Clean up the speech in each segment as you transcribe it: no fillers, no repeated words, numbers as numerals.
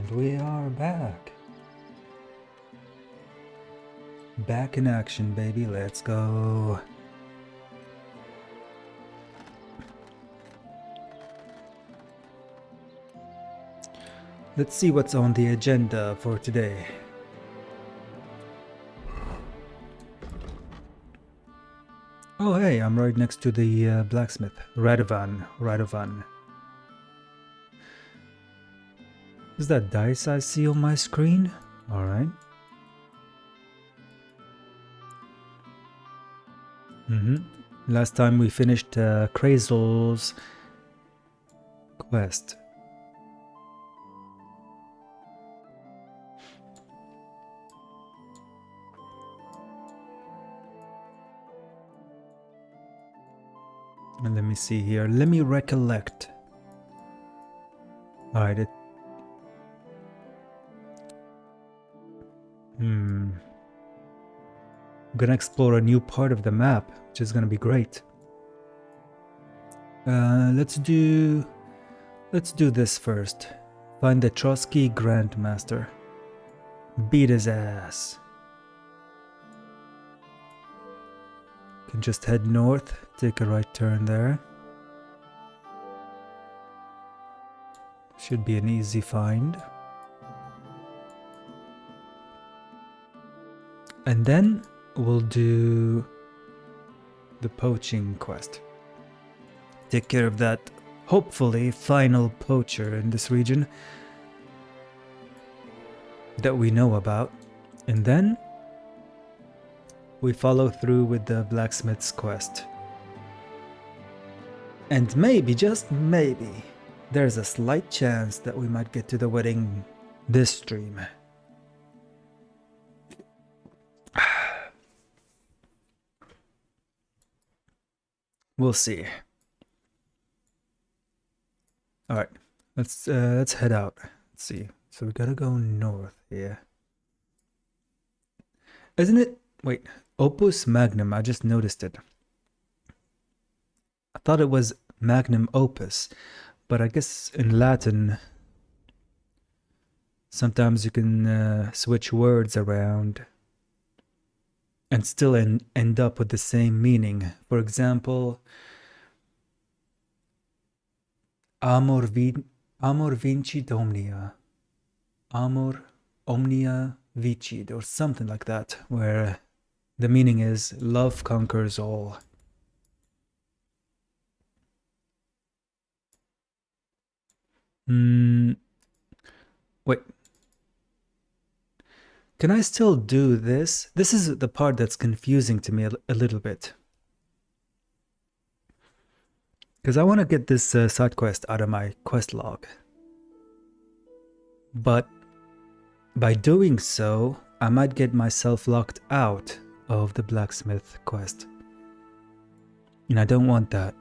And we are back. Back in action, baby. Let's go. Let's see what's on the agenda for today. Oh hey, I'm right next to the blacksmith. Radovan. Is that dice I see on my screen? Alright. Last time we finished Krazel's quest. And let me see here. Let me recollect. Alright. I'm gonna explore a new part of the map, which is gonna be great. Let's do this first. Find the Trotsky Grandmaster. Beat his ass. Can just head north, take a right turn there. Should be an easy find. And then we'll do the poaching quest. Take care of that, hopefully, final poacher in this region that we know about. And then we follow through with the blacksmith's quest. And maybe, just maybe, there's a slight chance that we might get to the wedding this stream. We'll see. All right, let's head out. Let's see. So we gotta go north here, isn't it? Wait, Opus Magnum. I just noticed it. I thought it was Magnum Opus, but I guess in Latin sometimes you can switch words around and still end up with the same meaning. For example, amor vincit omnia, amor omnia vicit, or something like that, where the meaning is love conquers all. Wait. Can I still do this? This is the part that's confusing to me a little bit. Because I want to get this side quest out of my quest log. But by doing so, I might get myself locked out of the blacksmith quest. And I don't want that.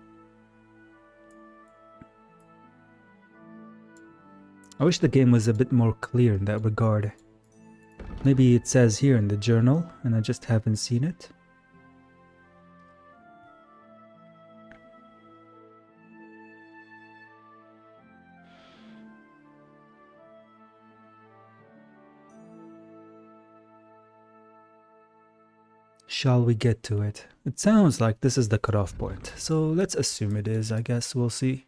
I wish the game was a bit more clear in that regard. Maybe it says here in the journal, and I just haven't seen it. Shall we get to it? It sounds like this is the cutoff point, so let's assume it is. I guess we'll see.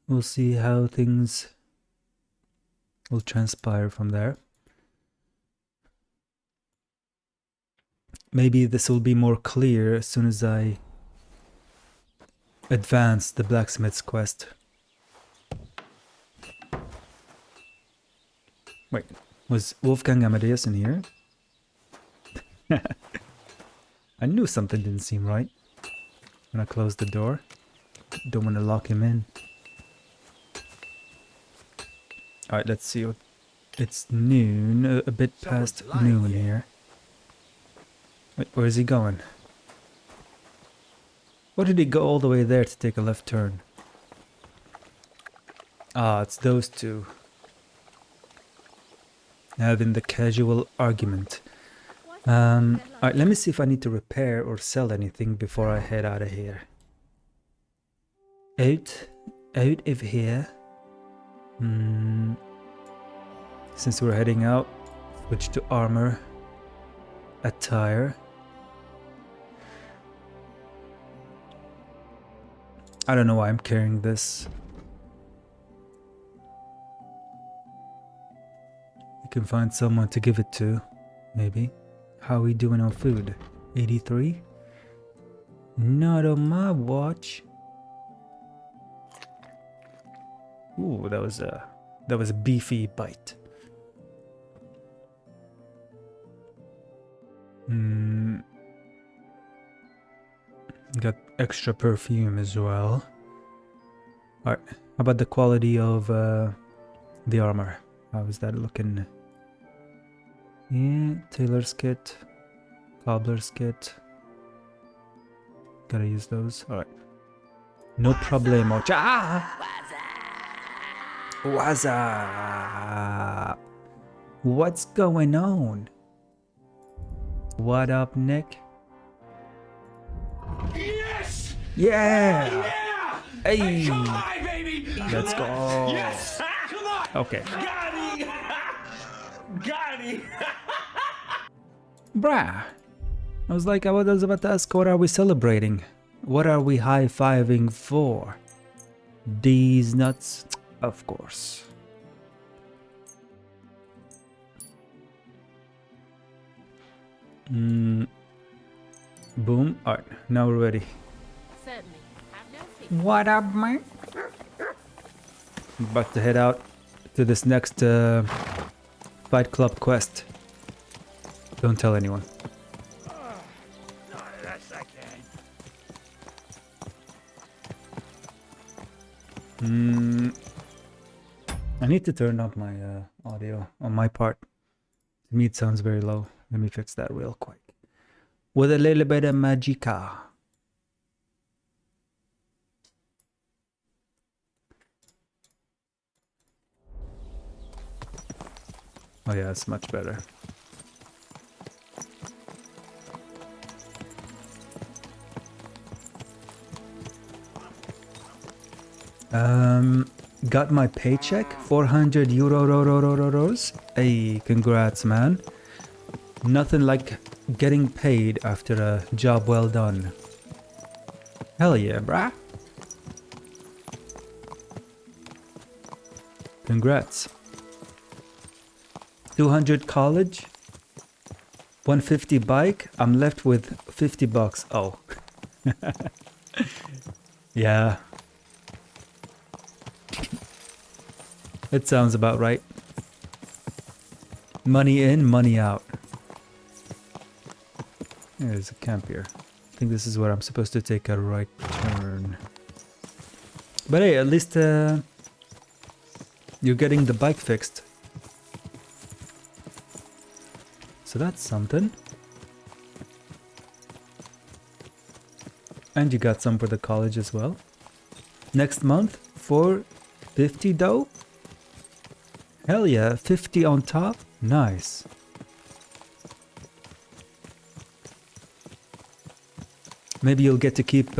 We'll see how things will transpire from there. Maybe this will be more clear as soon as I advance the blacksmith's quest. Wait, was Wolfgang Amadeus in here? I knew something didn't seem right when I closed the door. Don't want to lock him in. Alright, let's see what... It's noon, a bit past noon here. Wait, where is he going? Why did he go all the way there to take a left turn? Ah, it's those two. Having the casual argument. Alright, let me see if I need to repair or sell anything before I head out of here. Out of here. Since we're heading out, switch to armor attire. I don't know why I'm carrying this. You can find someone to give it to, maybe. How are we doing on food? 83? Not on my watch. Ooh, that was a beefy bite. Got extra perfume as well. Alright, how about the quality of the armor? How is that looking? Yeah, tailor's kit, cobbler's kit. Gotta use those. Alright. No problemo. What's up? What's going on? What up, Nick? Yes! Yeah! Yeah! Hey! Come on, baby! Let's go! Yes! Come on! Okay. Got it! Got it! Bruh! I was about to ask, what are we celebrating? What are we high-fiving for? These nuts? Of course. Boom. Alright, now we're ready. Certainly. Have no fear. What up, man? About to head out to this next Fight Club quest. Don't tell anyone. I need to turn up my audio on my part. To me it sounds very low. Let me fix that real quick. With a little bit of magica. Oh yeah, it's much better. Got my paycheck, 400 euros. Hey, congrats, man. Nothing like getting paid after a job well done. Hell yeah, brah. Congrats. 200 college, 150 bike. I'm left with 50 bucks. Oh. Yeah. It sounds about right. Money in, money out. There's a camp here. I think this is where I'm supposed to take a right turn. But hey, at least you're getting the bike fixed. So that's something. And you got some for the college as well. Next month, 450 dough? Hell yeah, 50 on top? Nice. Maybe you'll get to keep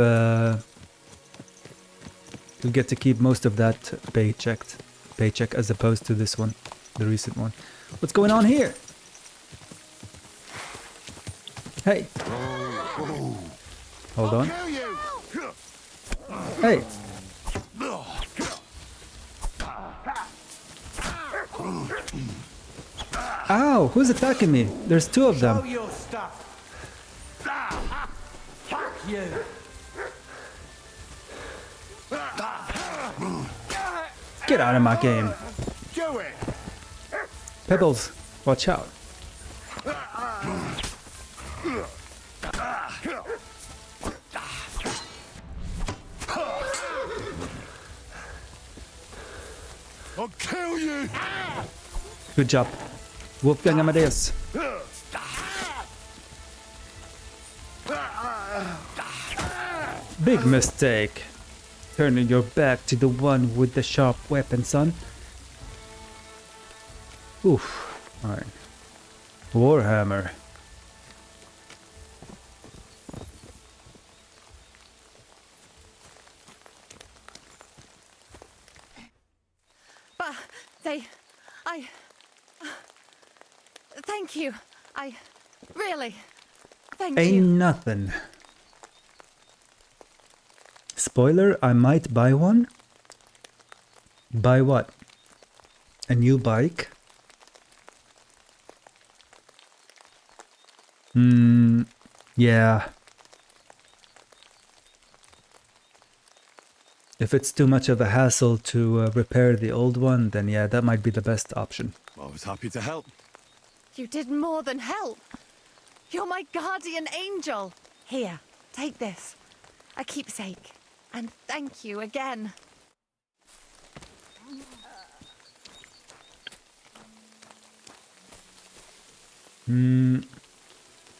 most of that paycheck as opposed to this one, the recent one. What's going on here? Hey. Hold on. Hey. Ow, who's attacking me? There's two of them. Show your stuff. Fuck you. Get out of my game. Do it. Pebbles, watch out. I'll kill you. Good job. Wolfgang Amadeus. Big mistake. Turning your back to the one with the sharp weapon, son. Oof. Alright. Warhammer. But I Thank you. Really. Thank Ain't you. nothing. Spoiler, I might buy one. Buy what? A new bike? Yeah. If it's too much of a hassle to repair the old one, then yeah, that might be the best option. I was happy to help. You did more than help. You're my guardian angel. Here, take this. A keepsake. And thank you again.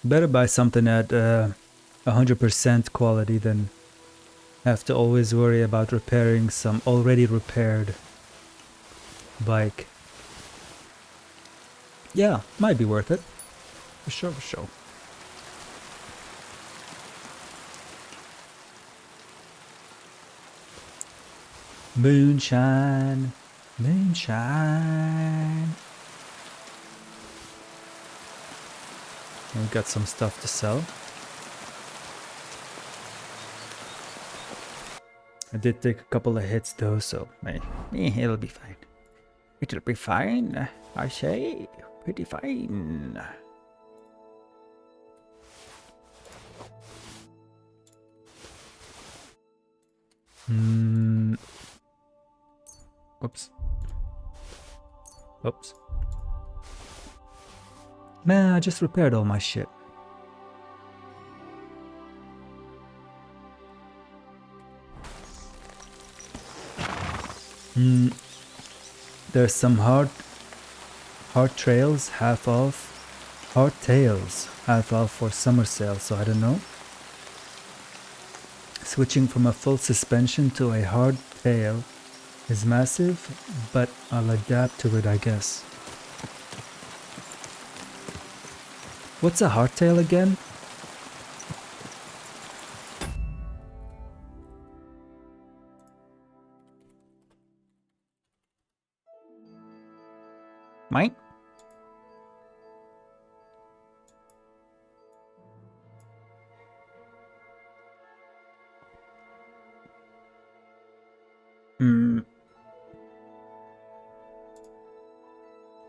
Better buy something at 100% quality than have to always worry about repairing some already repaired bike. Yeah, might be worth it. For sure, for sure. Moonshine, moonshine. We got some stuff to sell. I did take a couple of hits though, so it'll be fine. It'll be fine, I say. Pretty fine. Oops. Oops. Man, I just repaired all my shit. There's some hard trails half off, hard tails half off for summer sale, so I don't know. Switching from a full suspension to a hard tail is massive, but I'll adapt to it, I guess. What's a hardtail again? Mine?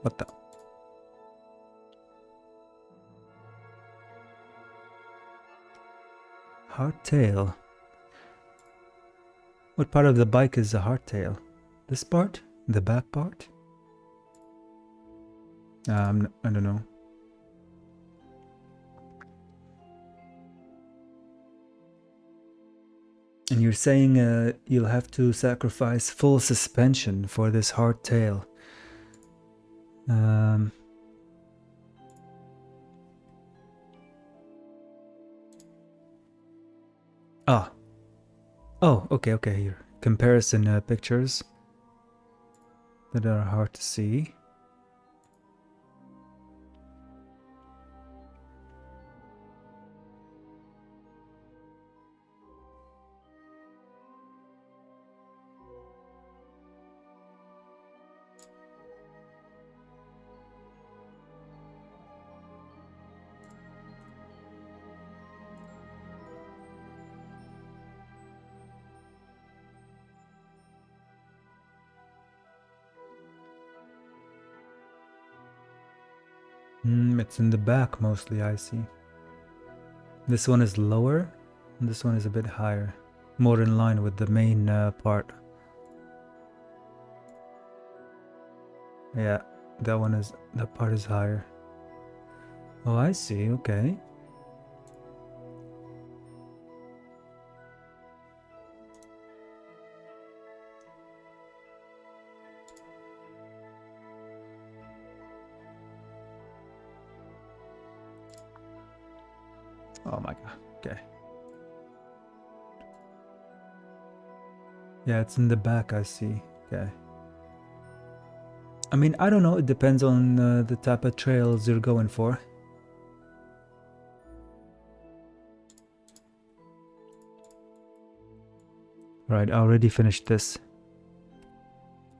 What the? Hardtail. What part of the bike is a hardtail? This part? The back part? I don't know. And you're saying you'll have to sacrifice full suspension for this hardtail. Oh, okay, here. Comparison pictures that are hard to see. It's in the back mostly, I see. This one is lower, and this one is a bit higher. More in line with the main part. Yeah, that part is higher. Oh, I see, okay. Oh my god, okay. Yeah, it's in the back, I see. Okay. I mean, I don't know, it depends on the type of trails you're going for. Right, I already finished this.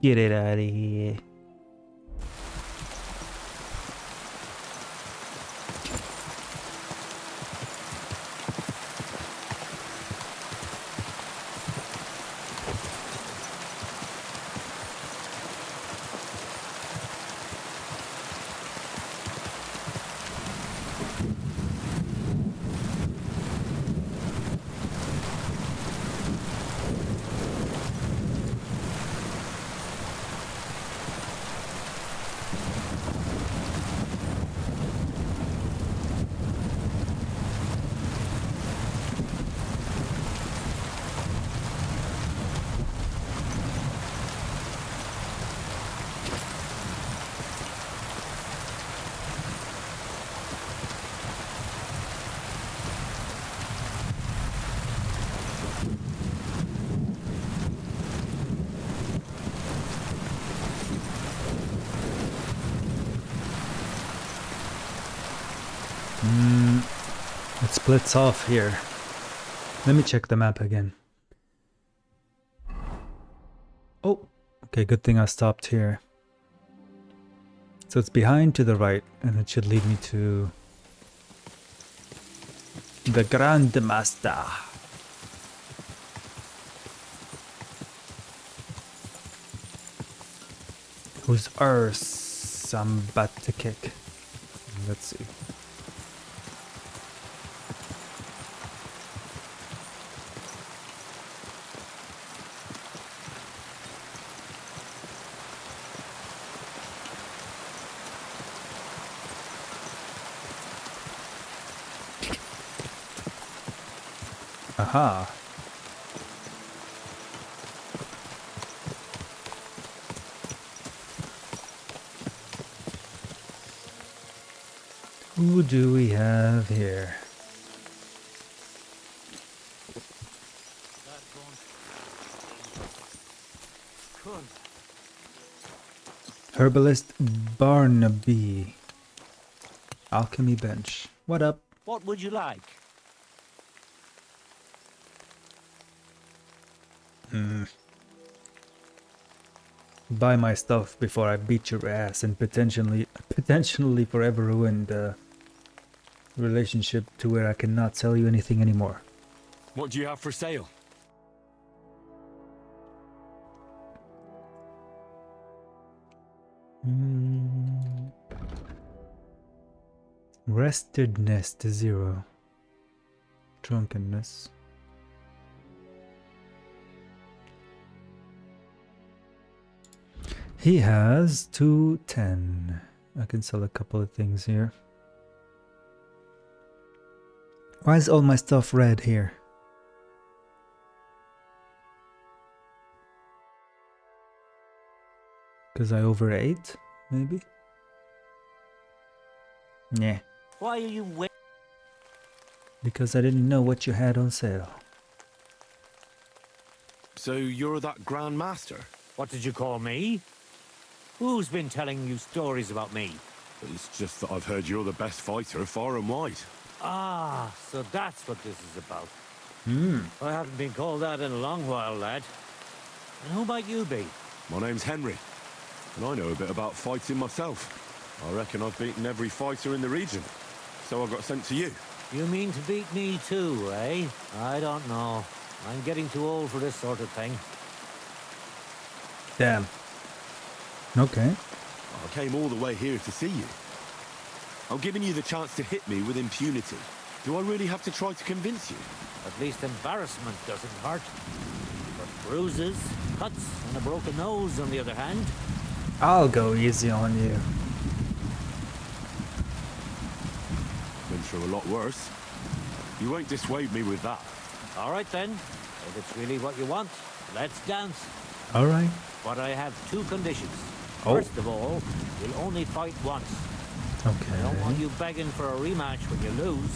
Get it out of here. splits off here. Let me check the map again. Oh, okay, good thing I stopped here. So it's behind to the right, and it should lead me to the Grand Master. Whose arse I'm about to kick. Let's see. Aha. Who do we have here? Herbalist Barnaby. Alchemy bench. What up? What would you like? Buy my stuff before I beat your ass and potentially forever ruin the relationship to where I cannot sell you anything anymore. What do you have for sale? Restedness to 0. Drunkenness. He has 210. I can sell a couple of things here. Why is all my stuff red here? Because I overate, maybe? Yeah. Why are you waiting? Because I didn't know what you had on sale. So you're that Grand Master? What did you call me? Who's been telling you stories about me? It's just that I've heard you're the best fighter far and wide. Ah, so that's what this is about. Hmm. I haven't been called that in a long while, lad. And who might you be? My name's Henry, and I know a bit about fighting myself. I reckon I've beaten every fighter in the region, so I got sent to you. You mean to beat me too, eh? I don't know. I'm getting too old for this sort of thing. Damn. Okay. I came all the way here to see you. I'm giving you the chance to hit me with impunity. Do I really have to try to convince you? At least embarrassment doesn't hurt. But bruises, cuts, and a broken nose, on the other hand. I'll go easy on you. Been through a lot worse. You won't dissuade me with that. All right then. If it's really what you want, let's dance. All right. But I have two conditions. Oh. First of all, you'll only fight once. I don't want Okay. you begging for a rematch when you lose.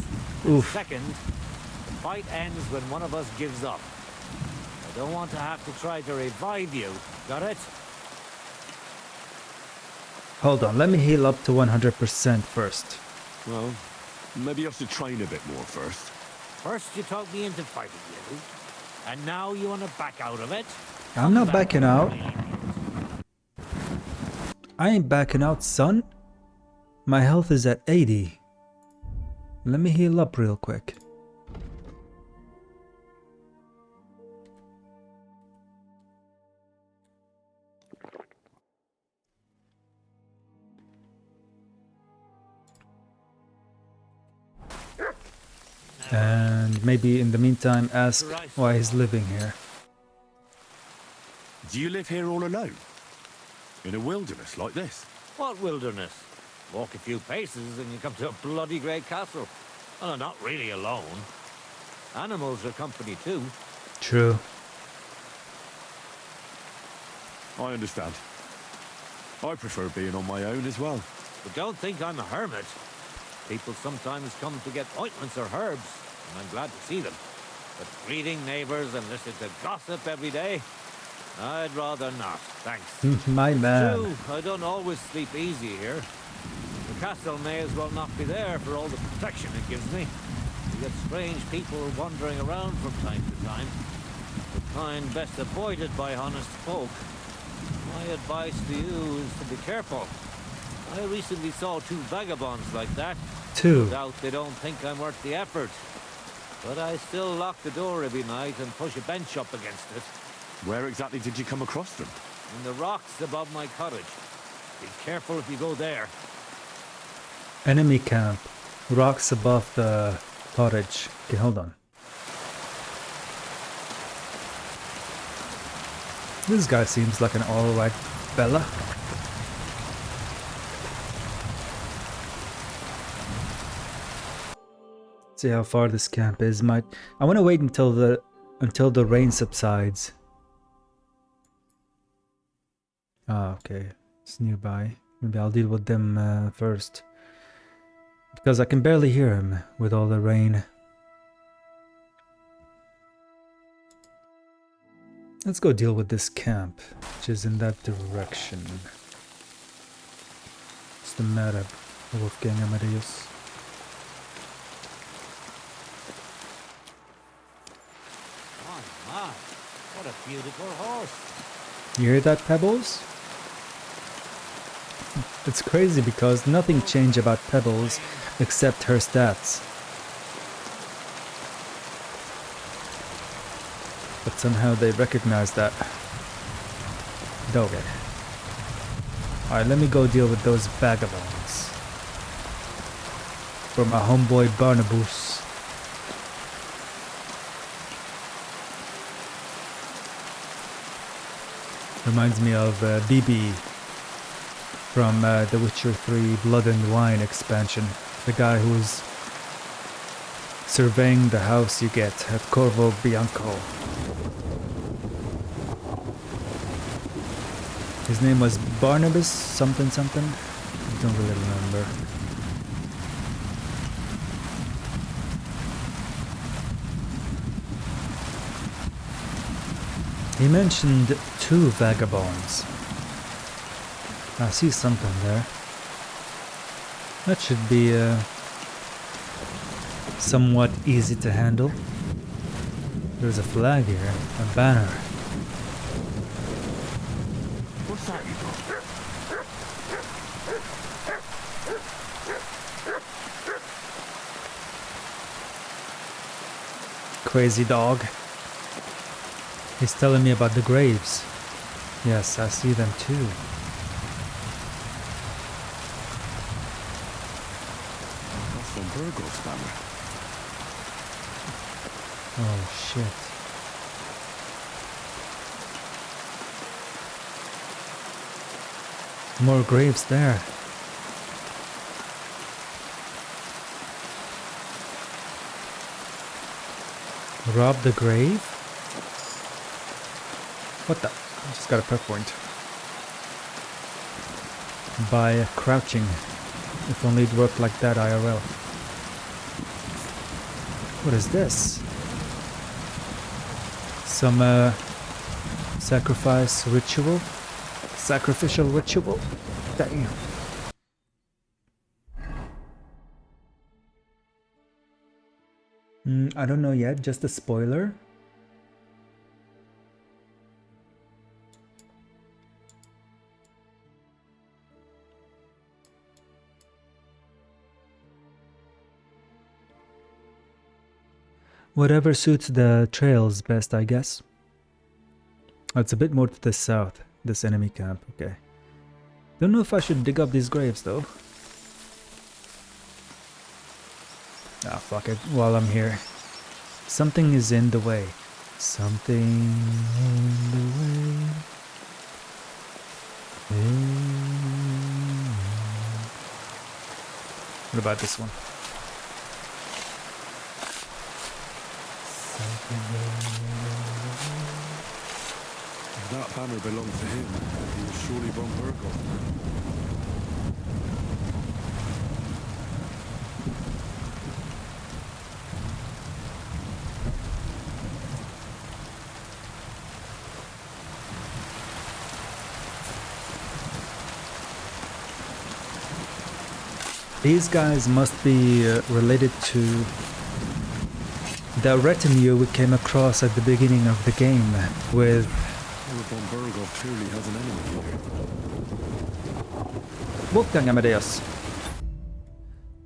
Oof. Second, the fight ends when one of us gives up. I don't want to have to try to revive you. Got it? Hold on. Let me heal up to 100% first. Well, maybe I should train a bit more first. First you talked me into fighting you. And now you want to back out of it? I'm not Come back backing and out. leave it. I ain't backing out, son. My health is at 80. Let me heal up real quick. And maybe in the meantime ask why he's living here. Do you live here all alone? In a wilderness like this? What wilderness? Walk a few paces and you come to a bloody great castle. Well, I'm not really alone. Animals are company too. True. I understand. I prefer being on my own as well. But don't think I'm a hermit. People sometimes come to get ointments or herbs, and I'm glad to see them. But greeting neighbors and listening to gossip every day, I'd rather not, thanks. My man. True, I don't always sleep easy here. The castle may as well not be there for all the protection it gives me. You get strange people wandering around from time to time. The kind best avoided by honest folk. My advice to you is to be careful. I recently saw 2 vagabonds like that. No 2. doubt they don't think I'm worth the effort. But I still lock the door every night and push a bench up against it. Where exactly did you come across them? In the rocks above my cottage. Be careful if you go there. Enemy camp. Rocks above the cottage. Okay, hold on. This guy seems like an alright fella. See how far this camp is. I want to wait until the rain subsides. Ah, okay. It's nearby. Maybe I'll deal with them first. Because I can barely hear him with all the rain. Let's go deal with this camp, which is in that direction. What's the matter, Wolfgang Amadeus? My, what a beautiful horse. You hear that, Pebbles? It's crazy because nothing changed about Pebbles except her stats. But somehow they recognize that. Okay. Alright, let me go deal with those vagabonds. For my homeboy Barnabas. Reminds me of BB from The Witcher 3 Blood and Wine expansion. The guy who's surveying the house you get at Corvo Bianco. His name was Barnabas something something. I don't really remember. He mentioned 2 vagabonds. I see something there. That should be somewhat easy to handle. There's a flag here, a banner. What's that you got? Crazy dog. He's telling me about the graves. Yes, I see them too. That's from Burgos banner. Oh shit. More graves there. Rob the grave? What the? I just got a perk point. By crouching. If only it worked like that IRL. What is this? Some sacrifice ritual? Sacrificial ritual? Damn. I don't know yet, just a spoiler. Whatever suits the trails best, I guess. Oh, it's a bit more to the south, this enemy camp, okay. Don't know if I should dig up these graves though. Ah, fuck it, while I'm here. Something is in the way. Something in the way. What about this one? If that banner belonged to him, he was surely von Burgos. These guys must be related to The retinue we came across at the beginning of the game with Von Burgov clearly has an enemy here. Wolfgang Amadeus.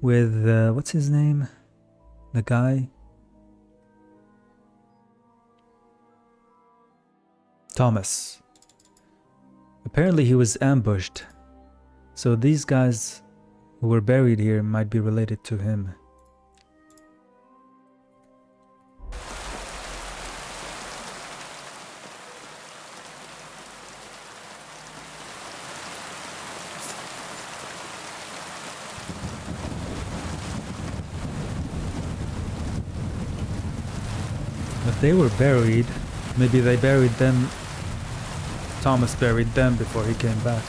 With, what's his name? The guy? Thomas. Apparently he was ambushed. So these guys who were buried here might be related to him. If they were buried, maybe they buried them. Thomas buried them before he came back.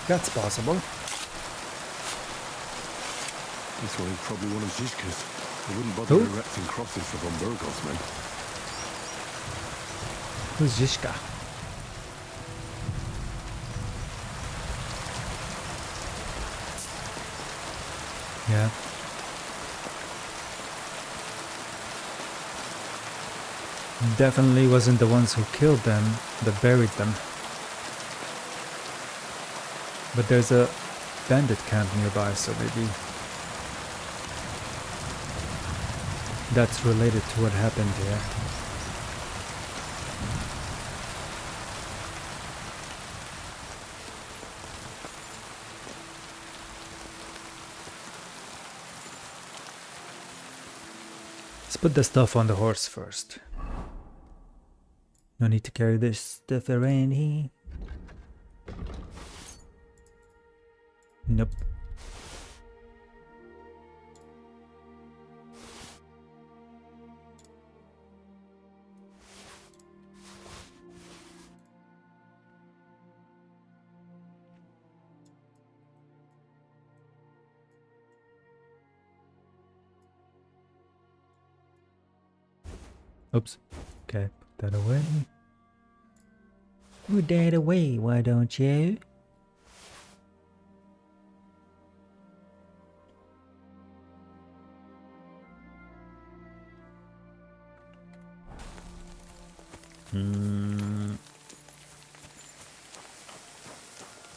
That's possible. This one is probably one of Zizka's. They wouldn't bother Who? erecting crosses for Von Burgov's men. Who's Zizka? Yeah. Definitely wasn't the ones who killed them that buried them. But there's a bandit camp nearby, so maybe that's related to what happened here. Let's put the stuff on the horse first. No need to carry this stuff around here. Nope. Oops. Okay, put that away. Put that away, why don't you?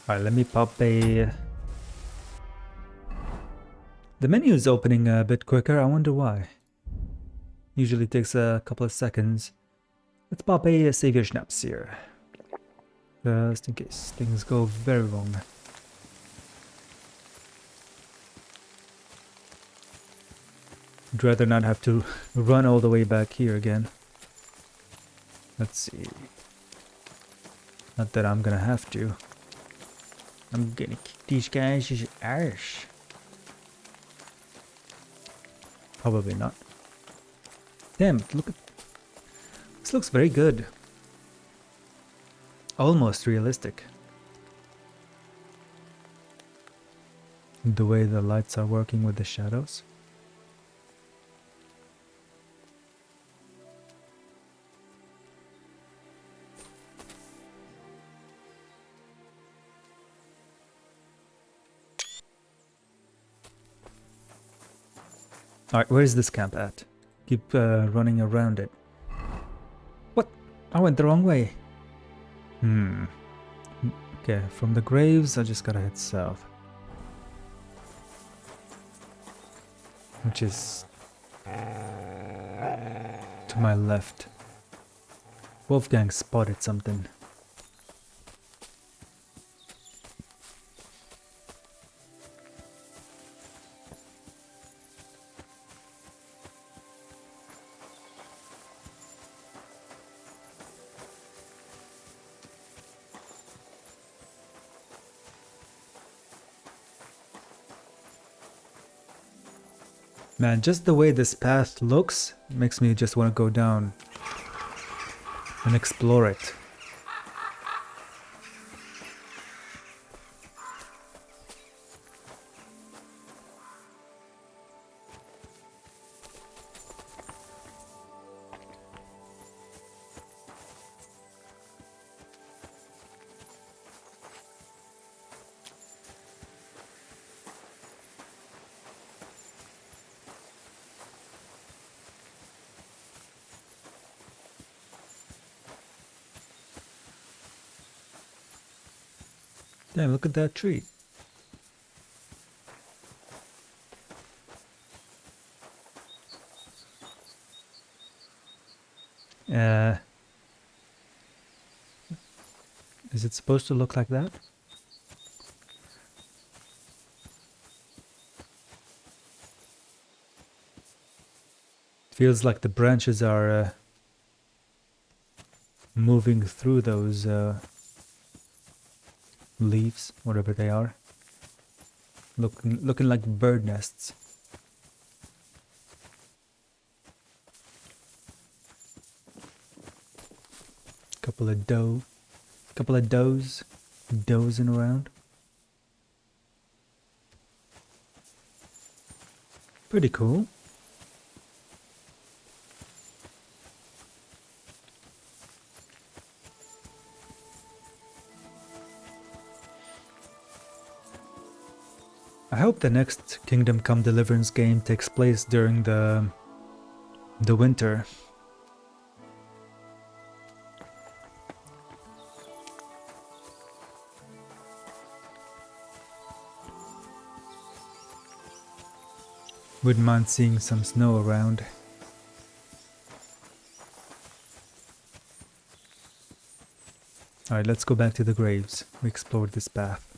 Alright, let me pop a... The menu is opening a bit quicker, I wonder why. Usually takes a couple of seconds. Let's pop a savior schnapps here. Just in case things go very wrong. I'd rather not have to run all the way back here again. Let's see. Not that I'm gonna have to. I'm gonna kick these guys' arse. Probably not. Damn, look at... This looks very good. Almost realistic. The way the lights are working with the shadows. Alright, where is this camp at? Keep running around it. What? I went the wrong way. Okay, from the graves, I just gotta head south. Which is... to my left. Wolfgang spotted something. Man, just the way this path looks makes me just want to go down and explore it. Damn, look at that tree. Is it supposed to look like that? Feels like the branches are moving through those leaves, whatever they are. Looking like bird nests. Couple of does dozing around. Pretty cool. I hope the next Kingdom Come Deliverance game takes place during the winter. Wouldn't mind seeing some snow around. Alright, let's go back to the graves. We explored this path.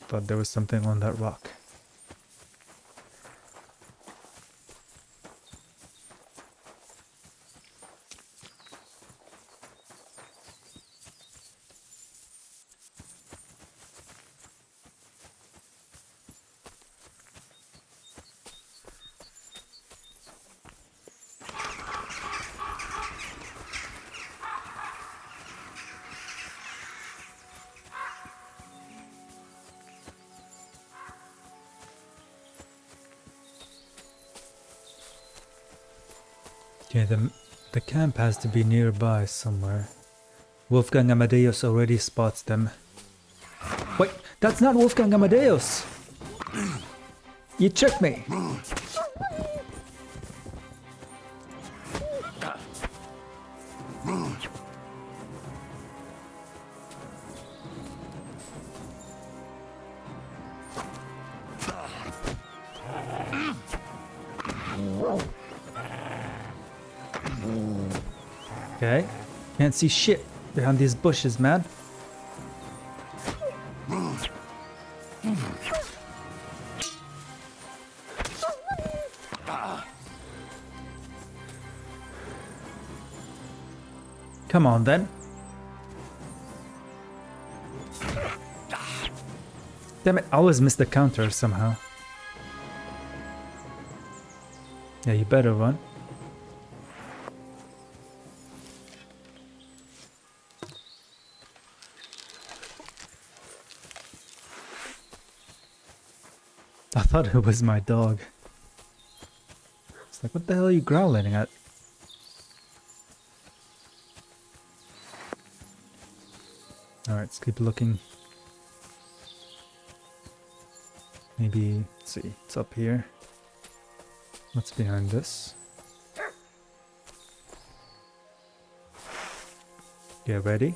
Thought there was something on that rock. Okay, the camp has to be nearby somewhere. Wolfgang Amadeus already spots them. Wait, that's not Wolfgang Amadeus! You tricked me! Okay, can't see shit behind these bushes, man. Come on then. Damn it, I always miss the counter somehow. Yeah, you better run. I thought it was my dog. It's like, what the hell are you growling at? Alright, let's keep looking. Maybe, let's see, it's up here. What's behind this? Get ready.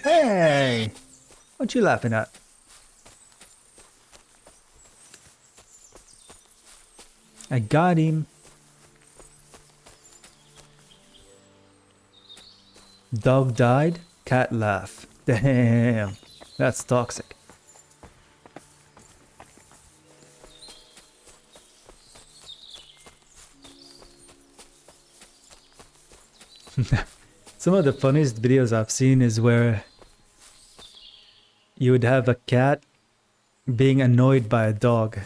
Hey! What you laughing at? I got him. Dog died, cat laugh. Damn, that's toxic. Some of the funniest videos I've seen is where you would have a cat being annoyed by a dog.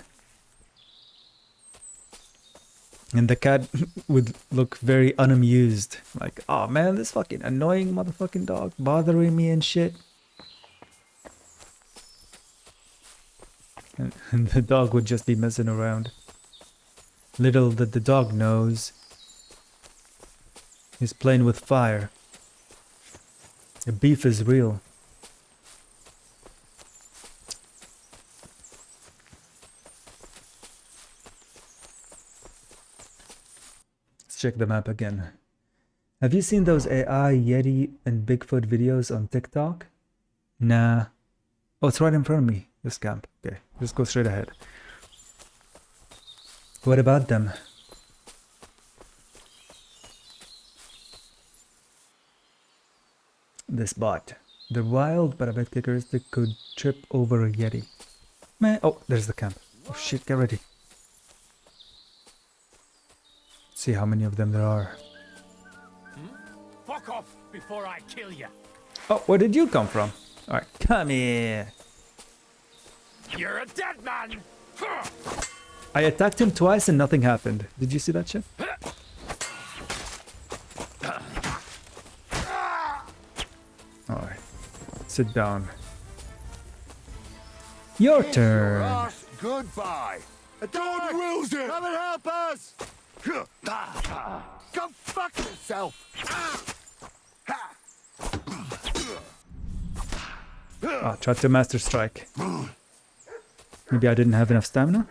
And the cat would look very unamused. Like, oh man, this fucking annoying motherfucking dog bothering me and shit. And the dog would just be messing around. Little did the dog knows, he's playing with fire. The beef is real. Let's check the map again. Have you seen those AI, Yeti, and Bigfoot videos on TikTok? Nah. Oh, it's right in front of me, this camp. Okay, just go straight ahead. What about them? This bot. They're wild, but I bet Kickeristic could trip over a Yeti. Man, oh, there's the camp. Oh shit, get ready. Let's see how many of them there are. Fuck off before I kill you. Oh, where did you come from? Alright, come here. You're a dead man. I attacked him twice and nothing happened. Did you see that shit? Alright. Sit down. Your turn. Ross, goodbye. God wills it. Come and help us. Go fuck yourself. Oh, tried to master strike. Maybe I didn't have enough stamina?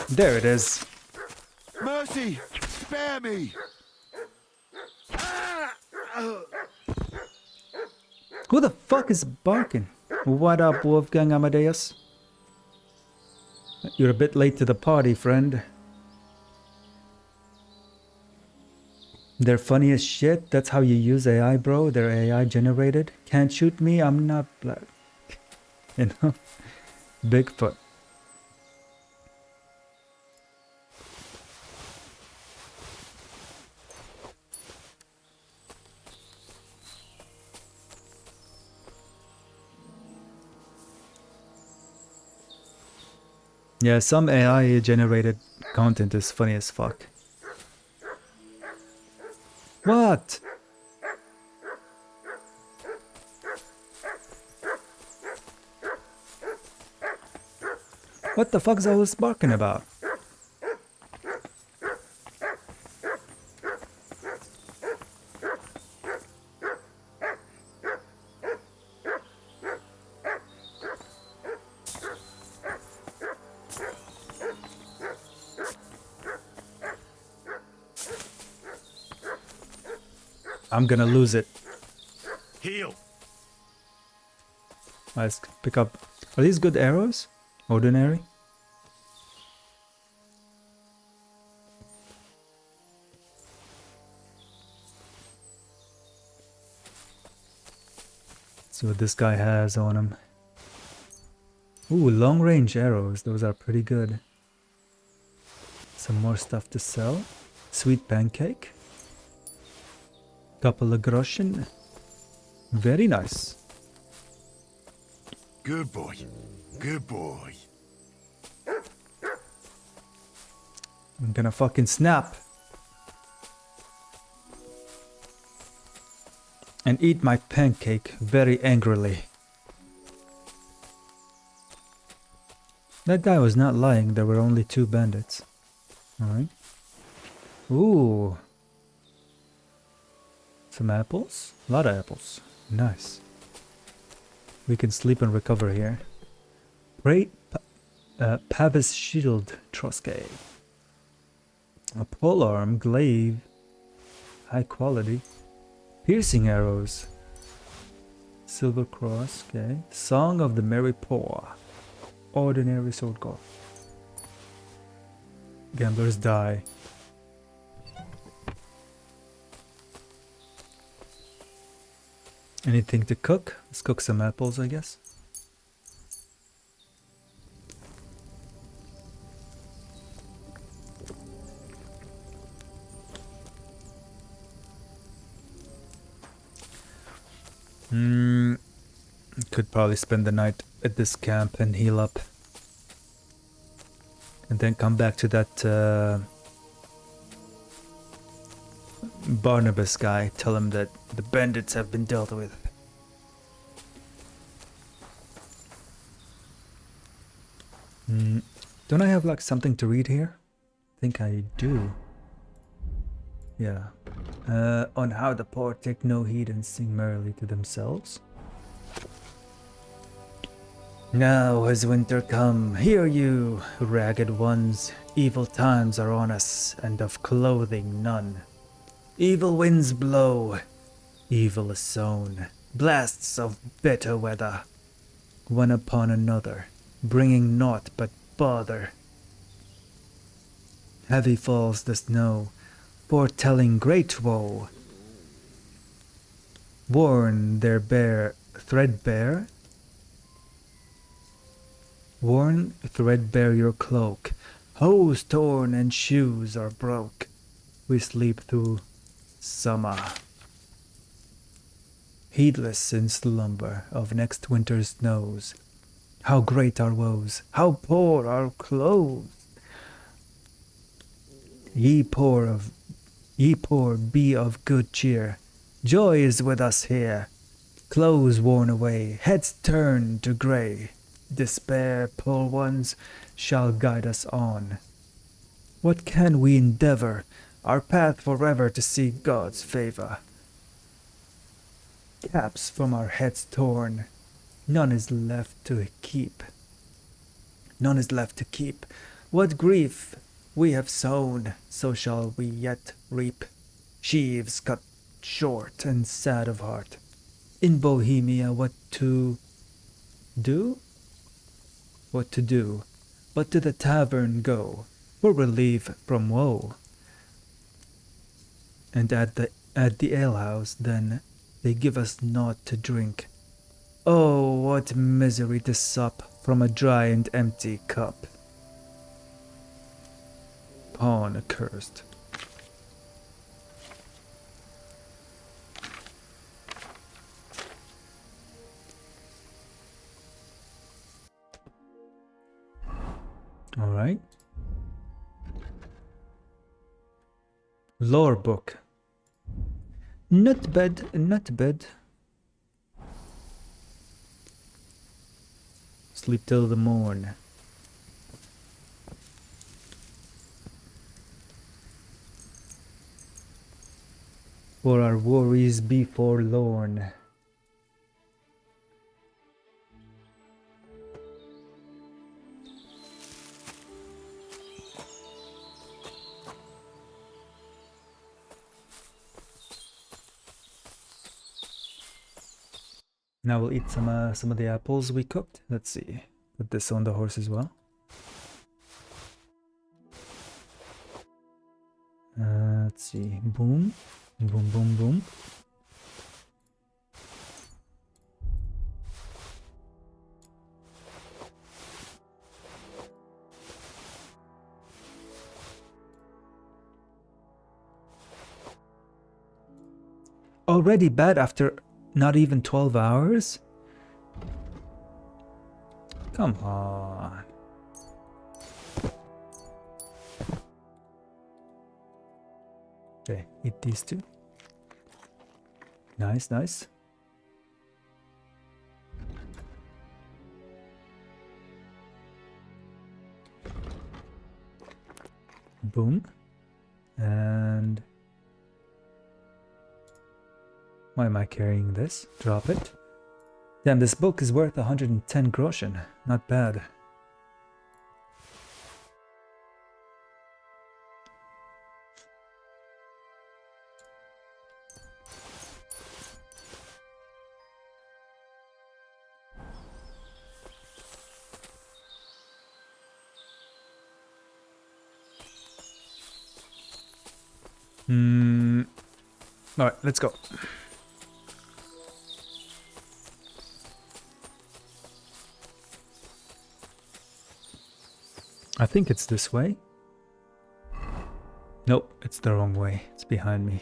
There it is. Mercy, spare me. Who the fuck is barking? What up, Wolfgang Amadeus? You're a bit late to the party, friend. They're funny as shit. That's how you use AI, bro. They're AI generated. Can't shoot me. I'm not black. You know? Bigfoot. Yeah, some AI generated content is funny as fuck. What? What the fuck is all this barking about? I'm gonna lose it. Heal. Let's pick up. Are these good arrows? Ordinary? Let's see what this guy has on him. Ooh, long range arrows. Those are pretty good. Some more stuff to sell. Sweet pancake. Couple of groschen. Very nice. Good boy. Good boy. I'm gonna fucking snap. And eat my pancake very angrily. That guy was not lying, there were only 2 bandits. Alright. Ooh. Some apples? A lot of apples. Nice. We can sleep and recover here. Great Pavis Shield Troske. A polearm glaive. High quality. Piercing arrows. Silver cross, okay. Song of the Merry Poor. Ordinary sword gore. Gamblers die. Anything to cook? Let's cook some apples, I guess. Could probably spend the night at this camp and heal up. And then come back to that Barnabas guy. Tell him that the bandits have been dealt with. Don't I have like something to read here? I think I do. Yeah. On how the poor take no heed and sing merrily to themselves. Now has winter come, hear you, ragged ones, evil times are on us, and of clothing none. Evil winds blow, evil is sown, blasts of bitter weather, one upon another, bringing naught but bother. Heavy falls the snow, foretelling great woe. Worn their threadbare your cloak. Hose torn and shoes are broke. We sleep through summer, heedless in slumber of next winter's snows. How great our woes! How poor our clothes! Ye poor, be of good cheer. Joy is with us here. Clothes worn away, heads turned to grey. Despair, poor ones, shall guide us on. What can we endeavor? Our path forever to see God's favor. Caps from our heads torn, none is left to keep. None is left to keep. What grief we have sown, so shall we yet reap. Sheaves cut short and sad of heart. In Bohemia, what to do? What to do? But to the tavern go, for relief from woe. And at the alehouse, then, they give us naught to drink. Oh, what misery to sup from a dry and empty cup. Pawn accursed. All right. Lore book. Not bad, not bad. Sleep till the morn. For our worries be forlorn. Now we'll eat some of the apples we cooked. Let's see. Put this on the horse as well. Let's see. Boom. Boom, boom, boom. Already bad after not even 12 hours? Come on. Okay, eat these two. Nice, nice. Boom. And why am I carrying this? Drop it. Damn, this book is worth 110 groschen. Not bad. Alright, let's go. I think it's this way. Nope, it's the wrong way. It's behind me.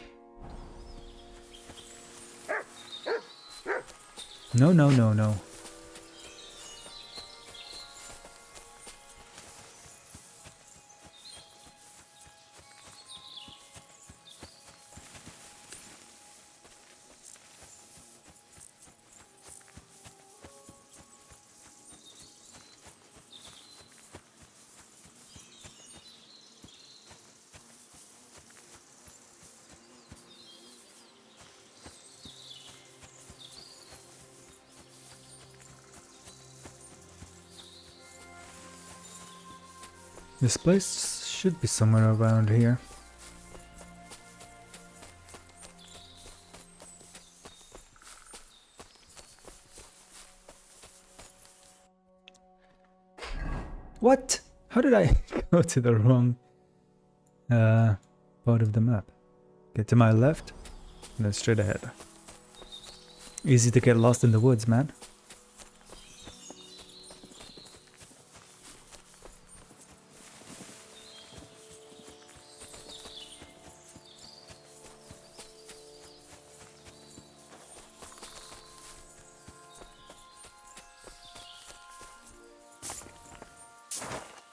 No, no, no, no. This place should be somewhere around here. What? How did I go to the wrong part of the map? Get to my left, and then straight ahead. Easy to get lost in the woods, man.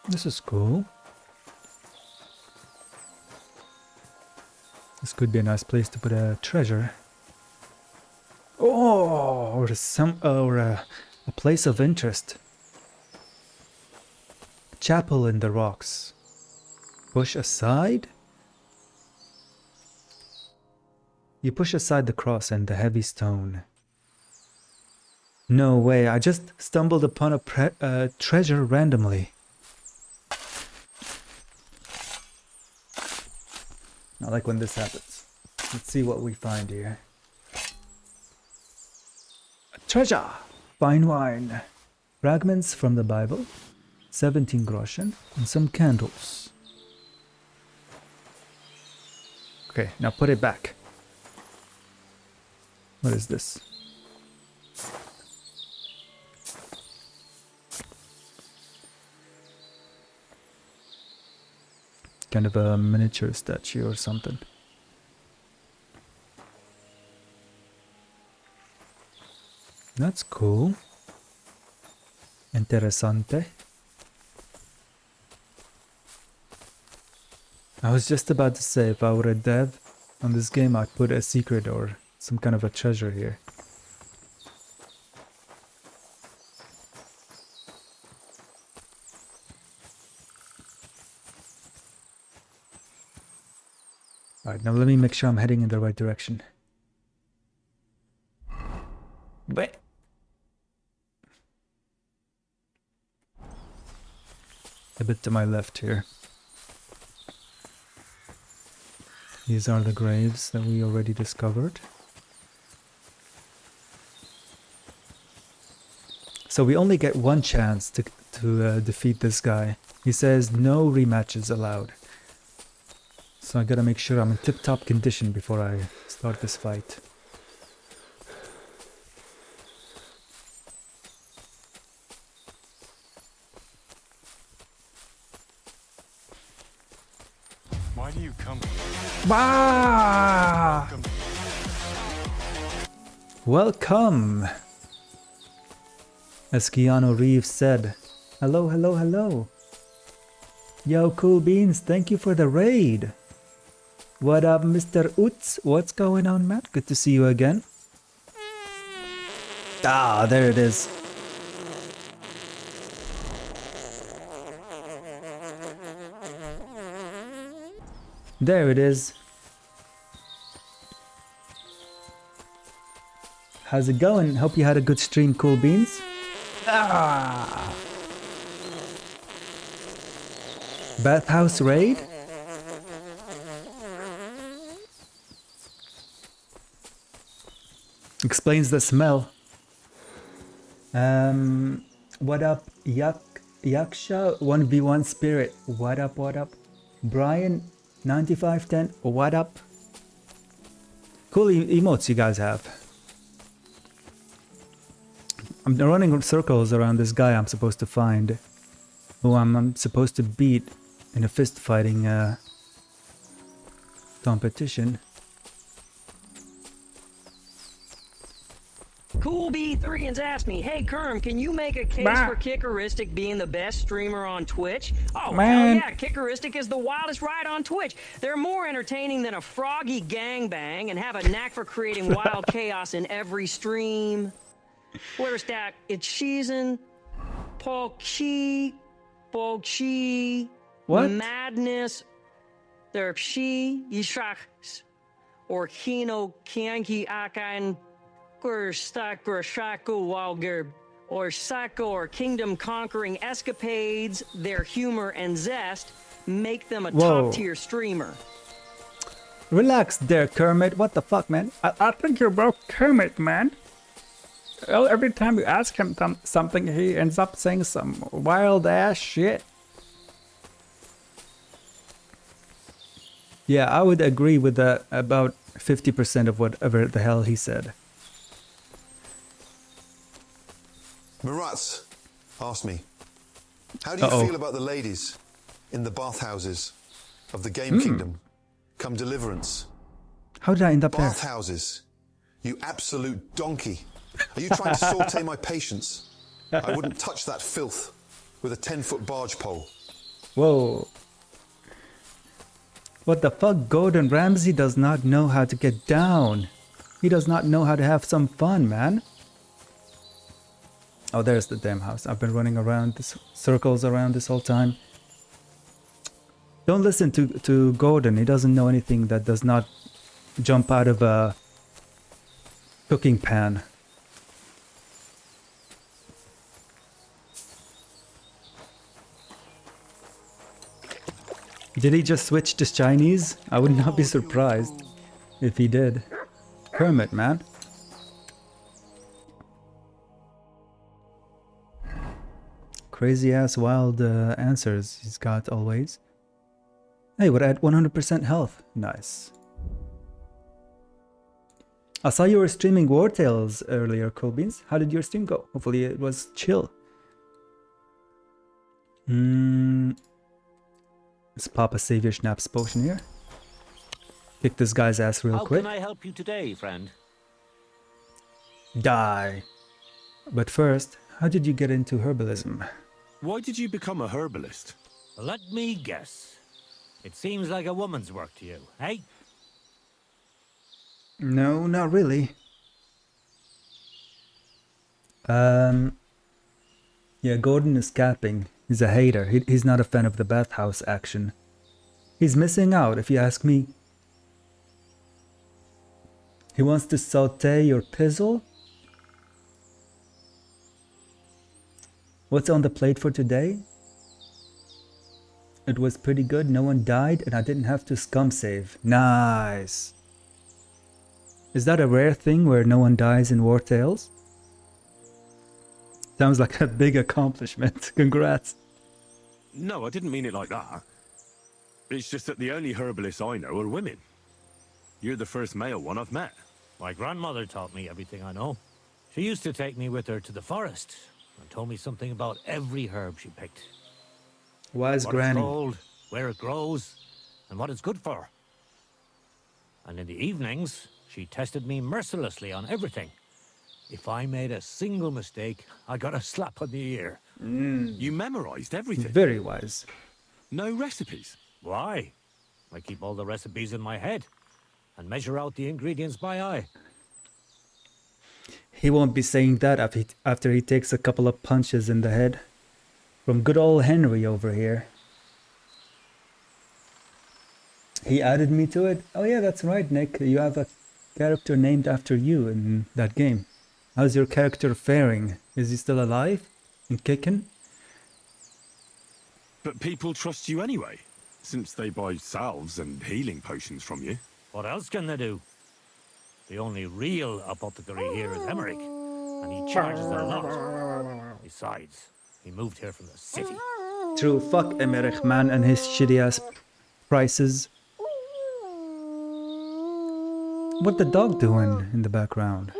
This is cool. This could be a nice place to put a treasure. Oh, or a place of interest. Chapel in the rocks. Push aside? You push aside the cross and the heavy stone. No way, I just stumbled upon a treasure randomly. I like when this happens. Let's see what we find here. A treasure! Fine wine. Fragments from the Bible. 17 groschen. And some candles. Okay, now put it back. What is this? Kind of a miniature statue or something. That's cool. Interessante. I was just about to say, if I were a dev on this game, I'd put a secret or some kind of a treasure here. Alright, now let me make sure I'm heading in the right direction. Wait. A bit to my left here. These are the graves that we already discovered. So we only get one chance to defeat this guy. He says no rematches allowed. So I gotta make sure I'm in tip-top condition before I start this fight. Why do you come? Bah! Welcome! As Keanu Reeves said, hello, hello, hello. Yo, Cool Beans, thank you for the raid. What up, Mr. Utz? What's going on, Matt? Good to see you again. Ah, there it is. There it is. How's it going? Hope you had a good stream, Cool Beans. Ah! Bathhouse raid? Explains the smell. What up, Yaksha 1v1 Spirit? What up, what up? Brian 9510, what up? Cool emotes you guys have. I'm running circles around this guy I'm supposed to find, who I'm supposed to beat in a fist fighting competition. Cool B3 asked me, hey Kerm, can you make a case for Kickeristic being the best streamer on Twitch? Oh, Man. hell yeah, Kickeristic is the wildest ride on Twitch. They're more entertaining than a froggy gangbang and have a knack for creating wild chaos in every stream. Where's that? It's season, Polchi, What? Madness, there Pshi, Yishak, or Kino, Kianki, Akan, Stakur, Shaku, Walger, or psycho or kingdom-conquering escapades, their humor and zest make them a Whoa. top-tier streamer. Relax there, Kermit. What the fuck, man? I think you're broke Kermit, man. Well, every time you ask him something, he ends up saying some wild-ass shit. Yeah, I would agree with that about 50% of whatever the hell he said. Maratz asked me, how do you feel about the ladies in the bathhouses of the Game Kingdom come Deliverance? How did I end up there? Bathhouses, you absolute donkey. Are you trying to saute my patience? I wouldn't touch that filth with a 10-foot barge pole. Whoa. What the fuck? Gordon Ramsay does not know how to get down. He does not know how to have some fun, man. Oh, there's the damn house. I've been running around this circles around this whole time. Don't listen to Gordon. He doesn't know anything that does not jump out of a cooking pan. Did he just switch to Chinese? I would not be surprised if he did. Kermit, man. Crazy ass wild answers he's got always. Hey, we're at 100% health. Nice. I saw you were streaming War Tales earlier, Cool Beans. How did your stream go? Hopefully it was chill. Let's pop a Savior Schnapps potion here. Kick this guy's ass real quick. How can I help you today, friend? Die. But first, how did you get into herbalism? Why did you become a herbalist? Let me guess. It seems like a woman's work to you, eh? No, not really. Yeah, Gordon is capping. He's a hater. He's not a fan of the bathhouse action. He's missing out, if you ask me. He wants to saute your pizzle? What's on the plate for today? It was pretty good. No one died and I didn't have to scum save. Nice. Is that a rare thing where no one dies in War Tales? Sounds like a big accomplishment. Congrats. No, I didn't mean it like that. It's just that the only herbalists I know are women. You're the first male one I've met. My grandmother taught me everything I know. She used to take me with her to the forest and told me something about every herb she picked. Wise What Granny. it's called, where it grows, and what it's good for. And in the evenings, she tested me mercilessly on everything. If I made a single mistake, I got a slap on the ear. You memorized everything. Very wise. No recipes. Why? I keep all the recipes in my head and measure out the ingredients by eye. He won't be saying that after he takes a couple of punches in the head. From good old Henry over here. He added me to it. Oh yeah, that's right, Nick. You have a character named after you in that game. How's your character faring? Is he still alive? And kicking? But people trust you anyway, since they buy salves and healing potions from you. What else can they do? The only real apothecary here is Emmerich, and he charges a lot. Besides, he moved here from the city. True, fuck Emmerich, man, and his shitty ass prices. What the dog doing in the background?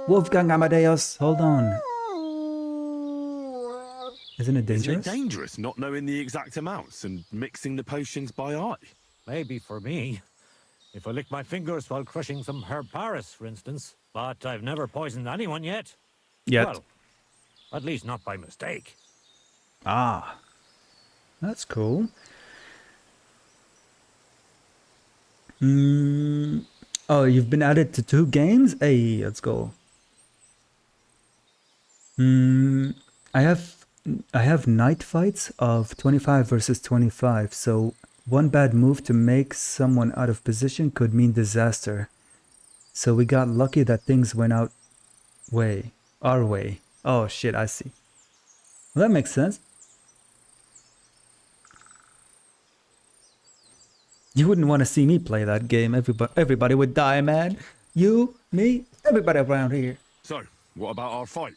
Wolfgang Amadeus, hold on. Isn't it dangerous? Is it dangerous not knowing the exact amounts and mixing the potions by eye? Maybe for me. If I lick my fingers while crushing some herb Paris, for instance. But I've never poisoned anyone yet. Well, at least not by mistake. Ah, that's cool. Oh, you've been added to 2 games? Hey, let's go. I have night fights of 25 versus 25, so one bad move to make someone out of position could mean disaster. So we got lucky that things went out way. Our way. Oh shit, I see. Well, that makes sense. You wouldn't want to see me play that game. Everybody would die, man. You, me, everybody around here. So, what about our fight?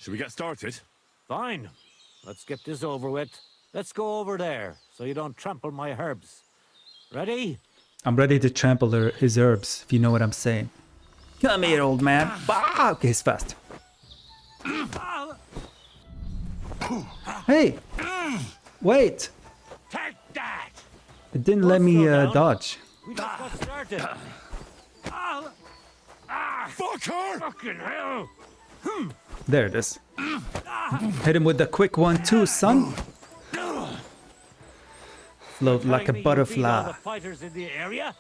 Should we get started? Fine. Let's get this over with. Let's go over there, so you don't trample my herbs. Ready? I'm ready to trample his herbs, if you know what I'm saying. Come here, old man. Bah! Okay, he's fast. Hey! Wait! Take that! It didn't let me dodge. We just got started. Fuck her! Fucking hell! There it is. Hit him with the quick 1-2, son. Float like a Telling me you beat all butterfly. the fighters in the area?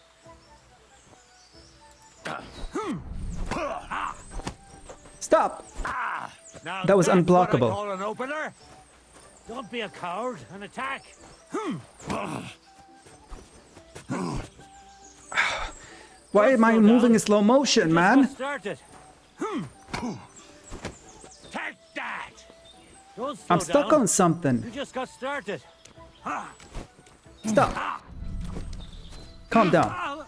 Stop! Now That was that's what I unblockable. call an opener. Don't be a coward and attack. Why am I Slow moving down. in slow motion, Just man? got started. Take that. Don't slow I'm stuck down. on something. You just got started. Stop. Calm down.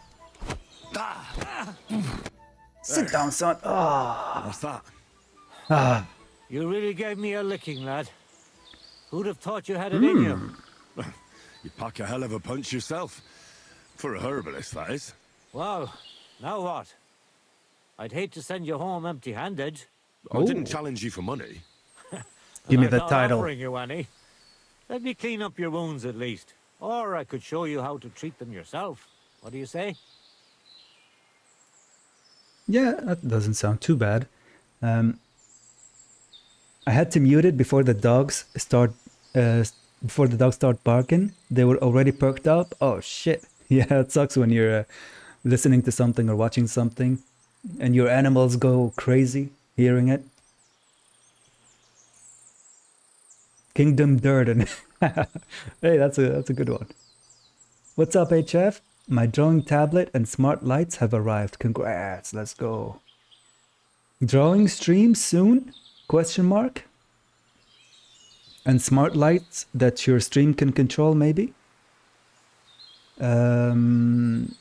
Sit down, son. Oh. What's that? You really gave me a licking, lad. Who'd have thought you had it in you? You pack a hell of a punch yourself. For a herbalist, that is. Well, now what? I'd hate to send you home empty-handed. I didn't challenge you for money. Give me I'm the not title. offering you any. Let me clean up your wounds at least. Or I could show you how to treat them yourself. What do you say? Yeah, that doesn't sound too bad. I had to mute it before the dogs start barking. They were already perked up. Oh shit! Yeah, it sucks when you're listening to something or watching something, and your animals go crazy hearing it. Kingdom Durden. Hey, that's a good one. What's up, HF? My drawing tablet and smart lights have arrived. Congrats, let's go. Drawing stream soon? Question mark? And smart lights that your stream can control, maybe? Damn,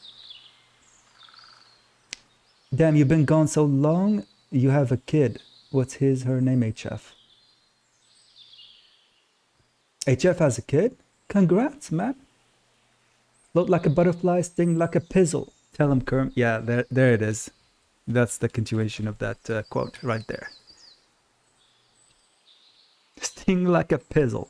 you've been gone so long. You have a kid. What's her name, HF? HF has a kid? Congrats, man. Float like a butterfly, sting like a pizzle. Tell him, Kerm. Yeah, there it is. That's the continuation of that quote right there. Sting like a pizzle.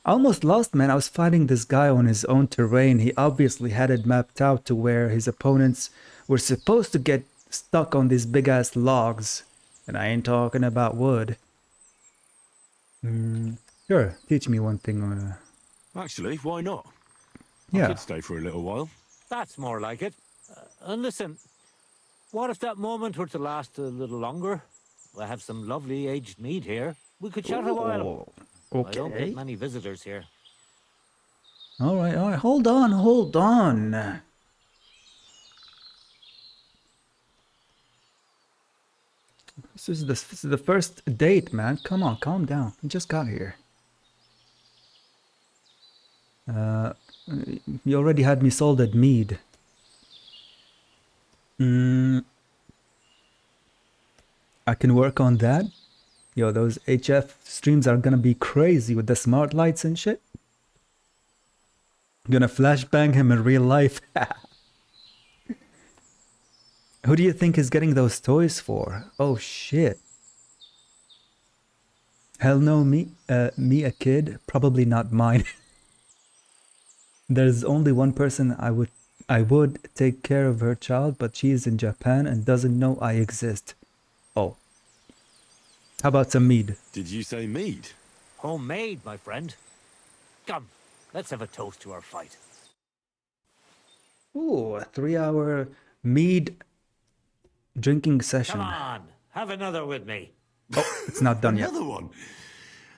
I almost lost, man. I was fighting this guy on his own terrain. He obviously had it mapped out to where his opponents were supposed to get stuck on these big-ass logs. And I ain't talking about wood. Sure, teach me one thing. Actually, why not? Yeah. I could stay for a little while. That's more like it. And listen, what if that moment were to last a little longer? I have some lovely aged mead here. We could chat a while. Okay. I don't get many visitors here. All right. Hold on. This is the first date, man. Come on, calm down. We just got here. You already had me sold at mead. I can work on that. Yo, those HF streams are gonna be crazy with the smart lights and shit. Gonna flashbang him in real life. Who do you think is getting those toys for? Oh shit. Hell no, me a kid, probably not mine. There's only one person I would take care of her child, but she is in Japan and doesn't know I exist. Oh. How about some mead? Did you say mead? Homemade, my friend. Come, let's have a toast to our fight. Ooh, a 3-hour mead drinking session. Come on, have another with me. Oh, it's not done yet. Another one?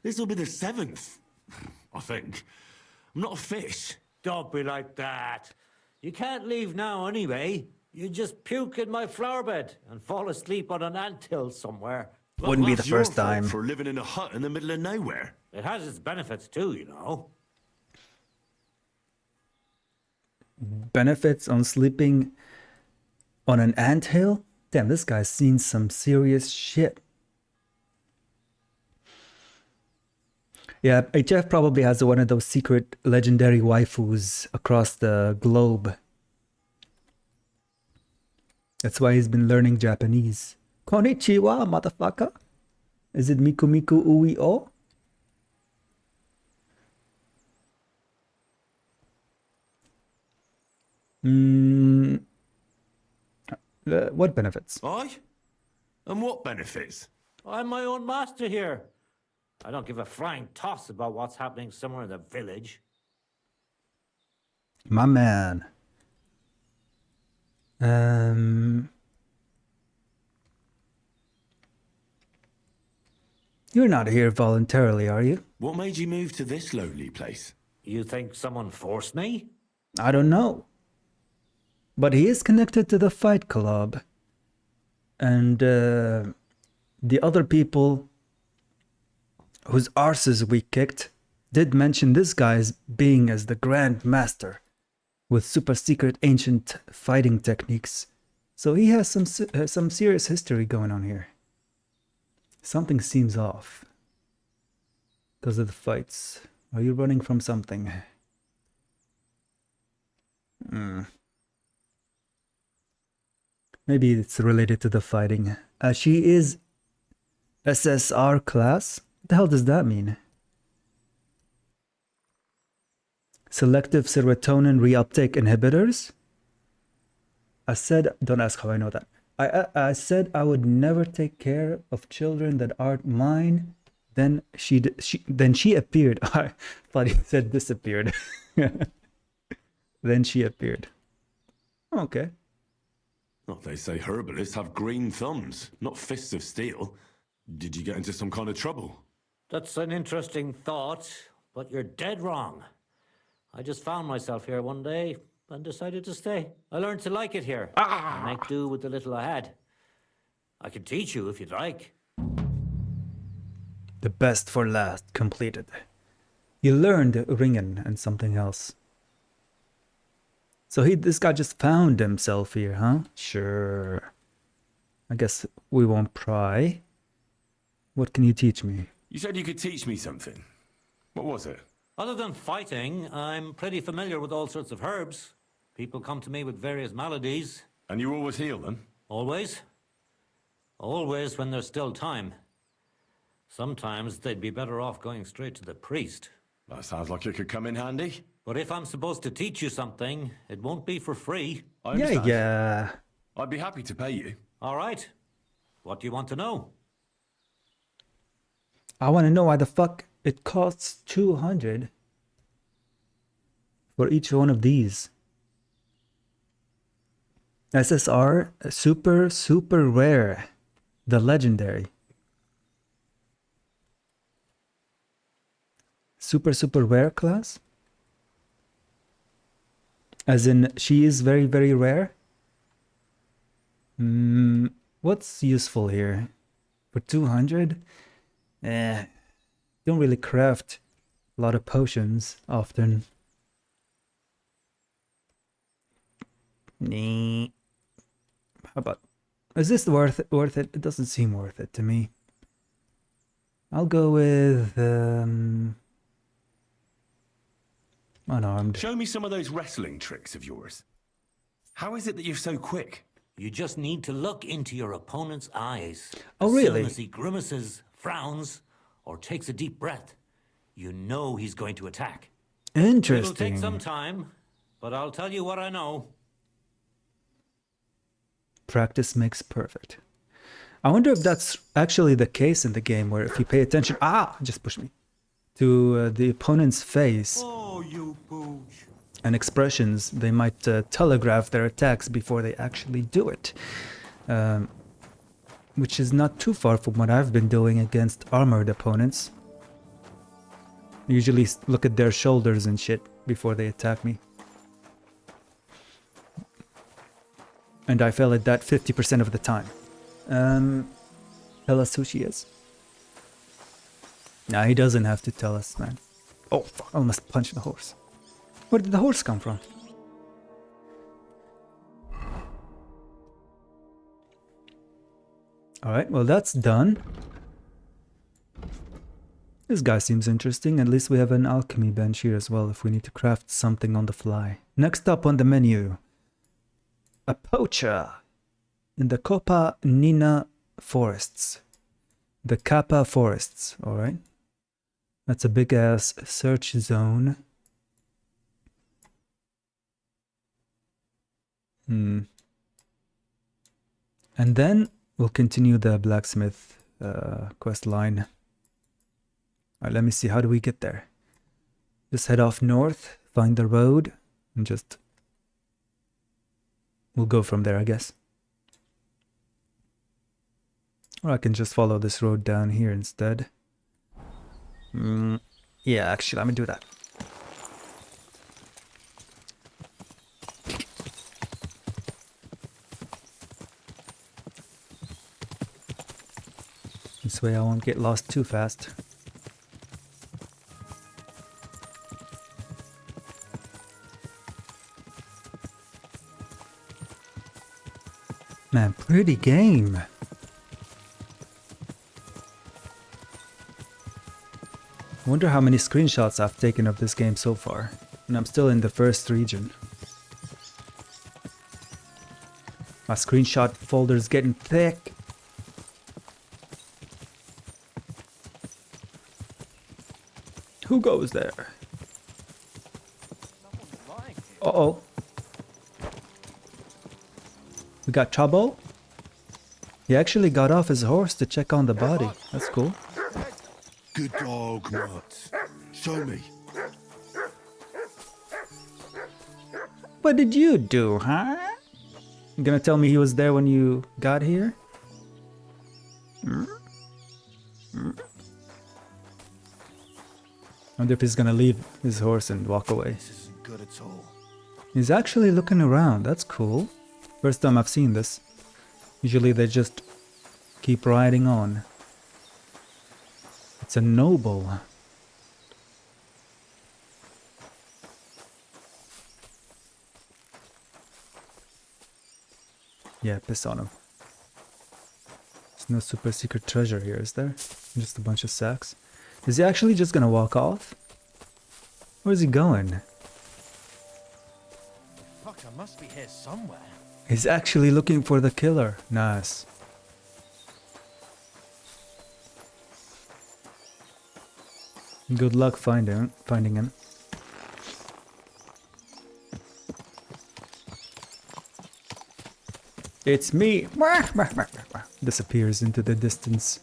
This will be the 7th, I think. I'm not a fish. Don't be like that. You can't leave now anyway. You just puke in my flower bed and fall asleep on an anthill somewhere. Wouldn't be the That's your first fault time. for living in a hut in the middle of nowhere. It has its benefits too, you know. Benefits on sleeping on an anthill? Damn, this guy's seen some serious shit. Yeah, HF probably has one of those secret legendary waifus across the globe. That's why he's been learning Japanese. Konnichiwa, motherfucker. Is it Miku Miku Ui O? What benefits? Aye? And what benefits? I'm my own master here. I don't give a flying toss about what's happening somewhere in the village. My man. You're not here voluntarily, are you? What made you move to this lowly place? You think someone forced me? I don't know. But he is connected to the Fight Club. And the other people whose arses we kicked did mention this guy as being as the Grand Master with super secret ancient fighting techniques. So he has some serious history going on here. Something seems off because of the fights. Are you running from something? Maybe it's related to the fighting. She is SSR class. What the hell does that mean? Selective serotonin reuptake inhibitors? I said, don't ask how I know that. I said I would never take care of children that aren't mine. Then she appeared. I thought he said disappeared. Then she appeared. Okay. Well, they say herbalists have green thumbs, not fists of steel. Did you get into some kind of trouble? That's an interesting thought, but you're dead wrong. I just found myself here one day and decided to stay. I learned to like it here. And make do with the little I had. I can teach you if you'd like. The best for last completed. You learned ringen and something else. So this guy just found himself here, huh? Sure. I guess we won't pry. What can you teach me? You said you could teach me something. What was it? Other than fighting, I'm pretty familiar with all sorts of herbs. People come to me with various maladies. And you always heal them? Always. Always when there's still time. Sometimes they'd be better off going straight to the priest. That sounds like it could come in handy. But if I'm supposed to teach you something, it won't be for free. I understand. Yeah. I'd be happy to pay you. All right. What do you want to know? I want to know why the fuck it costs 200 for each one of these. SSR, super rare. The legendary. Super rare class? As in, she is very rare? What's useful here? For 200? Don't really craft a lot of potions often. How about... Is this worth it? It doesn't seem worth it to me. I'll go with... unarmed. Show me some of those wrestling tricks of yours. How is it that you're so quick? You just need to look into your opponent's eyes. Oh, really? As soon as he grimaces, frowns, or takes a deep breath, you know he's going to attack. Interesting. It'll take some time, but I'll tell you what I know. Practice makes perfect. I wonder if that's actually the case in the game, where if you pay attention... just push me. To the opponent's face You pooch. and expressions, they might telegraph their attacks before they actually do it. Which is not too far from what I've been doing against armored opponents. I usually look at their shoulders and shit before they attack me. And I fail at that 50% of the time. Tell us who she is. Nah, he doesn't have to tell us, man. Oh, fuck, I almost punched the horse. Where did the horse come from? Alright, well that's done. This guy seems interesting. At least we have an alchemy bench here as well if we need to craft something on the fly. Next up on the menu, a poacher in the Copa Nina forests. The Kappa forests, alright. That's a big ass search zone. And then we'll continue the blacksmith quest line. Alright, let me see, how do we get there? Just head off north, find the road, and just... we'll go from there, I guess. Or I can just follow this road down here instead. Yeah, actually, let me do that. This way I won't get lost too fast. Man, pretty game. I wonder how many screenshots I've taken of this game so far. And I'm still in the first region. My screenshot folder's getting thick. Who goes there? Uh-oh. We got trouble? He actually got off his horse to check on the body. That's cool. Good dog, Mats. Show me. What did you do, huh? You gonna tell me he was there when you got here? I wonder if he's gonna leave his horse and walk away. This isn't good at all. He's actually looking around. That's cool. First time I've seen this. Usually they just keep riding on. It's a noble. Yeah, piss on him. There's no super secret treasure here, is there? Just a bunch of sacks. Is he actually just gonna walk off? Where's he going? Fuck, I must be here somewhere. He's actually looking for the killer. Nice. Good luck finding him. It's me! Disappears into the distance.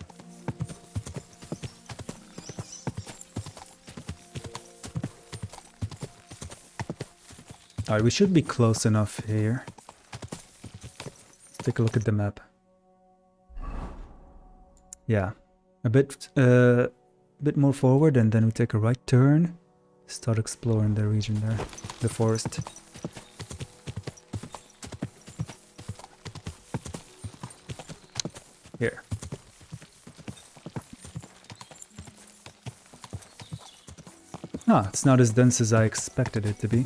Alright, we should be close enough here. Let's take a look at the map. Yeah, a bit more forward, and then we take a right turn. Start exploring the region there, the forest. Here. Ah, it's not as dense as I expected it to be.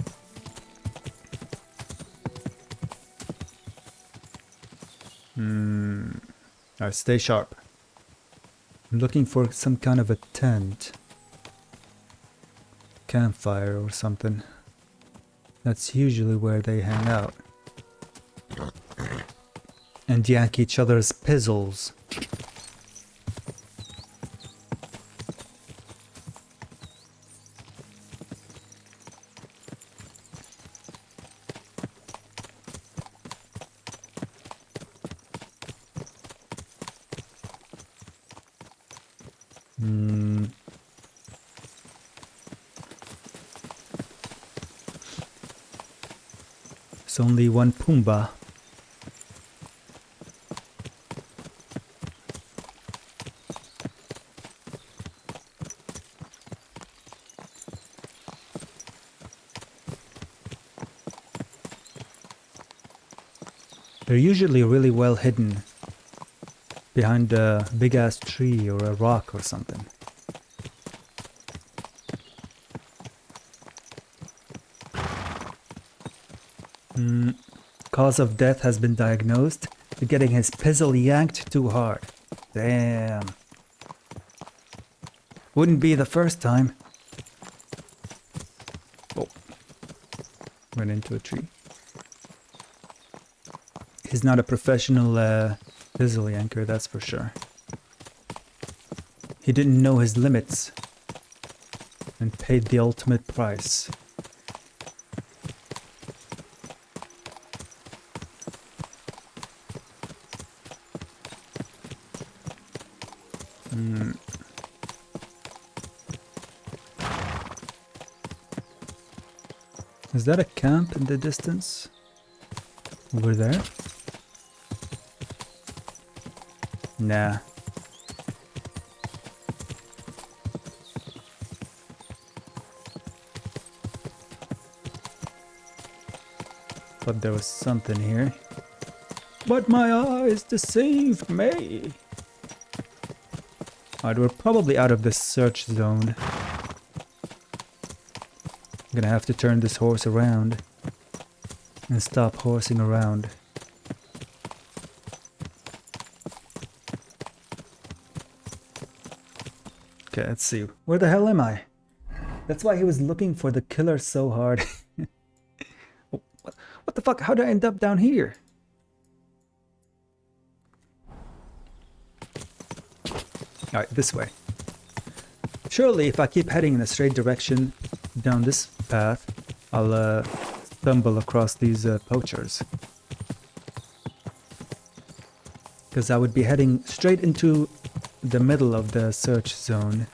Alright, stay sharp. I'm looking for some kind of a tent. Campfire or something. That's usually where they hang out. And yank each other's pizzles. There's only one Pumbaa. They're usually really well hidden behind a big ass tree or a rock or something. Cause of death has been diagnosed. You're getting his pizzle yanked too hard. Damn. Wouldn't be the first time. Oh. Went into a tree. He's not a professional pizzle yanker, that's for sure. He didn't know his limits and paid the ultimate price. Is that a camp in the distance? Over there? Nah. Thought there was something here. But my eyes deceived me. Alright, we're probably out of the search zone. I'm gonna have to turn this horse around and stop horsing around. Okay, let's see. Where the hell am I? That's why he was looking for the killer so hard. What the fuck? How did I end up down here? Alright, this way. Surely if I keep heading in a straight direction down this path, I'll stumble across these poachers. Because I would be heading straight into the middle of the search zone.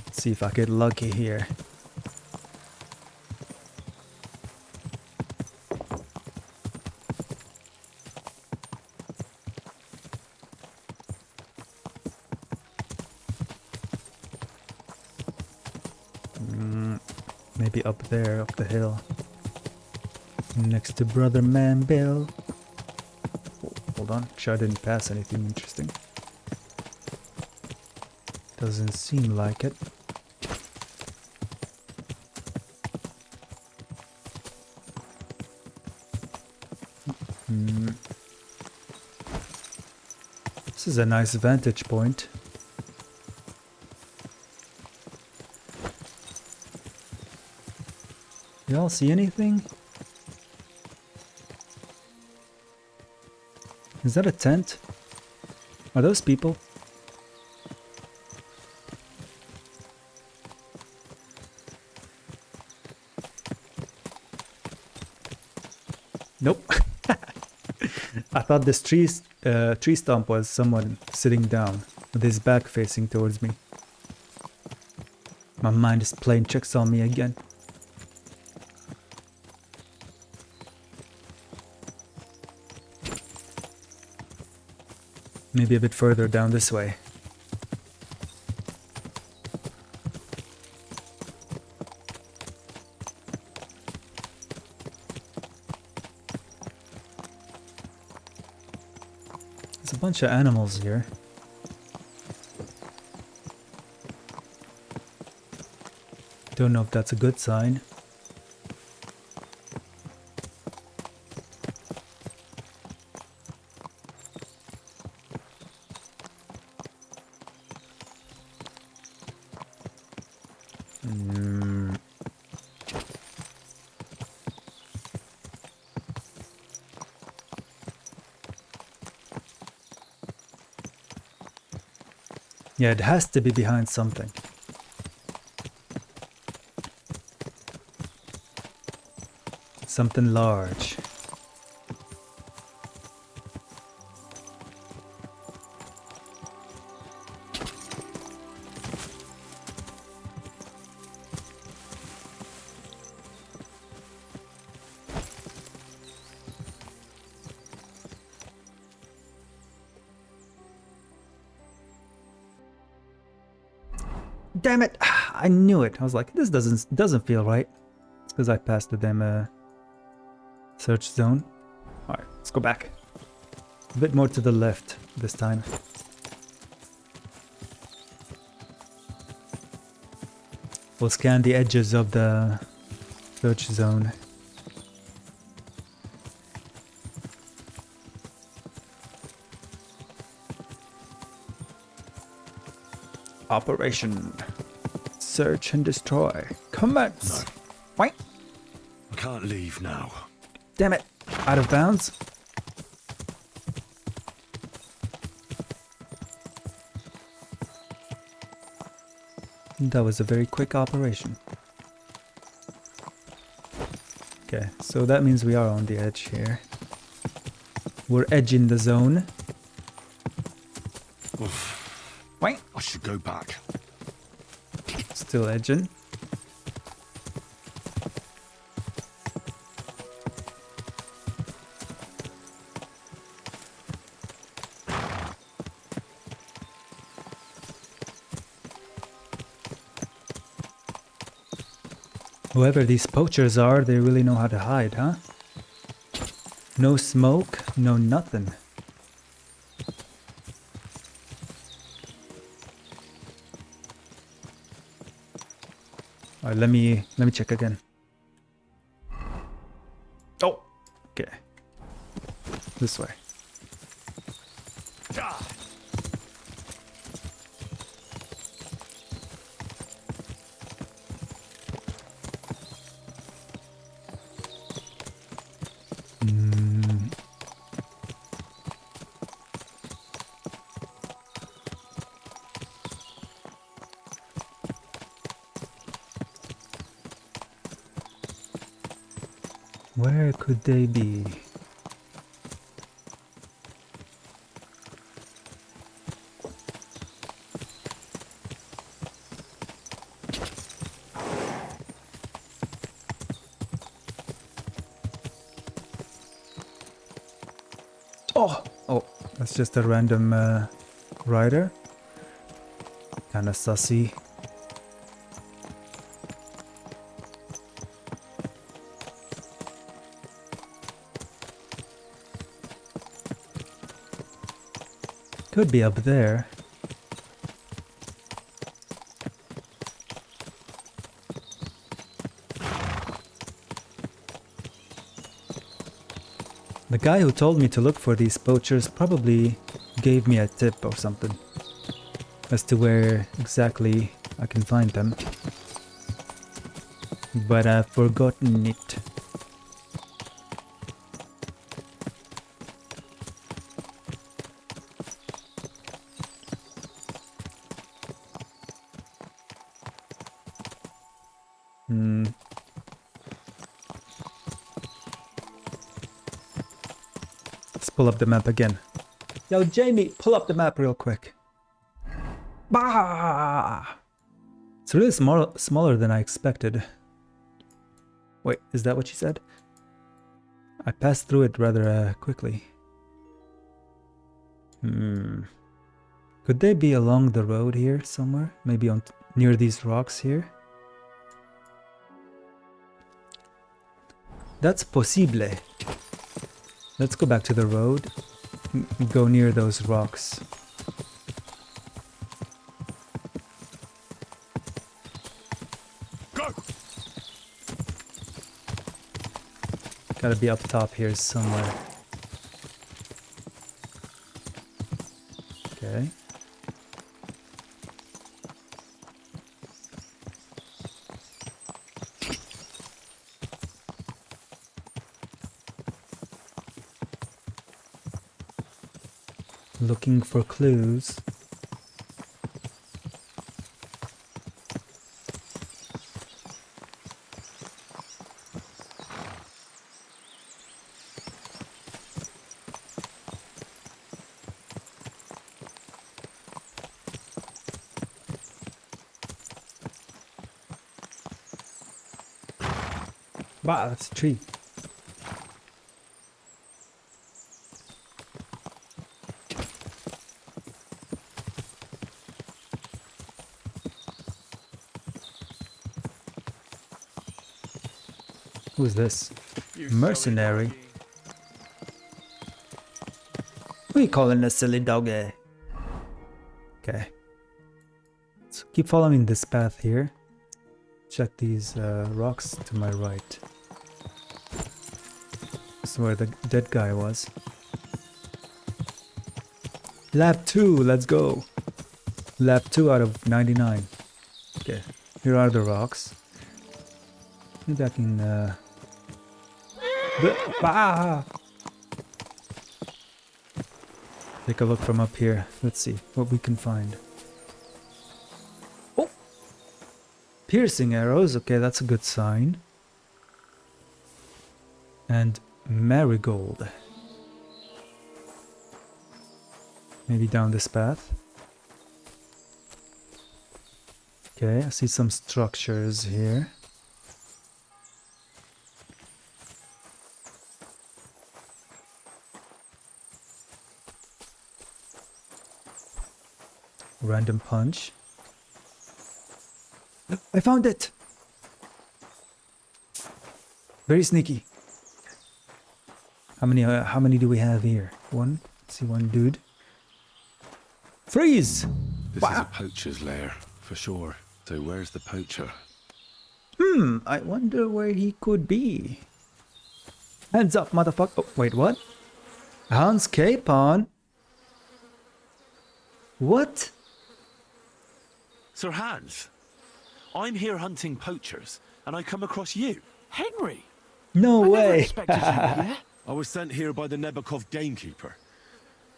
Let's see if I get lucky here. Maybe up there, up the hill. Next to Brother Man Bill. Oh, hold on, sure I didn't pass anything interesting. Doesn't seem like it. This is a nice vantage point. Y'all see anything? Is that a tent? Are those people? Nope. I thought this tree stump was someone sitting down with his back facing towards me. My mind is playing tricks on me again. Maybe a bit further down this way. There's a bunch of animals here. Don't know if that's a good sign. Yeah, it has to be behind something. Something large. Damn it! I knew it. I was like, this doesn't feel right. It's because I passed the damn Search zone. Alright, let's go back. A bit more to the left this time. We'll scan the edges of the search zone. Operation Search and Destroy. Commence! No. Wait. I can't leave now. Damn it! Out of bounds? That was a very quick operation. Okay, so that means we are on the edge here. We're edging the zone. Wait. I should go back. Still edging. Whoever these poachers are, they really know how to hide, huh? No smoke, no nothing. Alright, let me check again. Oh, okay. This way. Where could they be? Oh, that's just a random rider. Kinda sussy. Could be up there. The guy who told me to look for these poachers probably gave me a tip or something as to where exactly I can find them. But I've forgotten it. Let's pull up the map again. Yo, Jamie, pull up the map real quick. Bah! It's really smaller than I expected. Wait, is that what she said? I passed through it rather quickly. Could they be along the road here somewhere? Maybe on near these rocks here? That's possible. Let's go back to the road. Go near those rocks. Go! Gotta be up top here somewhere. Okay. Looking for clues. Wow, that's a tree. Who's this? Mercenary. What are you calling a silly doggy? Okay. So keep following this path here. Check these rocks to my right. This is where the dead guy was. Lab 2, let's go. Lab 2 out of 99. Okay, here are the rocks. Maybe I can take a look from up here. Let's see what we can find. Oh! Piercing arrows. Okay, that's a good sign. And marigold. Maybe down this path. Okay, I see some structures here. Random punch. I found it! Very sneaky. How many do we have here? One. See one dude. Freeze! This is a poacher's lair, for sure. So where's the poacher? I wonder where he could be. Hands up, motherfucker. Oh, wait, what? Hans Capon? What? Sir Hans, I'm here hunting poachers, and I come across you. Henry! No I never way. expected you here. I was sent here by the Nebakov gamekeeper.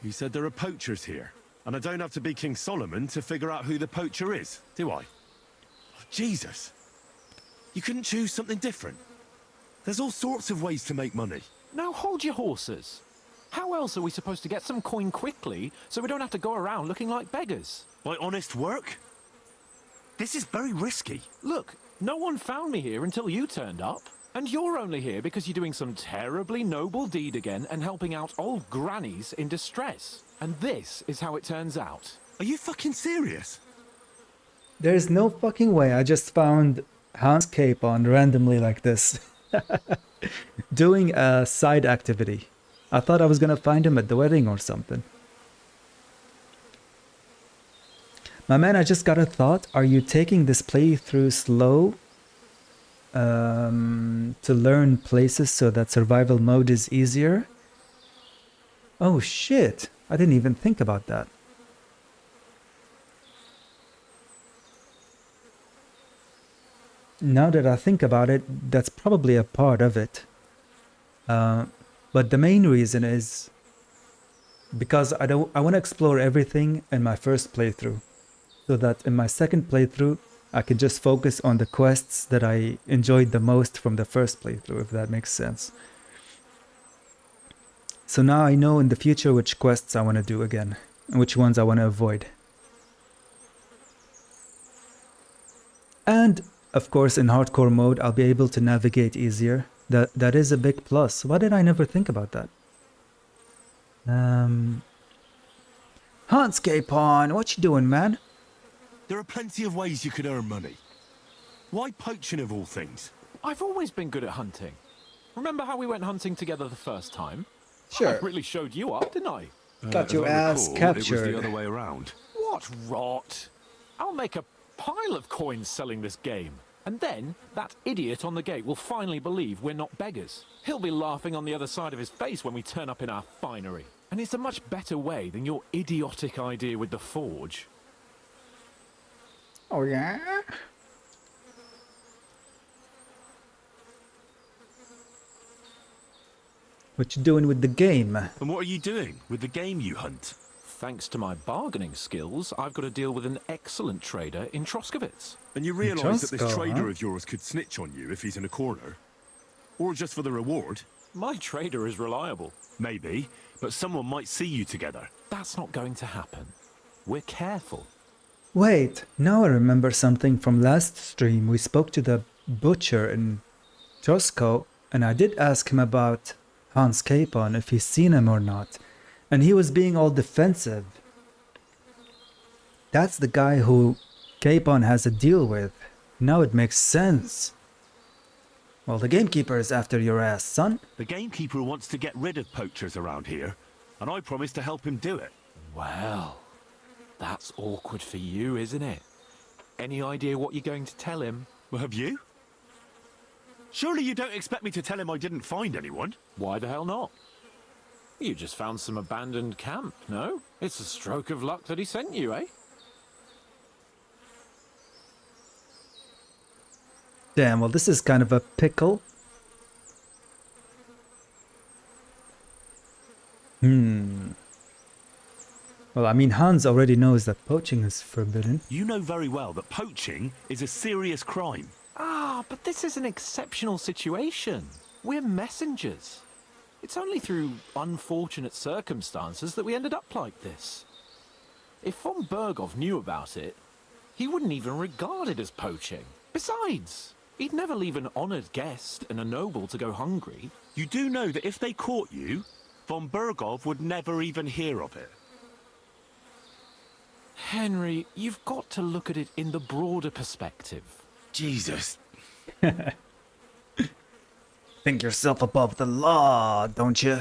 He said there are poachers here, and I don't have to be King Solomon to figure out who the poacher is, do I? Oh, Jesus! You couldn't choose something different? There's all sorts of ways to make money. Now hold your horses. How else are we supposed to get some coin quickly so we don't have to go around looking like beggars? By honest work? This is very risky. Look, no one found me here until you turned up. And you're only here because you're doing some terribly noble deed again and helping out old grannies in distress. And this is how it turns out. Are you fucking serious? There's no fucking way I just found Hans Capon randomly like this. Doing a side activity. I thought I was gonna find him at the wedding or something. My man, I just got a thought. Are you taking this playthrough slow? To learn places so that survival mode is easier? Oh shit, I didn't even think about that. Now that I think about it, that's probably a part of it. But the main reason is because I want to explore everything in my first playthrough, so that in my second playthrough I can just focus on the quests that I enjoyed the most from the first playthrough, if that makes sense. So now I know in the future which quests I want to do again, and which ones I want to avoid. And, of course, in hardcore mode, I'll be able to navigate easier. That is a big plus. Why did I never think about that? Hans Capon, what you doing, man? There are plenty of ways you could earn money. Why poaching of all things? I've always been good at hunting. Remember how we went hunting together the first time? Sure. I really showed you up, didn't I? Got your ass It captured. was the other way around. What rot! I'll make a pile of coins selling this game. And then, that idiot on the gate will finally believe we're not beggars. He'll be laughing on the other side of his face when we turn up in our finery. And it's a much better way than your idiotic idea with the forge. Oh yeah? What you doing with the game? And what are you doing with the game you hunt? Thanks to my bargaining skills, I've got to deal with an excellent trader in Troskowitz. And you realise that this Trosco, trader huh? of yours could snitch on you if he's in a corner? Or just for the reward? My trader is reliable. Maybe, but someone might see you together. That's not going to happen. We're careful. Wait, now I remember something from last stream. We spoke to the butcher in Trosko, and I did ask him about Hans Capon, if he's seen him or not. And he was being all defensive. That's the guy who Capon has a deal with. Now it makes sense. Well, the gamekeeper is after your ass, son. The gamekeeper wants to get rid of poachers around here, and I promised to help him do it. Well, that's awkward for you, isn't it? Any idea what you're going to tell him? Well, have you? Surely you don't expect me to tell him I didn't find anyone? Why the hell not? You just found some abandoned camp, no? It's a stroke of luck that he sent you, eh? Damn, well, this is kind of a pickle. Well, I mean, Hans already knows that poaching is forbidden. You know very well that poaching is a serious crime. Ah, but this is an exceptional situation. We're messengers. It's only through unfortunate circumstances that we ended up like this. If von Berghoff knew about it, he wouldn't even regard it as poaching. Besides, he'd never leave an honoured guest and a noble to go hungry. You do know that if they caught you, von Berghoff would never even hear of it. Henry, you've got to look at it in the broader perspective. Jesus. Think yourself above the law, don't you?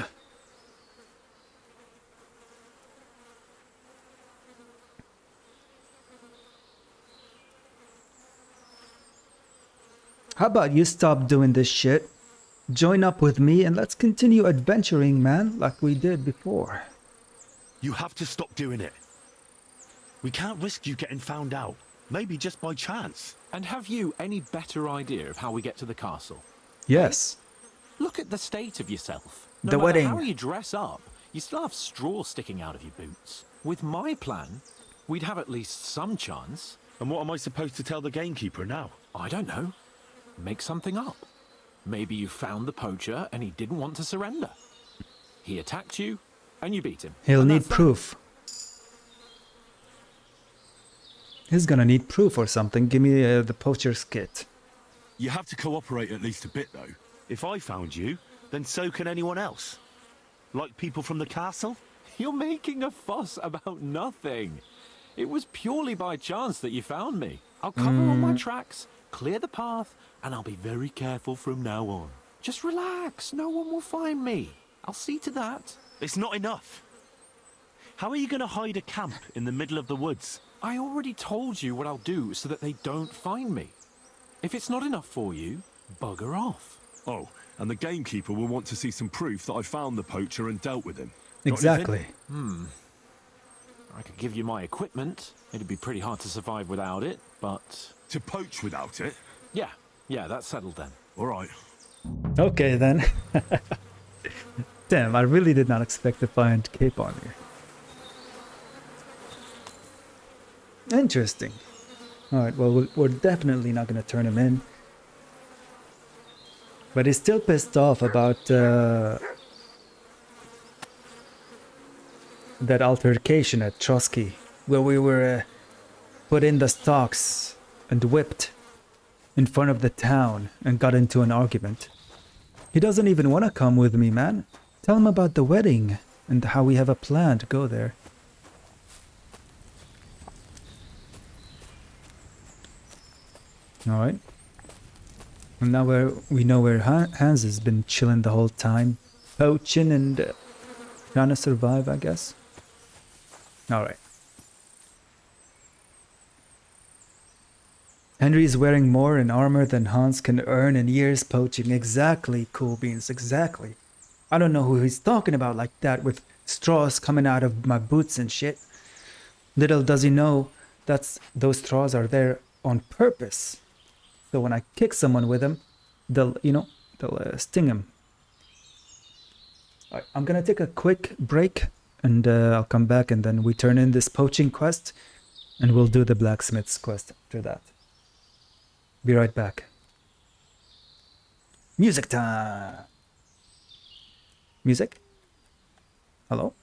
How about you stop doing this shit? Join up with me and let's continue adventuring, man, like we did before. You have to stop doing it. We can't risk you getting found out. Maybe just by chance. And have you any better idea of how we get to the castle? Yes. Look at the state of yourself. No The matter wedding. how you dress up, you still have straw sticking out of your boots. With my plan, we'd have at least some chance. And what am I supposed to tell the gamekeeper now? I don't know. Make something up. Maybe you found the poacher and he didn't want to surrender. He attacked you and you beat him. He'll And need that's that. proof. He's gonna need proof or something. Give me the poacher's kit. You have to cooperate at least a bit, though. If I found you, then so can anyone else. Like people from the castle? You're making a fuss about nothing. It was purely by chance that you found me. I'll cover all my tracks, clear the path, and I'll be very careful from now on. Just relax. No one will find me. I'll see to that. It's not enough. How are you going to hide a camp in the middle of the woods? I already told you what I'll do so that they don't find me. If it's not enough for you, bugger off. Oh, and the gamekeeper will want to see some proof that I found the poacher and dealt with him. Got Exactly. anything? I could give you my equipment. It'd be pretty hard to survive without it, but... To poach without it? Yeah, that's settled then. All right. Okay then. Damn, I really did not expect to find Cape on here. Interesting. Alright, well, we're definitely not going to turn him in. But he's still pissed off about that altercation at Trotsky, where we were put in the stocks and whipped in front of the town and got into an argument. He doesn't even want to come with me, man. Tell him about the wedding and how we have a plan to go there. Alright. And now we know where Hans has been chilling the whole time. Poaching and trying to survive, I guess. Alright. Henry is wearing more in armor than Hans can earn in years poaching. Exactly, Cool Beans, exactly. I don't know who he's talking about like that with straws coming out of my boots and shit. Little does he know those straws are there on purpose. So when I kick someone with them, they'll sting him. Alright, I'm gonna take a quick break and I'll come back and then we turn in this poaching quest and we'll do the blacksmith's quest after that. Be right back. Music time! Music? Hello?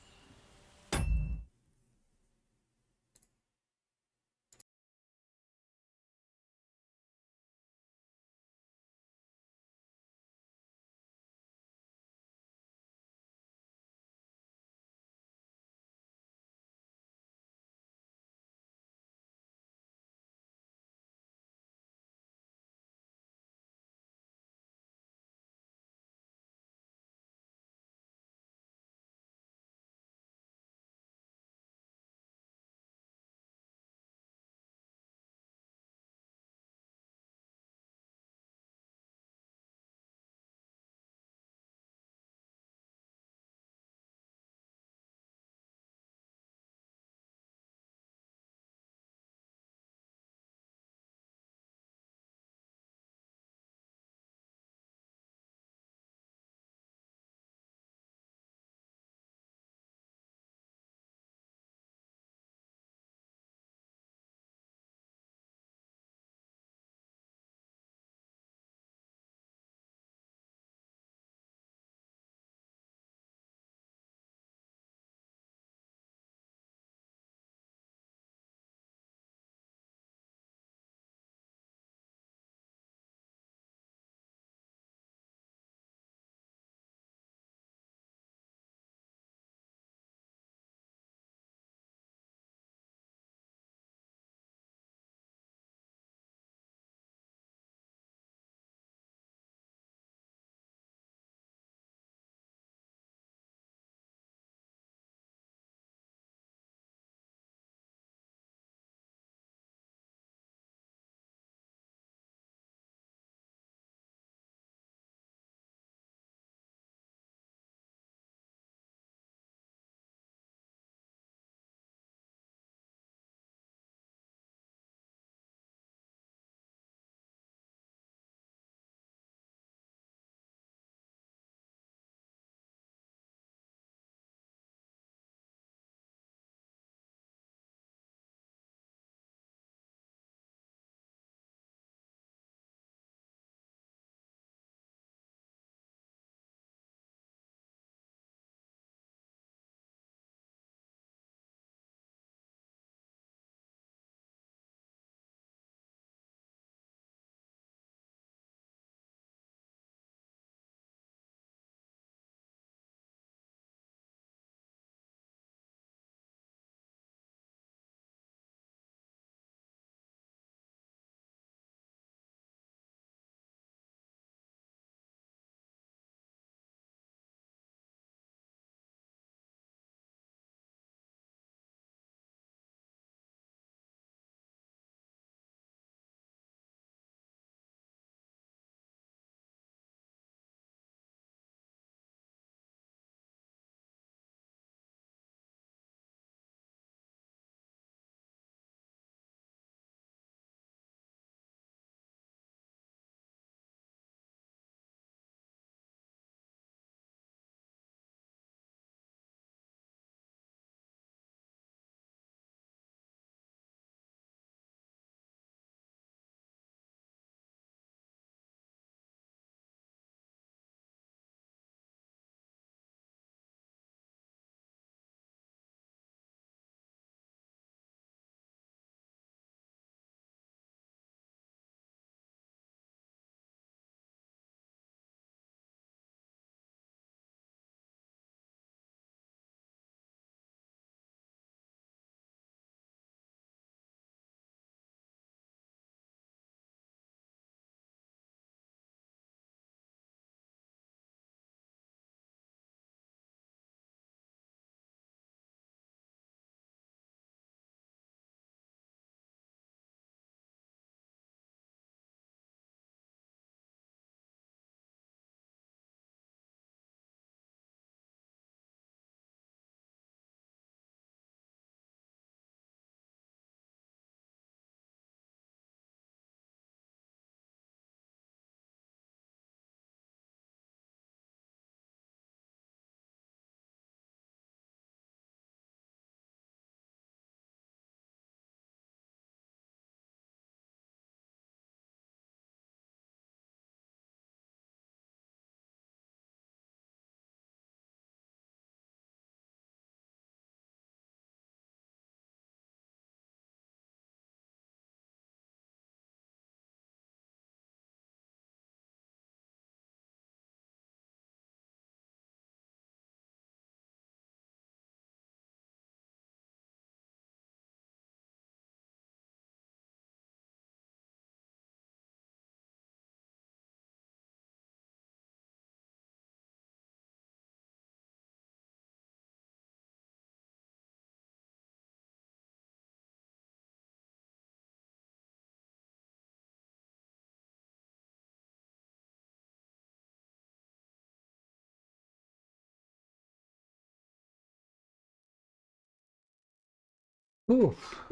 Oof,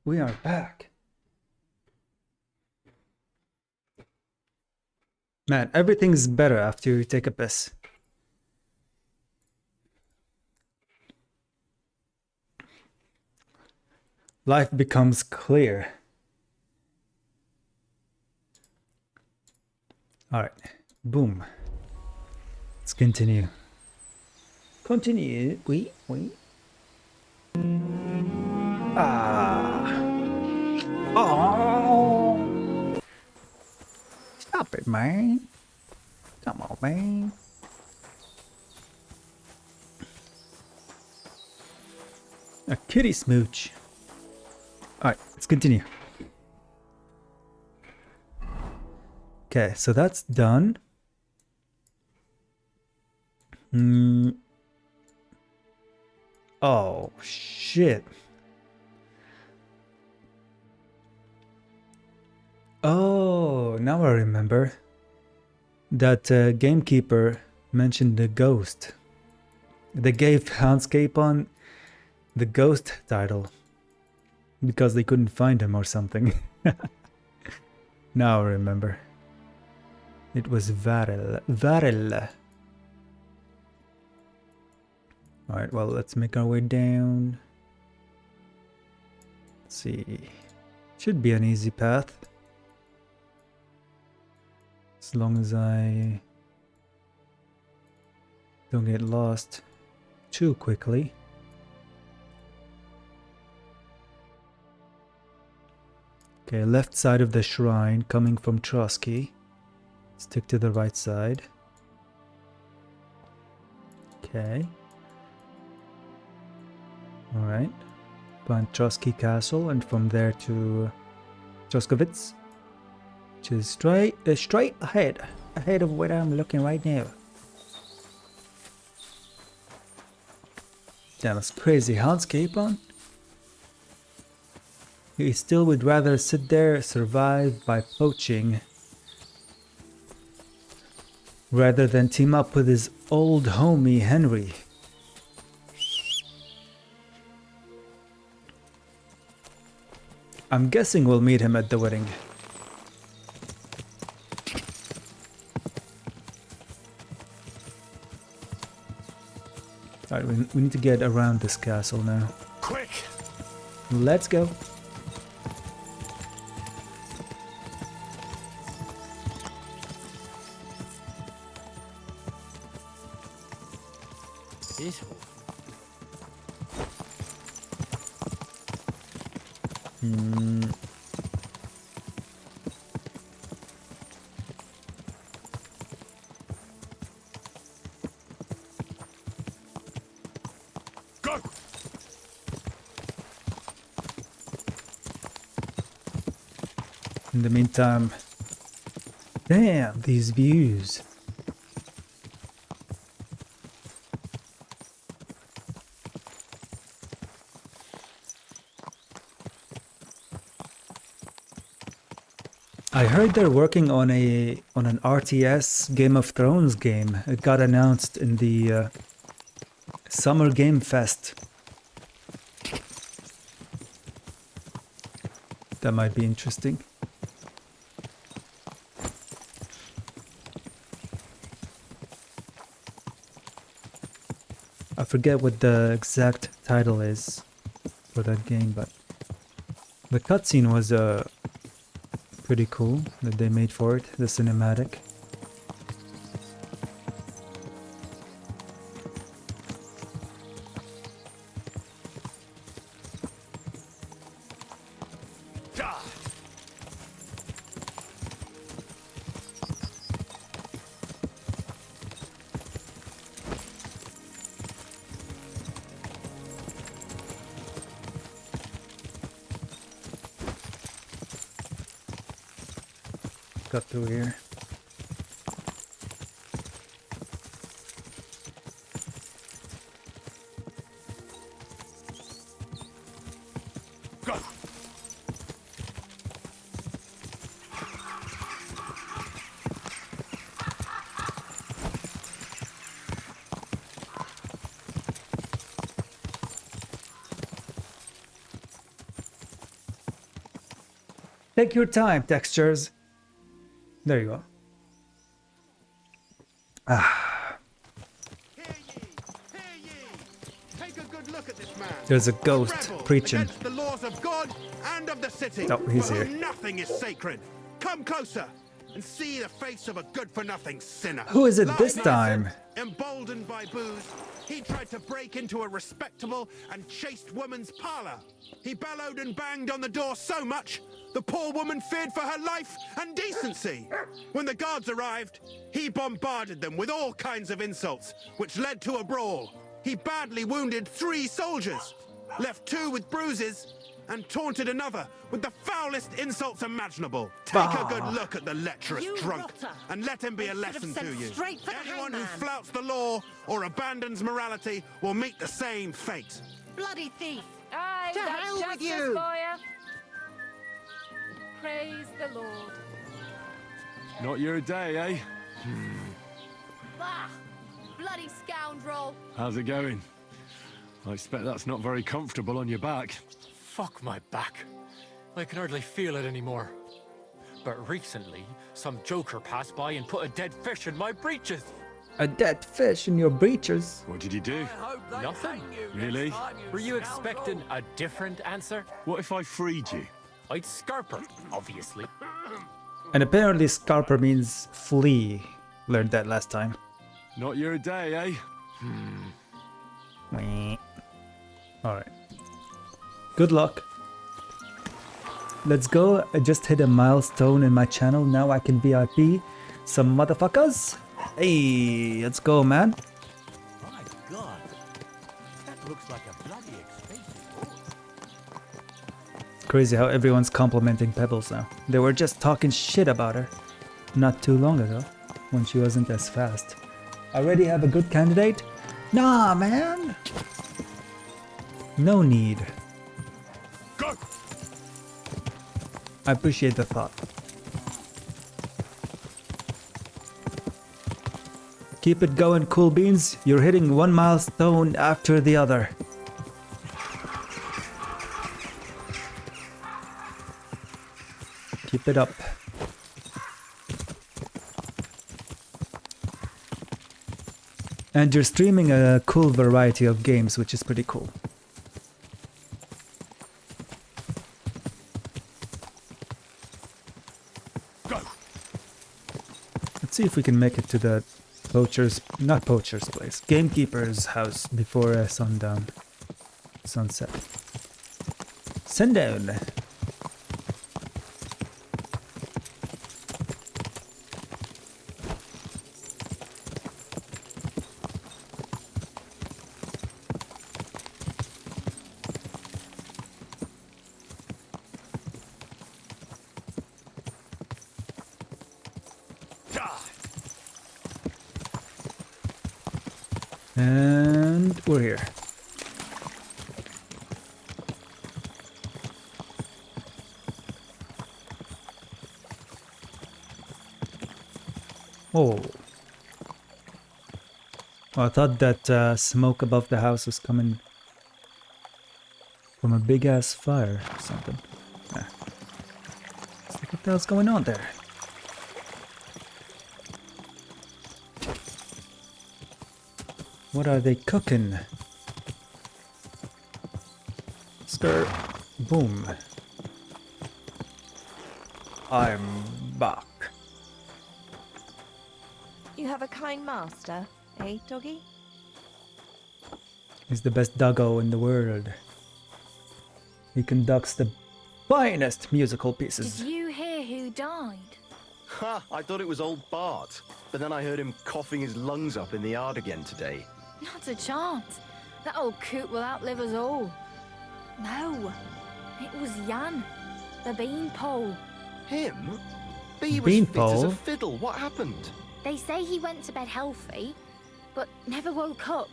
we are back. Man, everything's better after you take a piss. Life becomes clear. Alright, boom. Let's continue. Continue. Wait. Ah. Oh. Stop it, man. Come on, man. A kitty smooch. Alright, let's continue. Okay, so that's done. Oh, shit. Oh, now I remember. That gamekeeper mentioned the ghost. They gave Houndscape on the ghost title because they couldn't find him or something. Now I remember. It was Varel. Alright, well, let's make our way down. Let's see. Should be an easy path. As long as I don't get lost too quickly. Okay, left side of the shrine coming from Trotsky. Stick to the right side. Okay. Alright. Find Trotsky Castle and from there to Troskowitz. Which is straight ahead of where I'm looking right now. Damn, that's crazy. Houndscape on? He still would rather sit there, survive by poaching, rather than team up with his old homie Henry. I'm guessing we'll meet him at the wedding. Alright, we need to get around this castle now. Quick! Let's go. Go! In the meantime, damn, these views. I heard they're working on an RTS Game of Thrones game. It got announced in the Summer Game Fest. That might be interesting. I forget what the exact title is for that game, but the cutscene was pretty cool that they made for it, the cinematic. Got through here. Go! Take your time, textures. There you go. Hear ye! Take a good look at this man. There's a ghost Rebel preaching. against the laws of God and of the city. Oh, he's for here. whom nothing is sacred. Come closer and see the face of a good-for-nothing sinner. Who is it Lying this innocent, time? Emboldened by booze, he tried to break into a respectable and chaste woman's parlor. He bellowed and banged on the door so much, the poor woman feared for her life and decency. When the guards arrived, he bombarded them with all kinds of insults, which led to a brawl. He badly wounded 3 soldiers, left 2 with bruises, and taunted another with the foulest insults imaginable. Take a good look at the lecherous You drunk, rotter. and let him be a They should have lesson to sent you. straight for the Anyone who hangman. flouts the law or abandons morality will meet the same fate. Bloody thief! Aye, To that's hell with justice you. for you. Praise the Lord. Not your day, eh? Bah! Bloody scoundrel! How's it going? I expect that's not very comfortable on your back. Fuck my back. I can hardly feel it anymore. But recently, some joker passed by and put a dead fish in my breeches. A dead fish in your breeches. What did he do? Nothing. Really? Were you expecting a different answer? What if I freed you? I'd scarp her, obviously. And apparently Scarper means flee. Learned that last time. Not your day, eh? Alright. Good luck. Let's go. I just hit a milestone in my channel. Now I can VIP some motherfuckers. Hey, let's go, man. My God, that looks like a bloody expensive. Crazy how everyone's complimenting Pebbles now. They were just talking shit about her not too long ago when she wasn't as fast. Already have a good candidate? Nah, man. No need. Go! I appreciate the thought. Keep it going, Cool Beans. You're hitting one milestone after the other. Keep it up. And you're streaming a cool variety of games, which is pretty cool. Go! Let's see if we can make it to the not poacher's place, gamekeeper's house before sunset. Sundown. And we're here. Oh. I thought that smoke above the house was coming from a big ass fire or something. Nah. It's like, what the hell's going on there? What are they cooking? Stir. Boom. I'm back. You have a kind master, eh, doggy? He's the best doggo in the world. He conducts the finest musical pieces. Did you hear who died? Ha! I thought it was old Bart, but then I heard him coughing his lungs up in the yard again today. Not a chance. That old coot will outlive us all. No, it was Jan, the beanpole. Him? But he was fit as a Beanpole? fiddle. What happened? They say he went to bed healthy, but never woke up.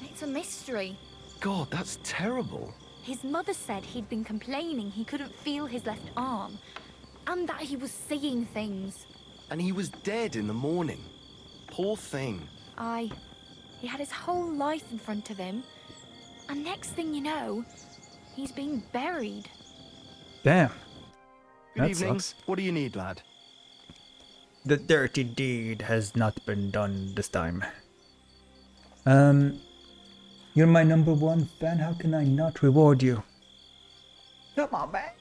It's a mystery. God, that's terrible. His mother said he'd been complaining he couldn't feel his left arm, and that he was seeing things. And he was dead in the morning. Poor thing. Aye, he had his whole life in front of him, and next thing you know, he's being buried. Damn. Good That evening. sucks. What do you need, lad? The dirty deed has not been done this time. You're my #1 fan. How can I not reward you? Come on, man.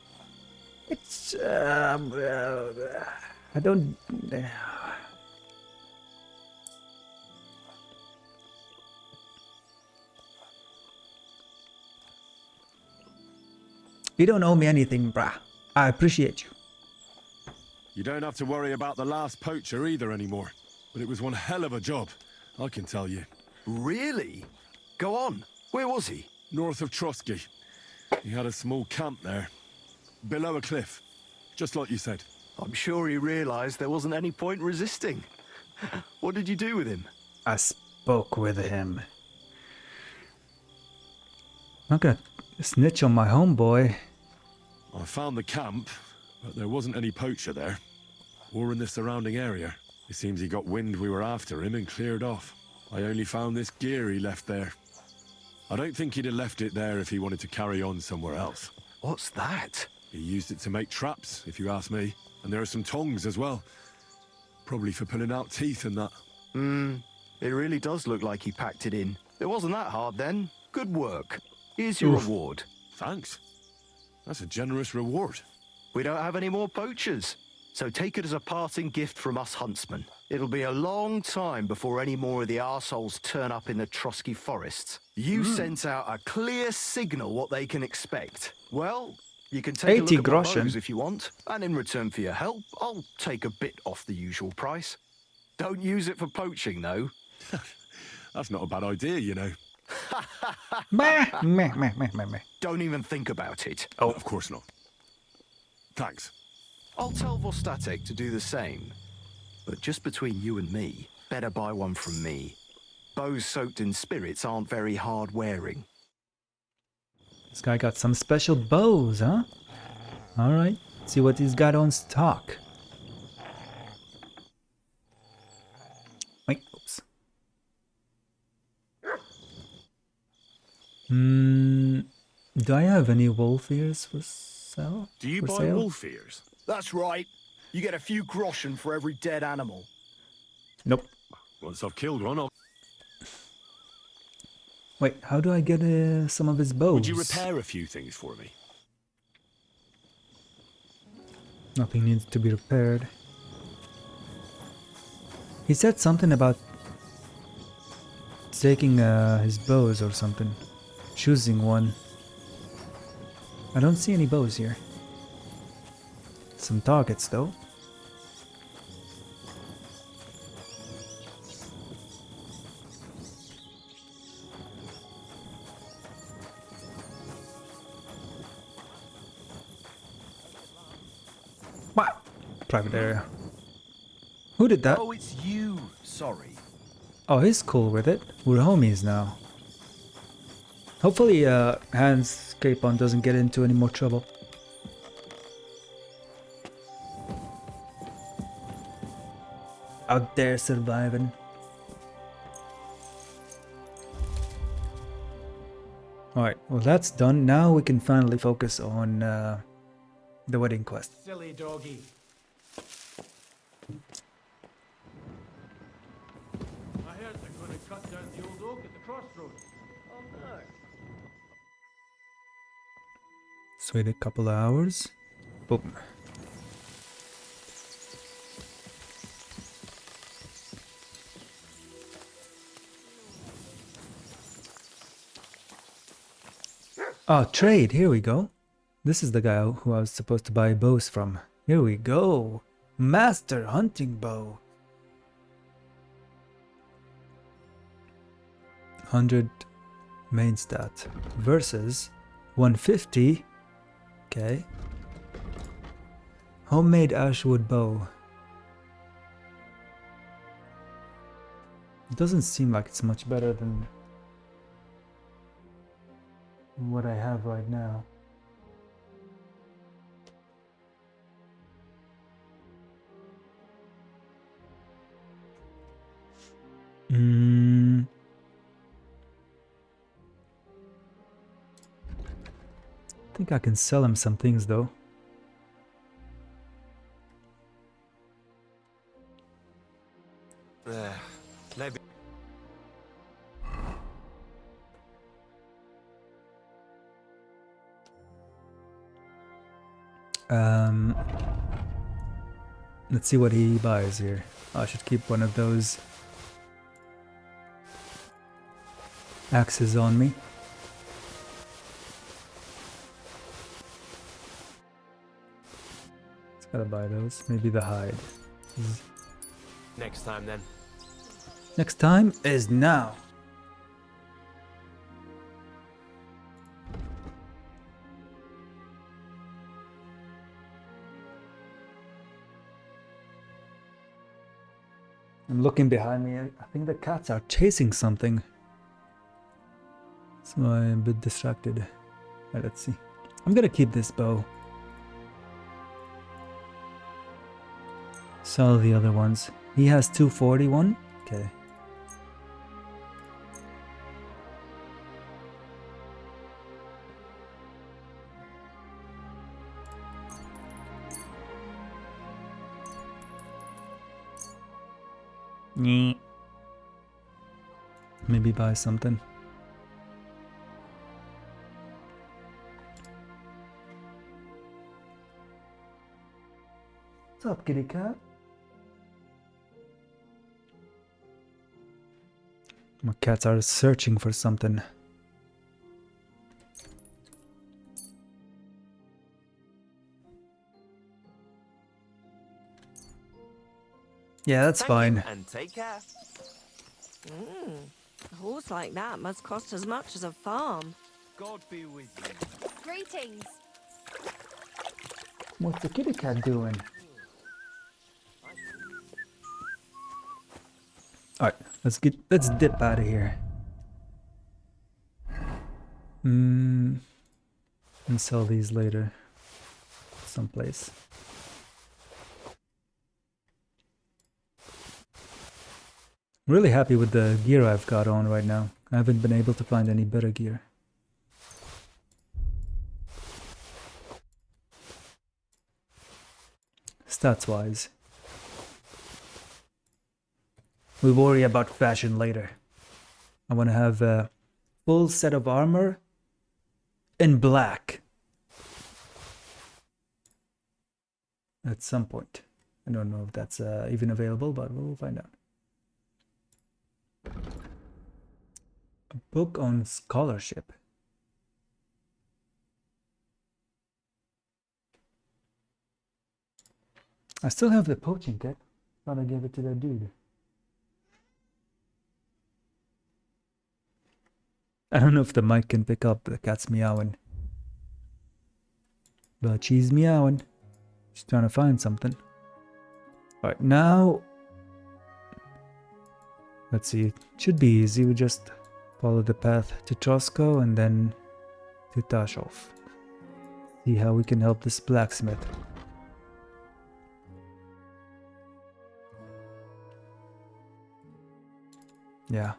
It's I don't. You don't owe me anything, brah. I appreciate you. You don't have to worry about the last poacher either anymore. But it was one hell of a job, I can tell you. Really? Go on. Where was he? North of Trotsky. He had a small camp there. Below a cliff. Just like you said. I'm sure he realized there wasn't any point resisting. What did you do with him? I spoke with him. Not gonna snitch on my homeboy. I found the camp, but there wasn't any poacher there. Or in the surrounding area. It seems he got wind we were after him and cleared off. I only found this gear he left there. I don't think he'd have left it there if he wanted to carry on somewhere else. What's that? He used it to make traps, if you ask me. And there are some tongs as well. Probably for pulling out teeth and that. It really does look like he packed it in. It wasn't that hard then. Good work. Here's your reward. Thanks. That's a generous reward. We don't have any more poachers, so take it as a parting gift from us huntsmen. It'll be a long time before any more of the arseholes turn up in the Trotsky forests. You sent out a clear signal what they can expect. Well, you can take a look at my bows if you want, and in return for your help, I'll take a bit off the usual price. Don't use it for poaching, though. That's not a bad idea, you know. Don't even think about it. Oh, of course not. Thanks. I'll tell Vostatek to do the same. But just between you and me, better buy one from me. Bows soaked in spirits aren't very hard wearing. This guy got some special bows, huh? Alright, see what he's got on stock. Wait, oops. Do I have any wolf ears for sale? Do you buy wolf ears? That's right. You get a few groschen for every dead animal. Nope. Once I've killed one, I'll... Wait, how do I get some of his bows? Would you repair a few things for me? Nothing needs to be repaired. He said something about taking his bows or something. Choosing one. I don't see any bows here. Some targets though. What? Private area. Who did that? Oh, it's you. Sorry. Oh, he's cool with it. We're homies now. Hopefully, Hans Capon doesn't get into any more trouble. Out there surviving. Alright, well that's done. Now we can finally focus on the wedding quest. Silly doggy. I heard they're going to cut down the old oak at the crossroads. Oh no. Just wait a couple of hours. Boom. Oh, trade. Here we go. This is the guy who I was supposed to buy bows from. Here we go. Master hunting bow. 100 main stat versus 150. Okay. Homemade ashwood bow. It doesn't seem like it's much better than what I have right now. I think I can sell him some things though. Maybe. Let's see what he buys here. I should keep one of those axes on me. Just gotta buy those. Maybe the hide. Next time then. Next time is now. I'm looking behind me. I think the cats are chasing something. So I'm a bit distracted. Right, let's see. I'm gonna keep this bow. Sell the other ones. He has 241. Okay. Maybe buy something. What's up, kitty cat? My cats are searching for something. Yeah, that's fine. And take care. A horse like that must cost as much as a farm. God be with you. Greetings. What's the kitty cat doing? Alright, let's dip out of here. And sell these later. Someplace. Really happy with the gear I've got on right now. I haven't been able to find any better gear. Stats wise. We'll worry about fashion later. I want to have a full set of armor in black. At some point. I don't know if that's even available, but we'll find out. A book on scholarship. I still have the poaching kit. Thought I gave it to that dude. I don't know if the mic can pick up the cat's meowing. But she's meowing. She's trying to find something. Alright, now... Let's see, it should be easy. We just follow the path to Trosko and then to Tashov. See how we can help this blacksmith. Yeah.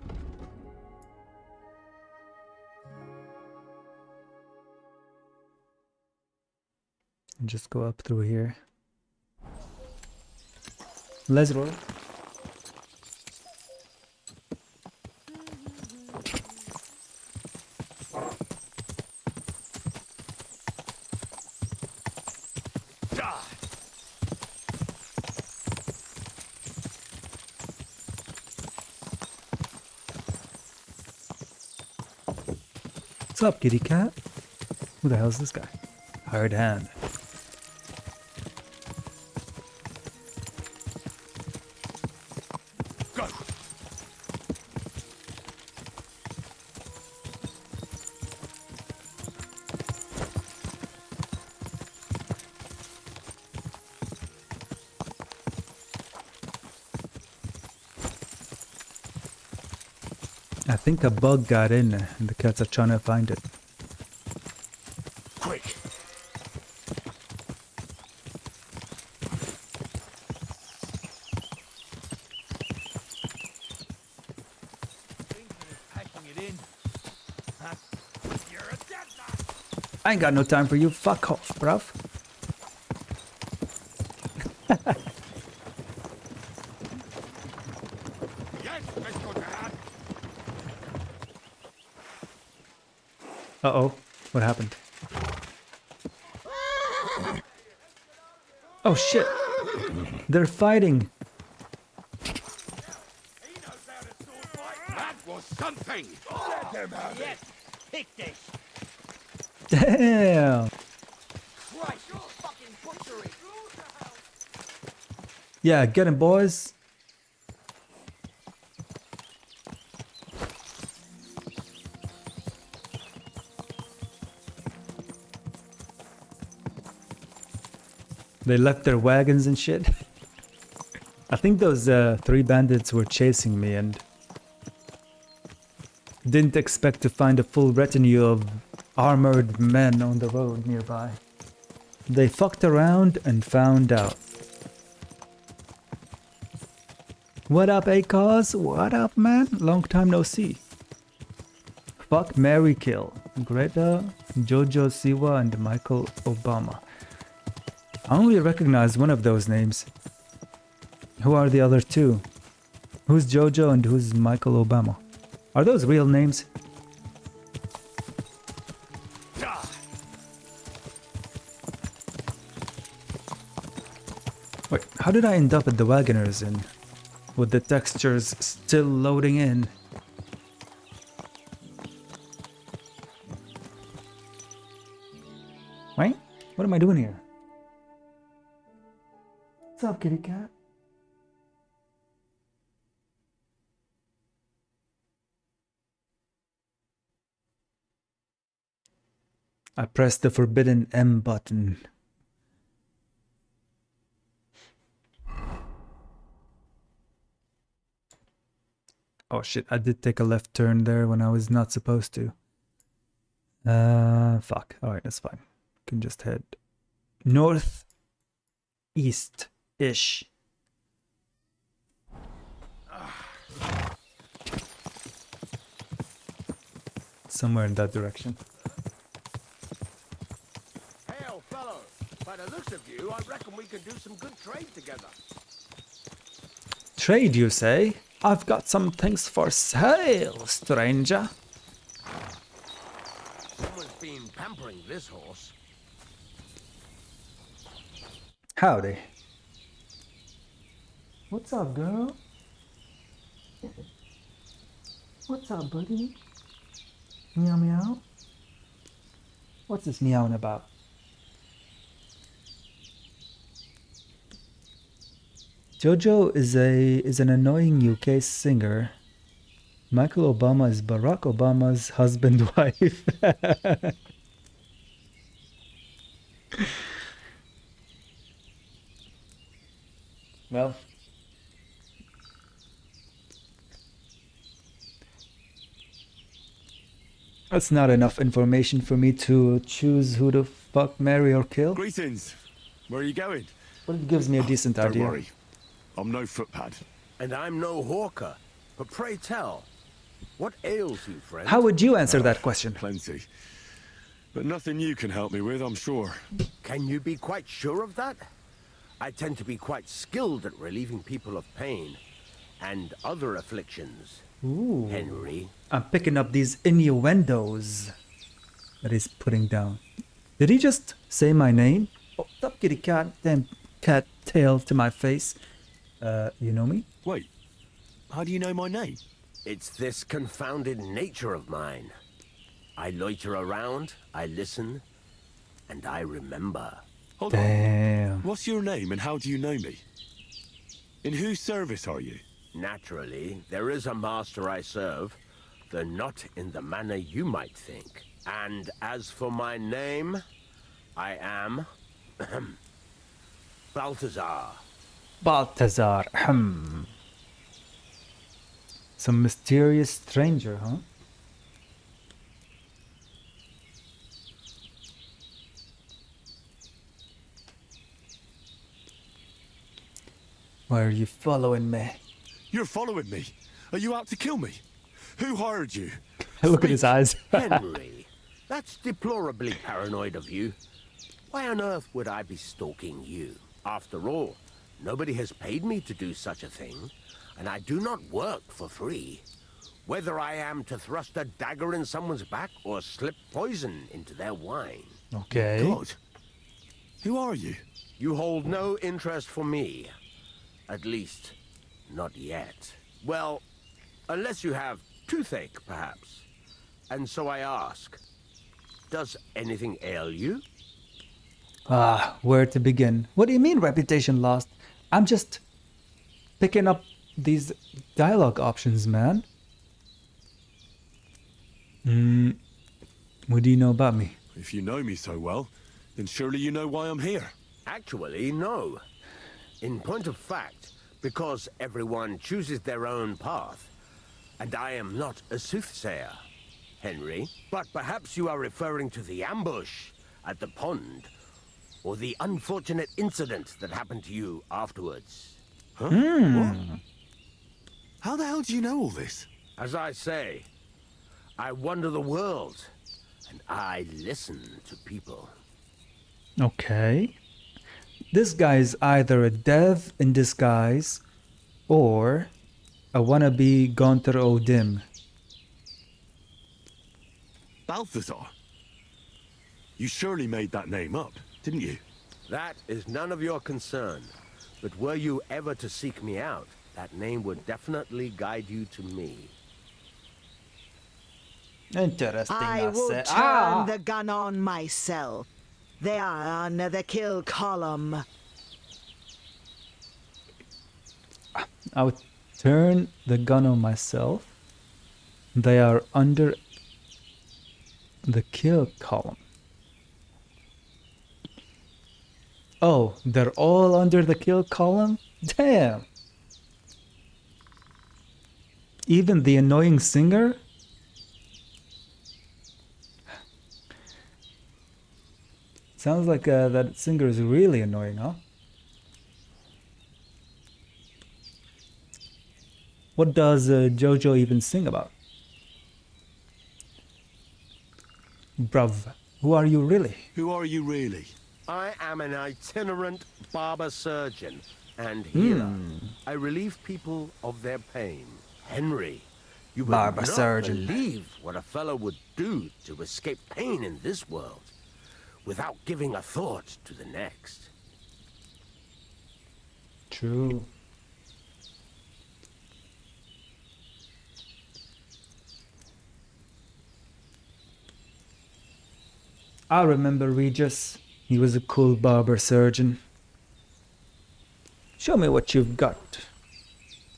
And just go up through here. Let's roll. What's up, kitty cat? Who the hell is this guy? Hired hand. Go. I think a bug got in and the cats are trying to find it. Quick. I ain't got no time for you. Fuck off, bruv. Uh-oh. What happened? Oh shit. They're fighting. That was something! Let him have it! Pick this. Damn. Christ, you're fucking butchery. Yeah, get him, boys. They left their wagons and shit. I think those 3 bandits were chasing me and didn't expect to find a full retinue of armored men on the road nearby. They fucked around and found out. What up, Akaz? What up, man? Long time no see. Fuck, marry, kill. Greta, Jojo Siwa, and Michael Obama. I only recognize one of those names. Who are the other 2? Who's Jojo and who's Michael Obama? Are those real names? Wait, how did I end up at the Wagoners Inn? With the textures still loading in. Wait, what am I doing here? What's up, kitty cat? I pressed the forbidden M button. Oh shit, I did take a left turn there when I was not supposed to. Fuck. Alright, that's fine. Can just head north east-ish. Somewhere in that direction. Hail, fellow. By the looks of you, I reckon we could do some good trade together. Trade, you say? I've got some things for sale, stranger. Someone's been pampering this horse. Howdy. What's up, girl? What's up, buddy? Meow meow? What's this meowing about? Jojo is an annoying UK singer. Michael Obama is Barack Obama's husband wife. Well, that's not enough information for me to choose who to fuck, marry, or kill. Greetings. Where are you going? But it gives me a decent Don't idea. worry. I'm no footpad. And I'm no hawker. But pray tell, what ails you, friend? How would you answer that question? Plenty. But nothing you can help me with, I'm sure. Can you be quite sure of that? I tend to be quite skilled at relieving people of pain and other afflictions. Ooh. Henry. I'm picking up these innuendos that he's putting down. Did he just say my name? Oh, stop, kitty cat. Damn cat tail to my face. You know me? Wait, how do you know my name? It's this confounded nature of mine. I loiter around, I listen, and I remember. Hold Damn. on. What's your name and how do you know me? In whose service are you? Naturally, there is a master I serve, though not in the manner you might think. And as for my name, I am Balthazar. Balthazar. Some mysterious stranger, huh? Why are you following me? You're following me. Are you out to kill me? Who hired you? Look at his eyes. Henry, that's deplorably paranoid of you. Why on earth would I be stalking you? After all, nobody has paid me to do such a thing, and I do not work for free. Whether I am to thrust a dagger in someone's back or slip poison into their wine. Okay. God. Who are you? You hold no interest for me. At least, not yet. Well, unless you have toothache, perhaps. And so I ask, does anything ail you? Ah, where to begin? What do you mean reputation lost? I'm just picking up these dialogue options, man. What do you know about me? If you know me so well, then surely you know why I'm here. Actually, no. In point of fact, because everyone chooses their own path, and I am not a soothsayer, Henry. But perhaps you are referring to the ambush at the pond, or the unfortunate incident that happened to you afterwards. Huh? What? How the hell do you know all this? As I say, I wander the world, and I listen to people. Okay. This guy is either a dev in disguise or a wannabe Gaunter O'Dim. Balthazar? You surely made that name up, didn't you? That is none of your concern. But were you ever to seek me out, that name would definitely guide you to me. Interesting. I will turn the gun on myself. They are on the kill column. I would turn the gun on myself. They are under the kill column. Oh, they're all under the kill column? Damn! Even the annoying singer? Sounds like that singer is really annoying, huh? What does Jojo even sing about? Bruv, who are you really? Who are you really? I am an itinerant barber surgeon and healer. I relieve people of their pain. Henry, you would Barber not surgeon. believe what a fellow would do to escape pain in this world without giving a thought to the next. True. I remember Regis. He was a cool barber surgeon. Show me what you've got.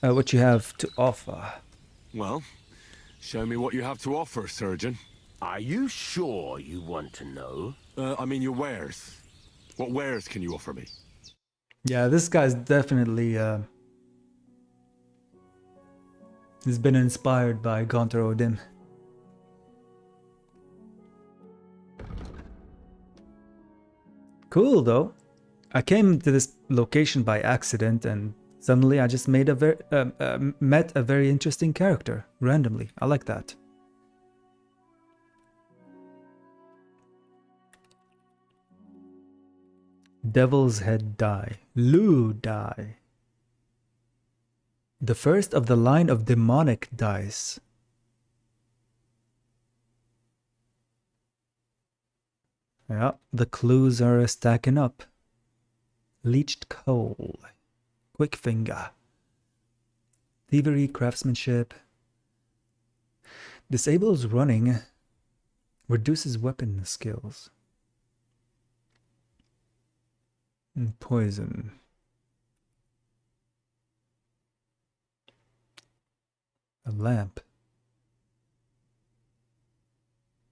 What you have to offer. Well, show me what you have to offer, surgeon. Are you sure you want to know? I mean your wares. What wares can you offer me? Yeah, this guy's definitely he's been inspired by Gaunter O'Dim. Cool though. I came to this location by accident and suddenly I just made met a very interesting character randomly. I like that. Devil's Head die. Lou die. The first of the line of demonic dice. Yeah, the clues are stacking up. Leached coal. Quick finger. Thievery, craftsmanship. Disables running. Reduces weapon skills. And poison. A lamp.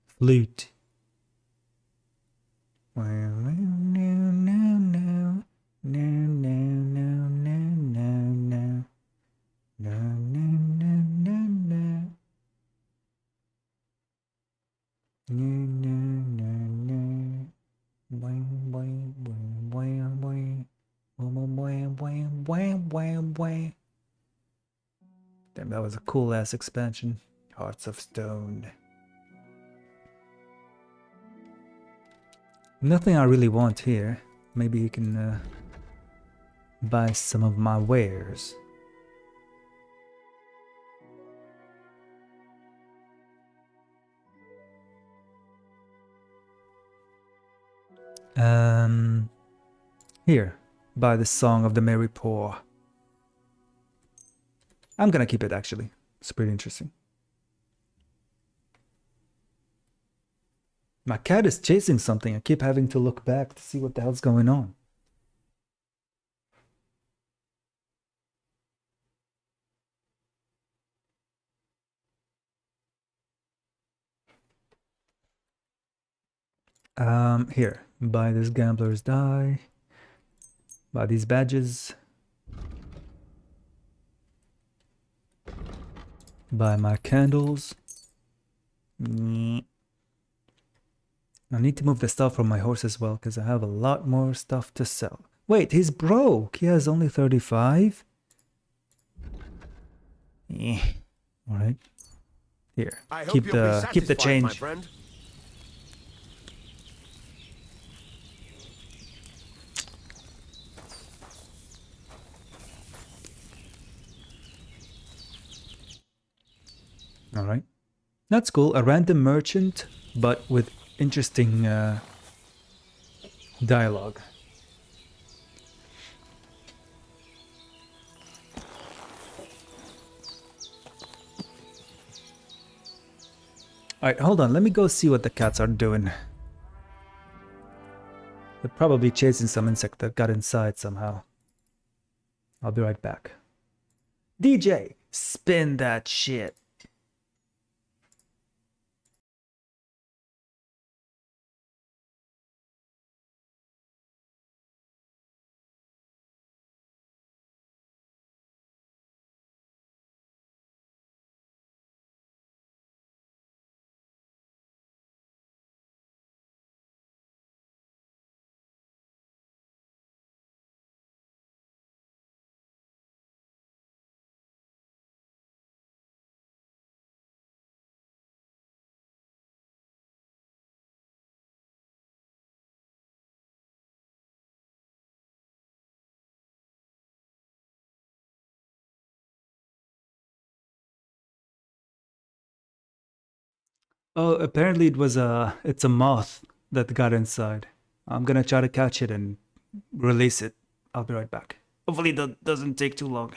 Flute. Well, no, no, no, no, no, no, no, no, no, no, no, no, no. No, no, no, no. Boing, boing, boing, boing, boing. Boing, boing, boing, boing, boing, boing. Damn, that was a cool ass expansion. Hearts of Stone. Nothing I really want here. Maybe you can buy some of my wares. Here, by the Song of the Merry Poor. I'm gonna keep it actually. It's pretty interesting. My cat is chasing something. I keep having to look back to see what the hell's going on. Here, buy this gambler's die. Buy these badges. Buy my candles. I need to move the stuff from my horse as well, because I have a lot more stuff to sell. Wait, he's broke. He has only 35? Alright. Here. Keep the change. My friend. Alright. That's cool. A random merchant, but with interesting dialogue. Alright, hold on. Let me go see what the cats are doing. They're probably chasing some insect that got inside somehow. I'll be right back. DJ, spin that shit. Oh, apparently it's a moth that got inside. I'm gonna try to catch it and release it. I'll be right back. Hopefully that doesn't take too long.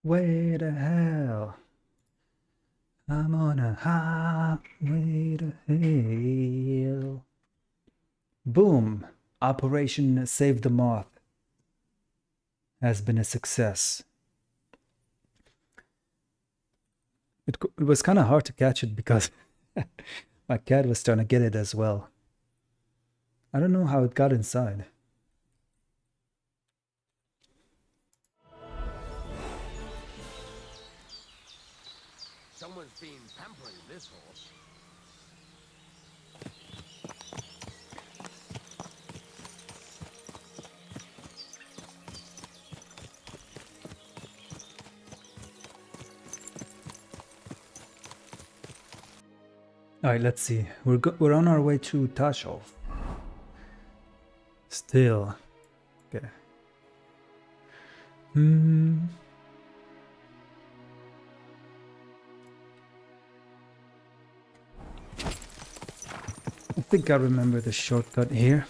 Way to hell. I'm on a highway to hell. Boom! Operation Save the Moth has been a success. It was kind of hard to catch it because my cat was trying to get it as well. I don't know how it got inside. Someone's been pampering this horse. All right, let's see. We're on our way to Tashov. Still, okay. I think I remember the shortcut here.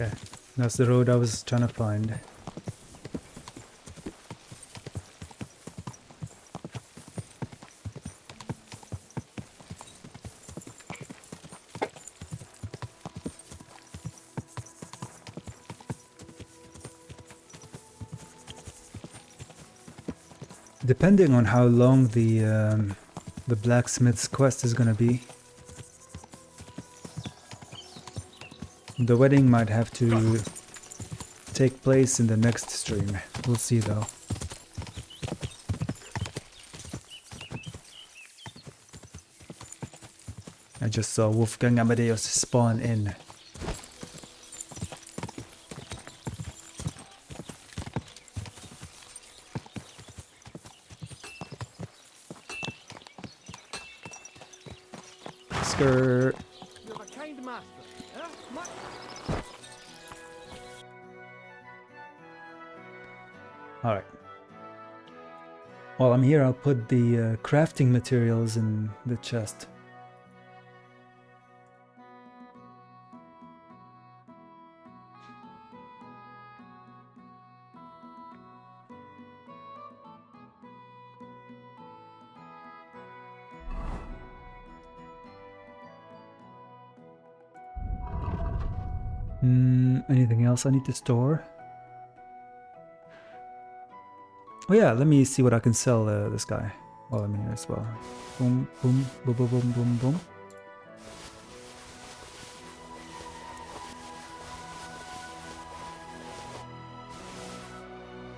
Okay, that's the road I was trying to find. Depending on how long the blacksmith's quest is gonna be, the wedding might have to take place in the next stream. We'll see though. I just saw Wolfgang Amadeus spawn in. Skirt. You're a kind master, huh? Alright. While I'm here, I'll put the crafting materials in the chest. Anything else I need to store? Oh yeah, let me see what I can sell this guy while I'm here as well. Boom, boom, boom, boom, boom, boom, boom.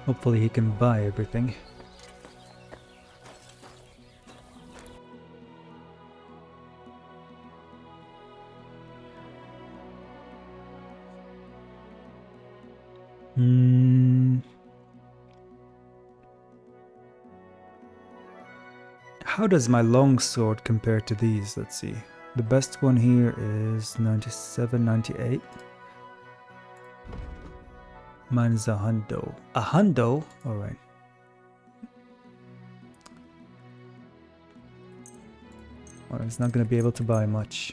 Hopefully he can buy everything. How does my longsword compare to these? Let's see. The best one here is 97, 98. Mine is a hundo. A hundo? Alright. Well, it's not going to be able to buy much.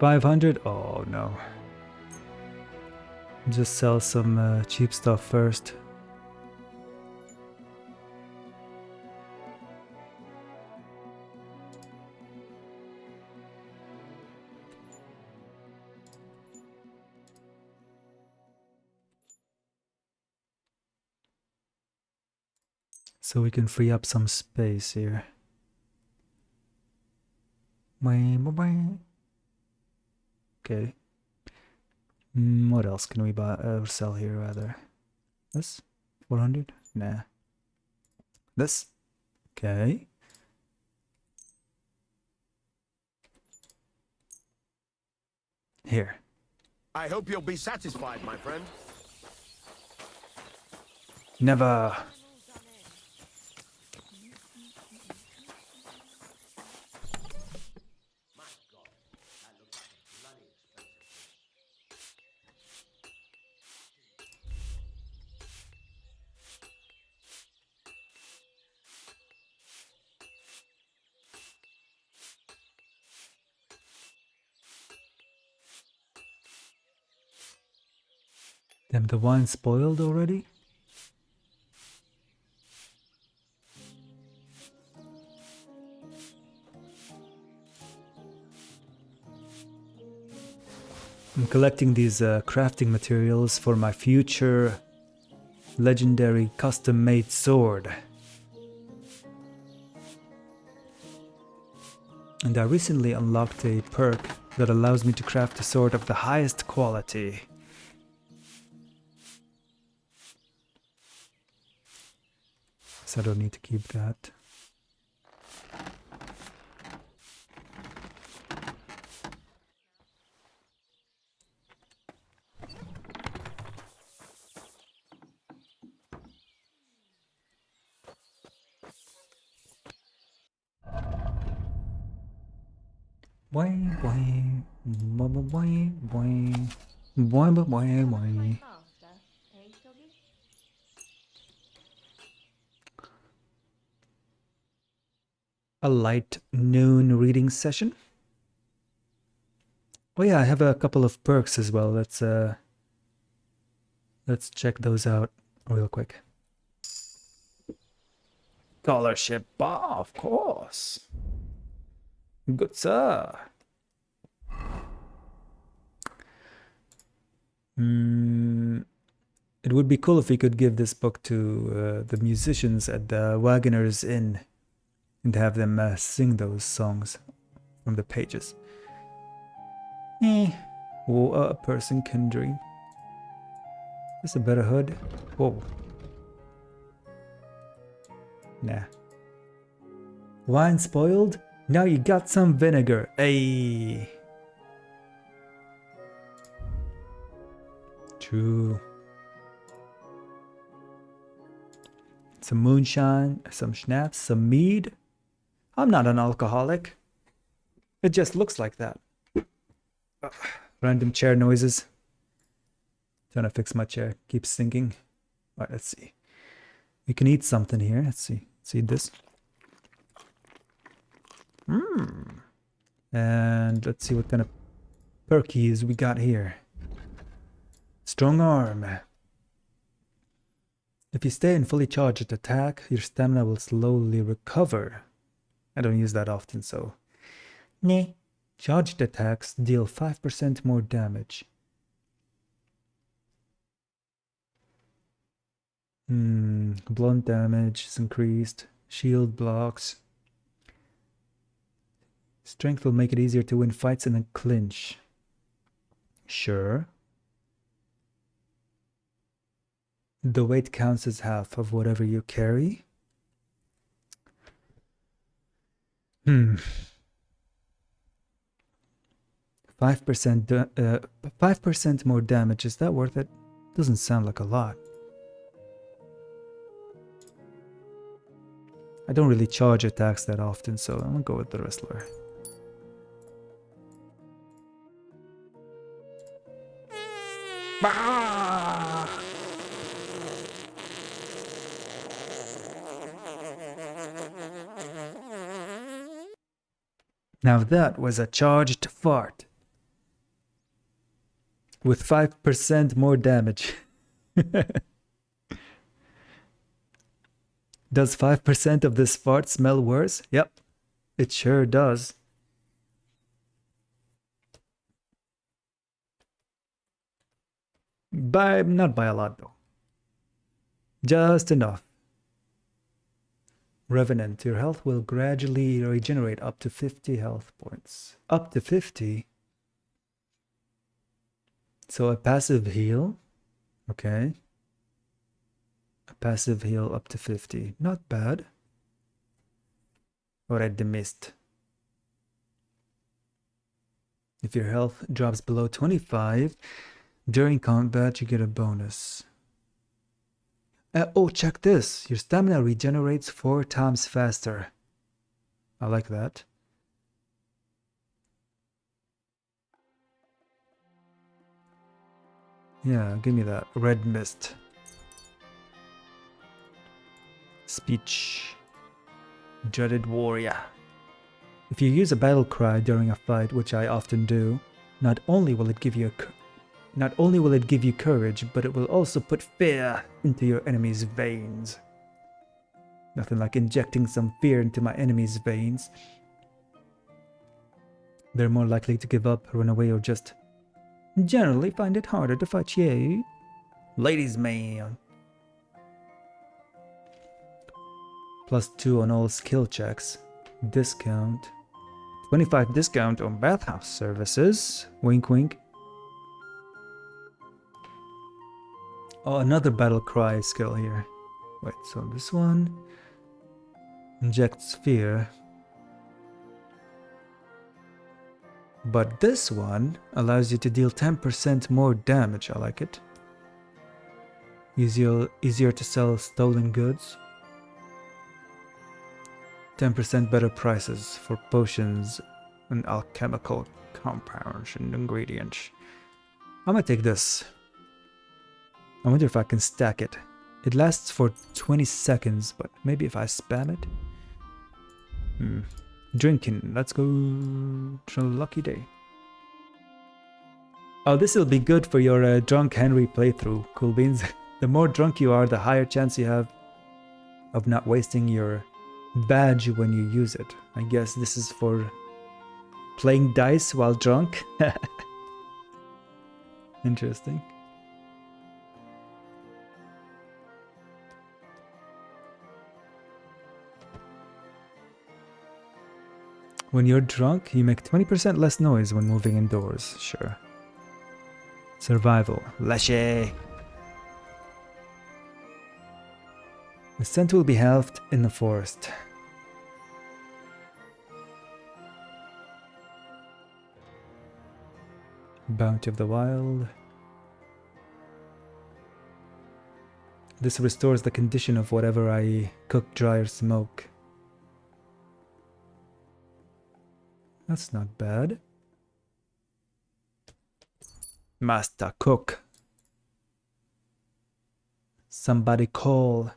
$500? Oh no. Just sell some cheap stuff first. So we can free up some space here. Okay. What else can we buy or sell here rather? This? 400? Nah. This? Okay. Here. I hope you'll be satisfied, my friend. Never. Damn, the wine spoiled already? I'm collecting these crafting materials for my future legendary custom-made sword. And I recently unlocked a perk that allows me to craft a sword of the highest quality. So I don't need to keep that. Boing, boing, boing, boing, boing, boing, boing, boing. A light noon reading session. Oh yeah, I have a couple of perks as well. Let's check those out real quick. Scholarship, of course. Good sir. It would be cool if we could give this book to the musicians at the Wagoner's Inn and have them sing those songs from the pages. Whoa, a person can dream. Is this a better hood? Whoa. Nah. Wine spoiled? Now you got some vinegar. Ayy. True. Some moonshine, some schnapps, some mead. I'm not an alcoholic. It just looks like that. Random chair noises. Trying to fix my chair. Keeps sinking. Alright, let's see. We can eat something here. Let's see. Let's eat this. And let's see what kind of perkies we got here. Strong arm. If you stay in fully charged attack, your stamina will slowly recover. I don't use that often, so... Nah. Charged attacks deal 5% more damage. Blunt damage is increased. Shield blocks. Strength will make it easier to win fights in a clinch. Sure. The weight counts as half of whatever you carry. 5% more damage. Is that worth it? Doesn't sound like a lot. I don't really charge attacks that often, so I'm gonna go with the wrestler. Now that was a charged fart. With 5% more damage. Does 5% of this fart smell worse? Yep, it sure does. Not by a lot though. Just enough. Revenant, your health will gradually regenerate up to 50 health points. Up to 50? So a passive heal. Okay. A passive heal up to 50. Not bad. Red mist. If your health drops below 25, during combat you get a bonus. Oh, check this. Your stamina regenerates 4 times faster. I like that. Yeah, give me that. Red mist. Speech. Dreaded warrior. If you use a battle cry during a fight, which I often do, not only will it give you courage, but it will also put fear into your enemy's veins. Nothing like injecting some fear into my enemy's veins. They're more likely to give up, run away, or just generally find it harder to fight you. Ladies man. +2 on all skill checks. Discount. 25 discount on bathhouse services. Wink wink. Oh, another battle cry skill here. Wait, so this one injects fear. But this one allows you to deal 10% more damage. I like it. Easier to sell stolen goods. 10% better prices for potions and alchemical compounds and ingredients. I'm gonna take this. I wonder if I can stack it. It lasts for 20 seconds, but maybe if I spam it. Drinking. Let's go to a lucky day. Oh, this will be good for your drunk Henry playthrough, Cool Beans. The more drunk you are, the higher chance you have of not wasting your badge when you use it. I guess this is for playing dice while drunk. Interesting. When you're drunk, you make 20% less noise when moving indoors. Sure. Survival. Leshy. The scent will be halved in the forest. Bounty of the Wild. This restores the condition of whatever I cook, dry, or smoke. That's not bad. Master Cook. Somebody call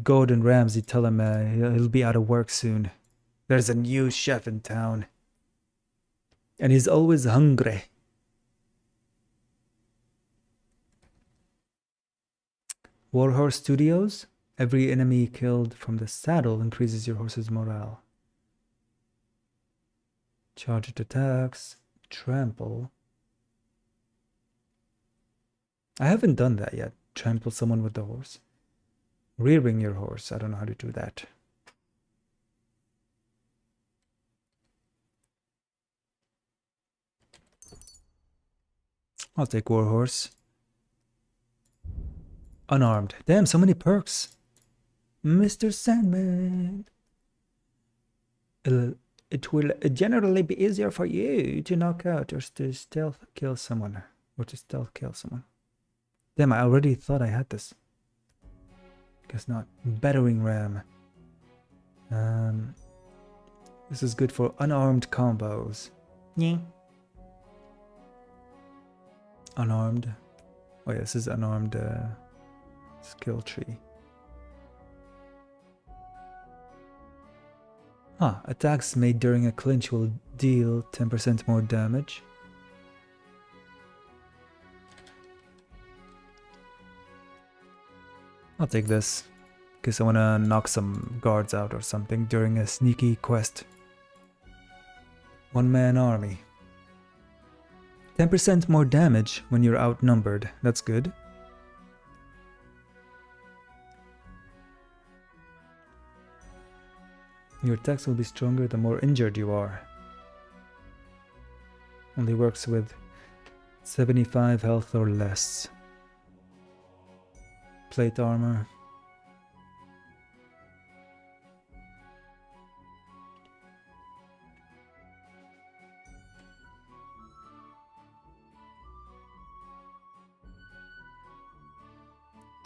Gordon Ramsay, tell him he'll be out of work soon. There's a new chef in town. And he's always hungry. Warhorse Studios. Every enemy killed from the saddle increases your horse's morale. Charged attacks. Trample. I haven't done that yet. Trample someone with the horse. Rearing your horse. I don't know how to do that. I'll take Warhorse. Unarmed. Damn, so many perks. Mr. Sandman. It will generally be easier for you to knock out or to stealth kill someone. Damn, I already thought I had this. Guess not. Battering ram. This is good for unarmed combos. Yeah. Unarmed. Oh yeah, this is unarmed skill tree. Attacks made during a clinch will deal 10% more damage. I'll take this, because I want to knock some guards out or something during a sneaky quest. One-man army. 10% more damage when you're outnumbered. That's good. Your attacks will be stronger the more injured you are. Only works with 75 health or less. plate armor.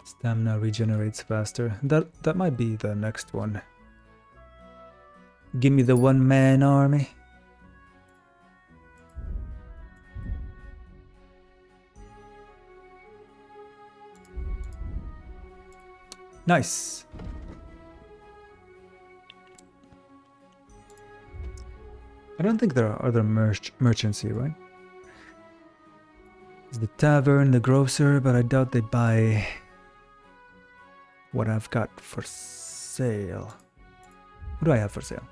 Stamina regenerates faster. That might be the next one. Give me the one-man army. Nice. I don't think there are other merchants here, right? There's the tavern, the grocer, but I doubt they buy what I've got for sale. What do I have for sale?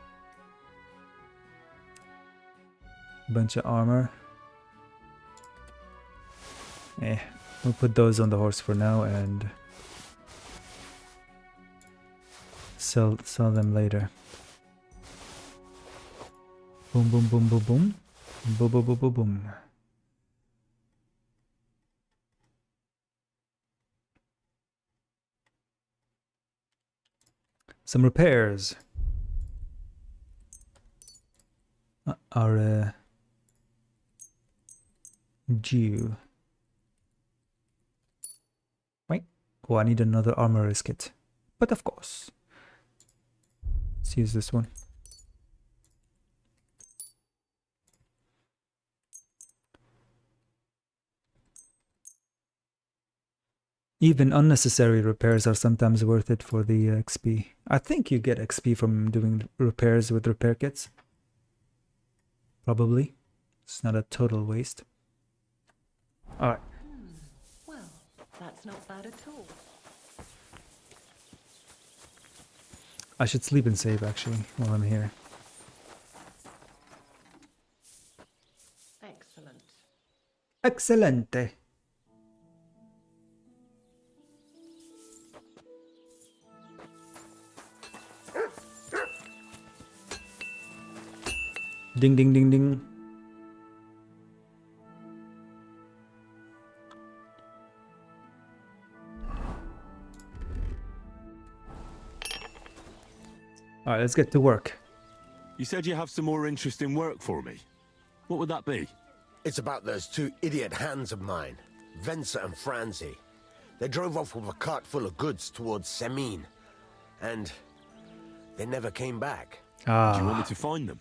Bunch of armor. We'll put those on the horse for now and sell them later. Boom, boom, boom, boom, boom. Boom, boom, boom, boom, boom. Some repairs are due. Wait. Oh, I need another armorer's kit. But of course. Let's use this one. Even unnecessary repairs are sometimes worth it for the XP. I think you get XP from doing repairs with repair kits. Probably. It's not a total waste. Alright. Well, that's not bad at all. I should sleep and save actually while I'm here. Excellent. Excelente. Ding ding ding ding. Alright, let's get to work. You said you have some more interesting work for me. What would that be? It's about those two idiot hands of mine, Venser and Franzi. They drove off with a cart full of goods towards Semine, and they never came back. Do you want me to find them?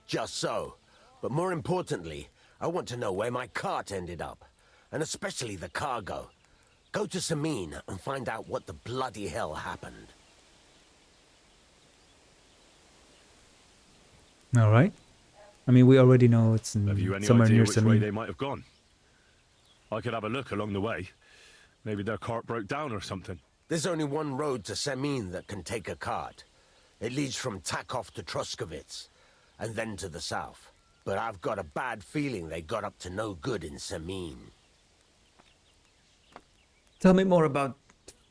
Just so. But more importantly, I want to know where my cart ended up, and especially the cargo. Go to Semine and find out what the bloody hell happened. Alright. I mean, we already know it's Have you any somewhere idea near which way Semine. they might have gone? I could have a look along the way. Maybe their cart broke down or something. There's only one road to Semine that can take a cart. It leads from Takov to Troskovitz, and then to the south. But I've got a bad feeling they got up to no good in Semine. Tell me more about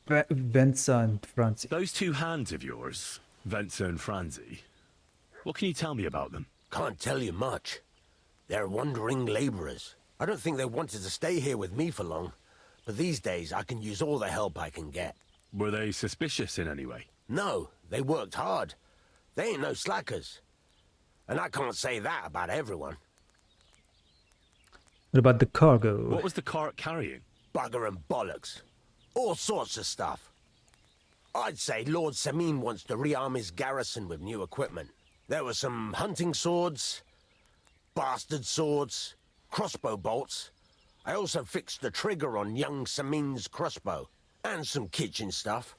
Vensa and Franzi. Those two hands of yours, Venser and Franzi, what can you tell me about them? Can't tell you much. They're wandering laborers. I don't think they wanted to stay here with me for long, but these days I can use all the help I can get. Were they suspicious in any way? No, they worked hard. They ain't no slackers. And I can't say that about everyone. What about the cargo? What was the cart carrying? Bugger and bollocks. All sorts of stuff. I'd say Lord Semine wants to rearm his garrison with new equipment. There were some hunting swords, bastard swords, crossbow bolts. I also fixed the trigger on young Semine's crossbow. And some kitchen stuff.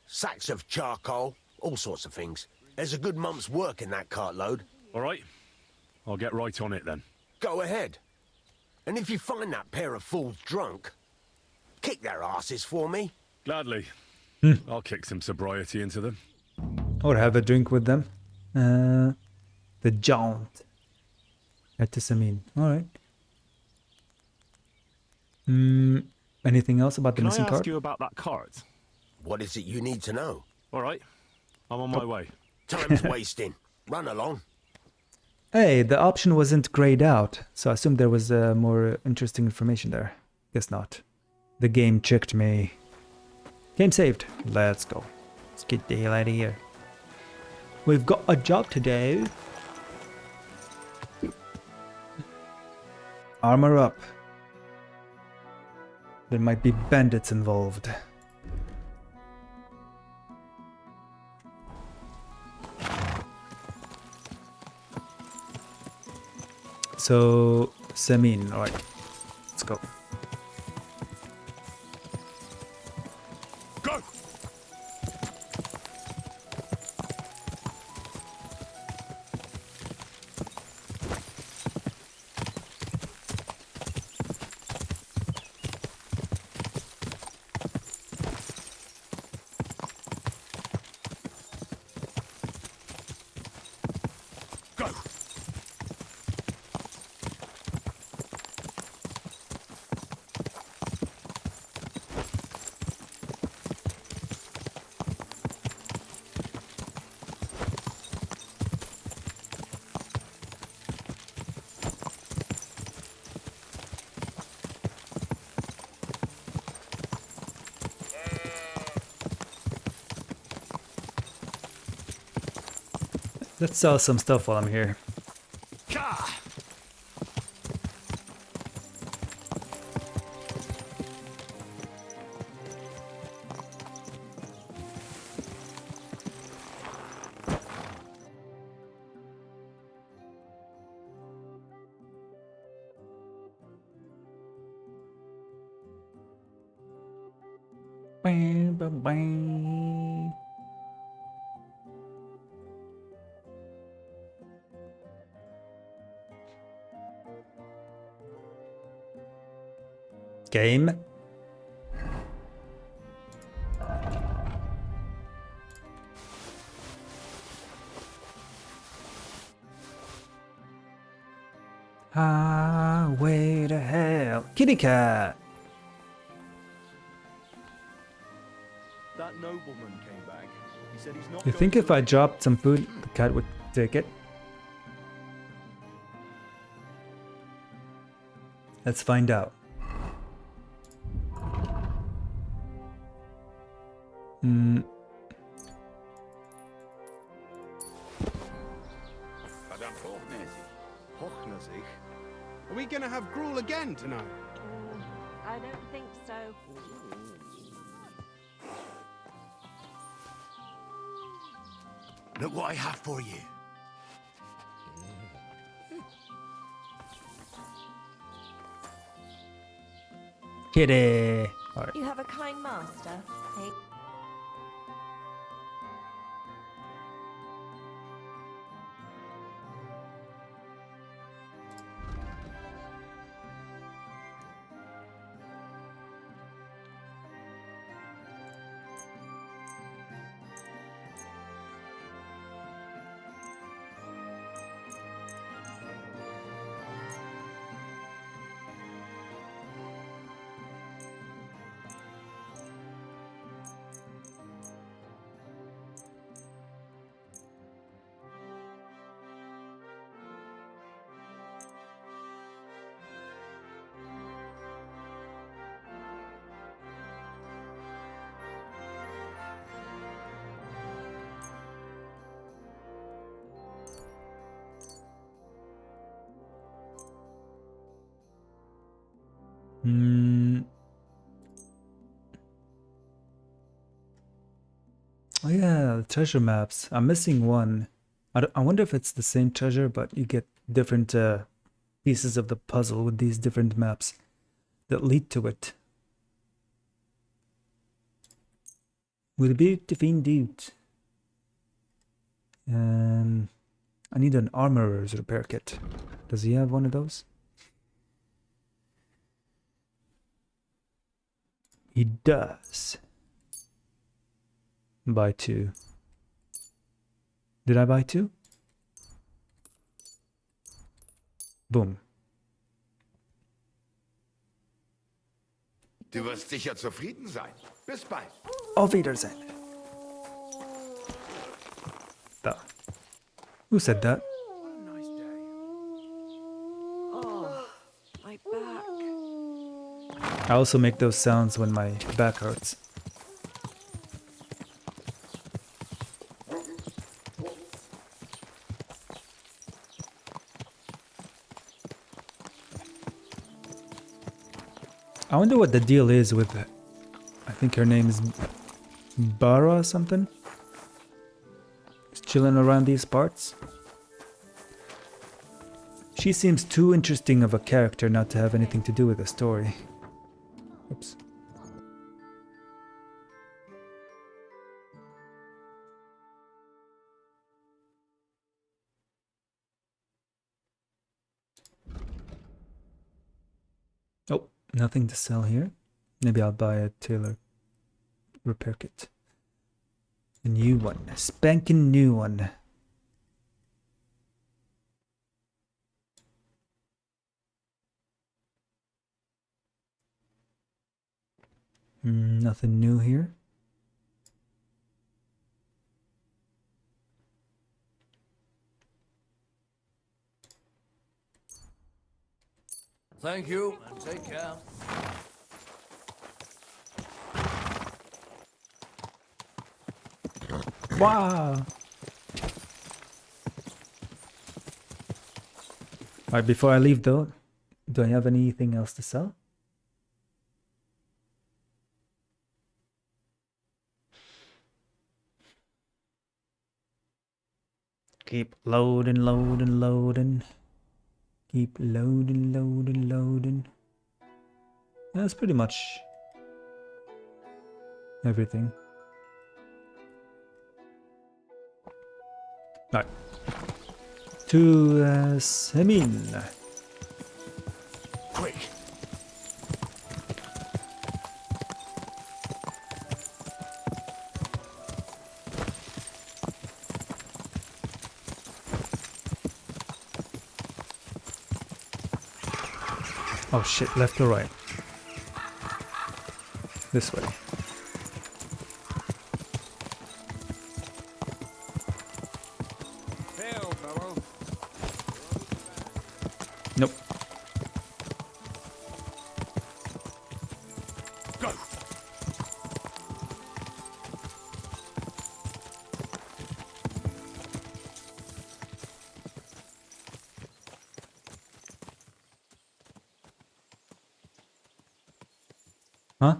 Sacks of charcoal, all sorts of things. There's a good month's work in that cartload. All right. I'll get right on it then. Go ahead. And if you find that pair of fools drunk, kick their asses for me. Gladly. I'll kick some sobriety into them. Or have a drink with them. The jaunt at Semine. Alright. Anything else about the Can I missing ask cart? you about that cart? What is it you need to know? All right. I'm on my way. Time's wasting. Run along. Hey, the option wasn't grayed out, so I assumed there was more interesting information there. Guess not. The game tricked me. Game saved. Let's go. Let's get the hell out of here. We've got a job to do. Armor up. There might be bandits involved. So, Semin, alright. Let's go. Go! Go! Let's sell some stuff while I'm here. Bang, bang, bang. Game. Highway to hell. Kitty cat. That nobleman came back. He said he's not You going think to if I dropped some food, the cat would take it? Let's find out. Are we gonna have gruel again tonight? I don't think so. Look what I have for you. Kitty. All right. You have a kind master. Hey. Oh yeah, the treasure maps. I'm missing one. I wonder if it's the same treasure, but you get different pieces of the puzzle with these different maps that lead to it. Will be defeat dude. I need an armorer's repair kit. Does he have one of those? He does. Buy 2. Did I buy 2? Boom. Du wirst sicher zufrieden sein. Bis bald. Auf Wiedersehen. Da. Who said that? Oh, my back. I also make those sounds when my back hurts. I wonder what the deal is with, I think her name is Bara or something. She's chilling around these parts. She seems too interesting of a character not to have anything to do with the story. Oops. Oh, nothing to sell here. Maybe I'll buy a tailor repair kit. A new one. A spanking new one. Nothing new here. Thank you, and take care. Wow. Alright, before I leave though, do I have anything else to sell? Keep loading, loading, loading. Keep loading, loading, loading. That's pretty much everything. Alright. To Semin. Quick! Oh shit, left or right? This way. Nope. Go! Huh?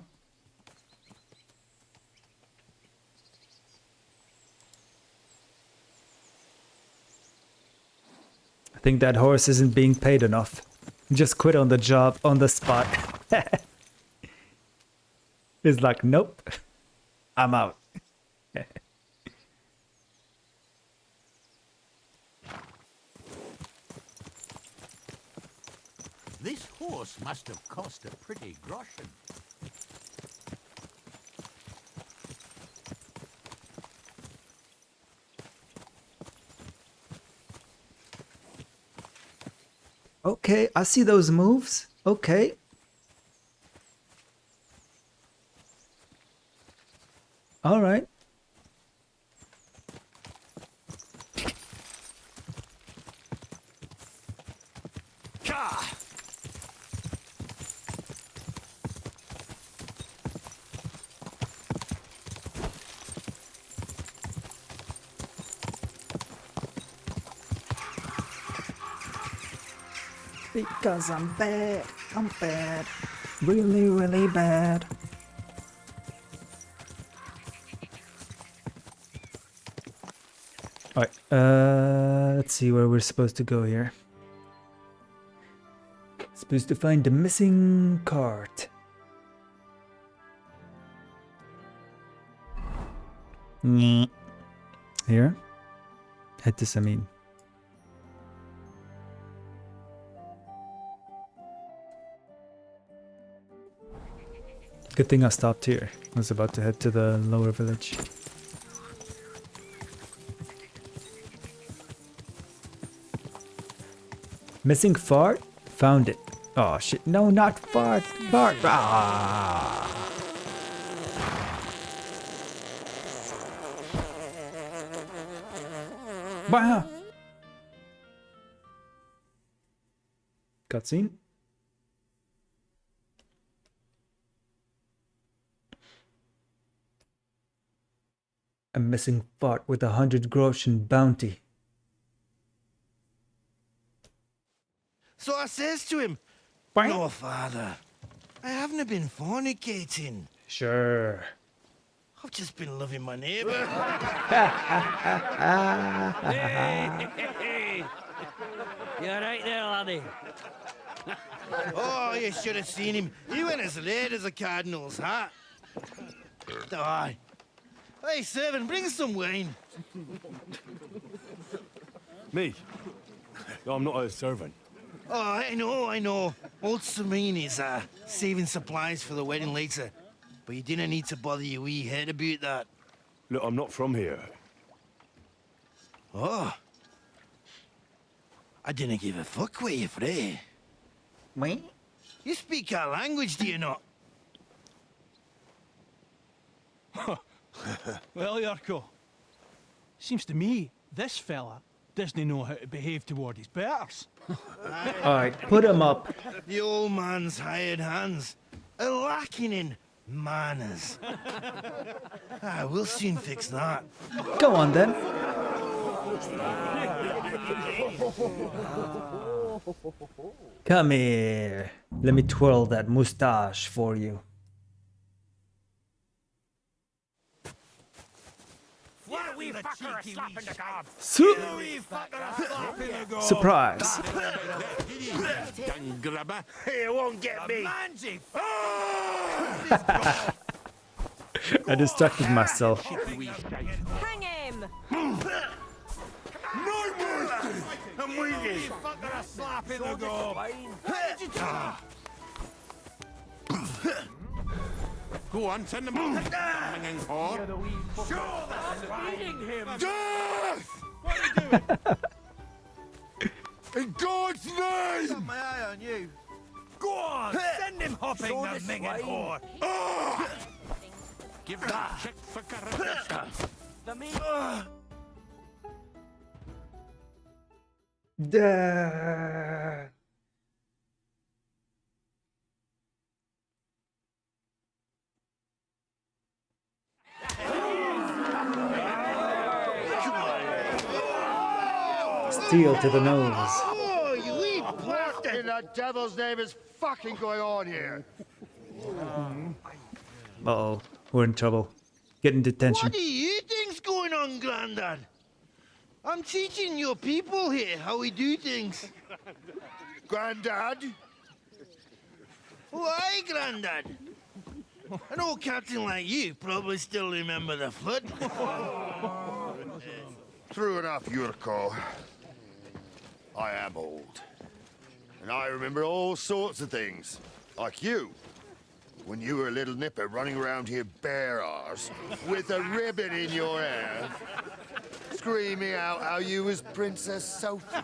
I think that horse isn't being paid enough. Just quit on the job on the spot. It's like, nope, I'm out. This horse must have cost a pretty groschen. Okay, I see those moves. Okay. All right. Because I'm bad. I'm bad. Really, really bad. Alright, let's see where we're supposed to go here. Supposed to find the missing cart. Here. Head to Samin. Good thing I stopped here. I was about to head to the lower village. Missing fart? Found it. Oh shit, no, not fart. Fart. Ah. Wow. Cutscene? A missing fart with 100 groschen bounty. So I says to him, Bang. "No, father, I haven't been fornicating. Sure. I've just been loving my neighbour. Hey! You alright there, laddie? Oh, you should have seen him. He went as late as a cardinal's hat. Aye. Hey, servant, bring some wine. Me? No, I'm not a servant. Oh, I know. Old Serene is saving supplies for the wedding later. But you didn't need to bother your wee head about that. Look, I'm not from here. Oh. I didn't give a fuck where you're from. Me? You speak our language, do you not? Well, Yarko, seems to me this fella doesn't know how to behave toward his betters. Alright, put him up. The old man's hired hands are lacking in manners. We'll soon fix that. Go on then. Come here. Let me twirl that mustache for you. Surprise! Grabber. You won't get me. I distracted myself. Hang him! No mercy! I'm with you. Fucker a slap in the gob. Go on, send them on. Hanging hard. Sure, that's feeding him. Death! What are you doing? In God's name! Got my eye on you. Go on, send him hopping, the minging whore. Give him a check for Kickeristic. The meat. Duh. Steel to the nose. Oh, you wee What in the devil's name is fucking going on here? Uh-oh, we're in trouble. Get in detention. What do you think's going on, Grandad? I'm teaching your people here how we do things. Grandad? Why, Grandad? An old captain like you probably still remember the flood. True enough, Yurko. I am old. And I remember all sorts of things. Like you. When you were a little nipper running around here bare arse, with a ribbon in your hair, screaming out how you was Princess Sophie.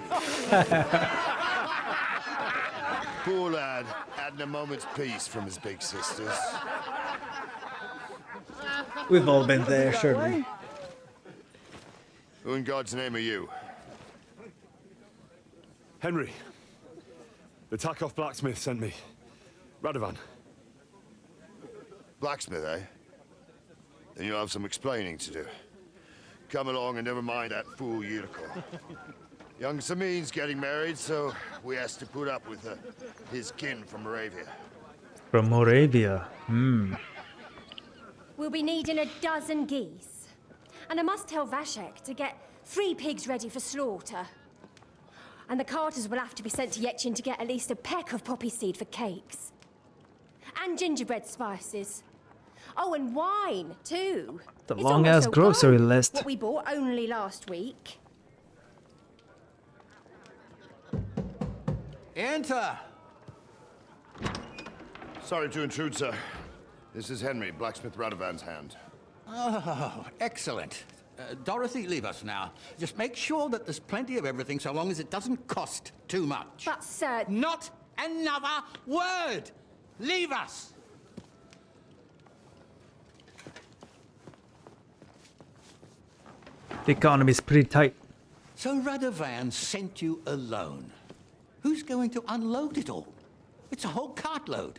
Poor lad, hadn't a moment's peace from his big sisters. We've all been there, surely. Who in God's name are you? Henry. The Takeoff blacksmith sent me. Radovan. Blacksmith, eh? Then you'll have some explaining to do. Come along and never mind that fool Yurko. Young Samin's getting married, so we has to put up with his kin from Moravia. From Moravia. We'll be needing a dozen geese. And I must tell Vashek to get 3 pigs ready for slaughter. And the carters will have to be sent to Yetchin to get at least a peck of poppy seed for cakes. And gingerbread spices. Oh, and wine, too. The It's long-ass almost all grocery gone, list. What we bought only last week. Enter! Sorry to intrude, sir. This is Henry, blacksmith Radovan's hand. Oh, excellent. Dorothy, leave us now. Just make sure that there's plenty of everything so long as it doesn't cost too much. But, sir... Not another word! Leave us! The economy's pretty tight. So Radovan sent you alone. Who's going to unload it all? It's a whole cartload.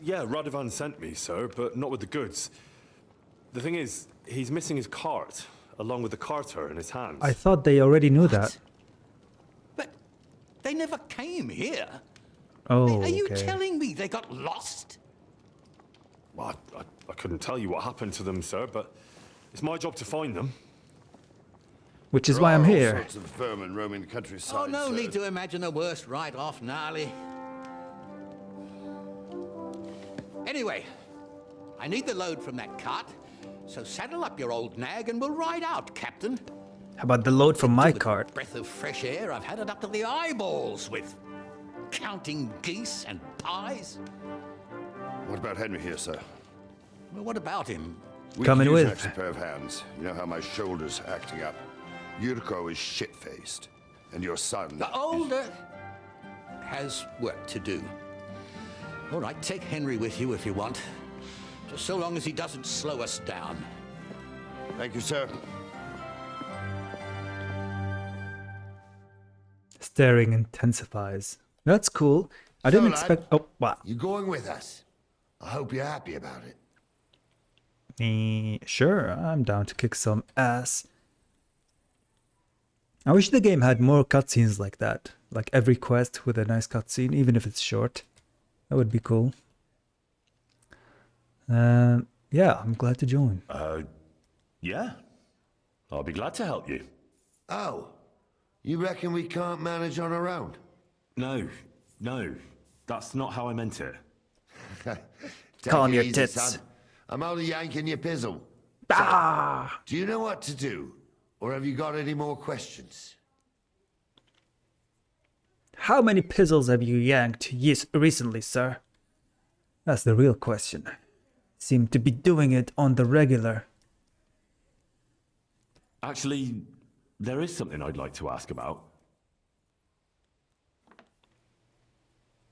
Yeah, Radovan sent me, sir, but not with the goods. The thing is, he's missing his cart, along with the carter in his hands. I thought they already knew that. They never came here. Oh, Are you okay. telling me they got lost? Well, I couldn't tell you what happened to them, sir, but it's my job to find them. Which is There why I'm are all here. sorts of vermin roaming the countryside. Oh, no sir. need to imagine the worst right off, Gnarly. Anyway, I need the load from that cart, so saddle up your old nag and we'll ride out, Captain. How about the load from my With a cart? breath of fresh air, I've had it up to the eyeballs with counting geese and pies. What about Henry here, sir? Well, what about him? We Coming could use an with. extra pair of hands. You know how my shoulder's acting up. Yurko is shit-faced, and your son... The older has work to do. All right, take Henry with you if you want. Just so long as he doesn't slow us down. Thank you, sir. Staring intensifies. That's cool. I didn't lad, expect. Oh, wow. You going with us? I hope you're happy about it. Sure, I'm down to kick some ass. I wish the game had more cutscenes like that. Like every quest with a nice cutscene, even if it's short. That would be cool. Yeah, I'm glad to join. Yeah. I'll be glad to help you. Oh, you reckon we can't manage on our own? No. That's not how I meant it. Calm it your easy, tits. son. I'm only yanking your pizzle. Ah! So, do you know what to do? Or have you got any more questions? How many pizzles have you yanked recently, sir? That's the real question. Seem to be doing it on the regular. Actually, there is something I'd like to ask about.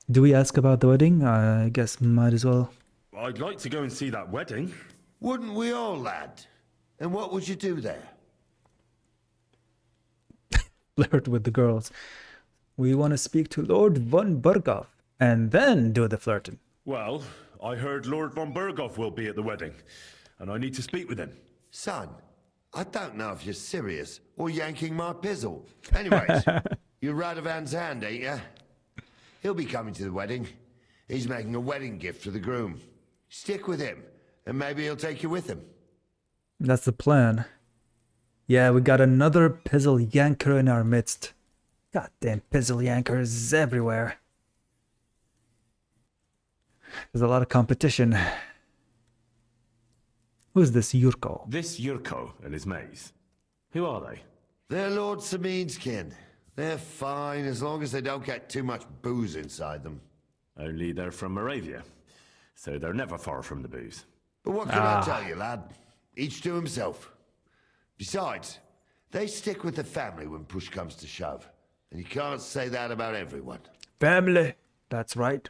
Do we ask about the wedding? I guess might as well. I'd like to go and see that wedding. Wouldn't we all, lad? And what would you do there? Flirt with the girls. We want to speak to Lord von Burghoff and then do the flirting. Well, I heard Lord von Burghoff will be at the wedding, and I need to speak with him. Son, I don't know if you're serious or yanking my pizzle. Anyways, you're Radovan's hand, ain't you? He'll be coming to the wedding. He's making a wedding gift for the groom. Stick with him, and maybe he'll take you with him. That's the plan. Yeah, we got another pizzle yanker in our midst. Goddamn pizzle yankers everywhere. There's a lot of competition. Who's this Yurko? This Yurko and his mates. Who are they? They're Lord Samin's kin. They're fine as long as they don't get too much booze inside them. Only they're from Moravia, so they're never far from the booze. But what can I tell you, lad? Each to himself. Besides, they stick with the family when push comes to shove. And you can't say that about everyone. Family. That's right.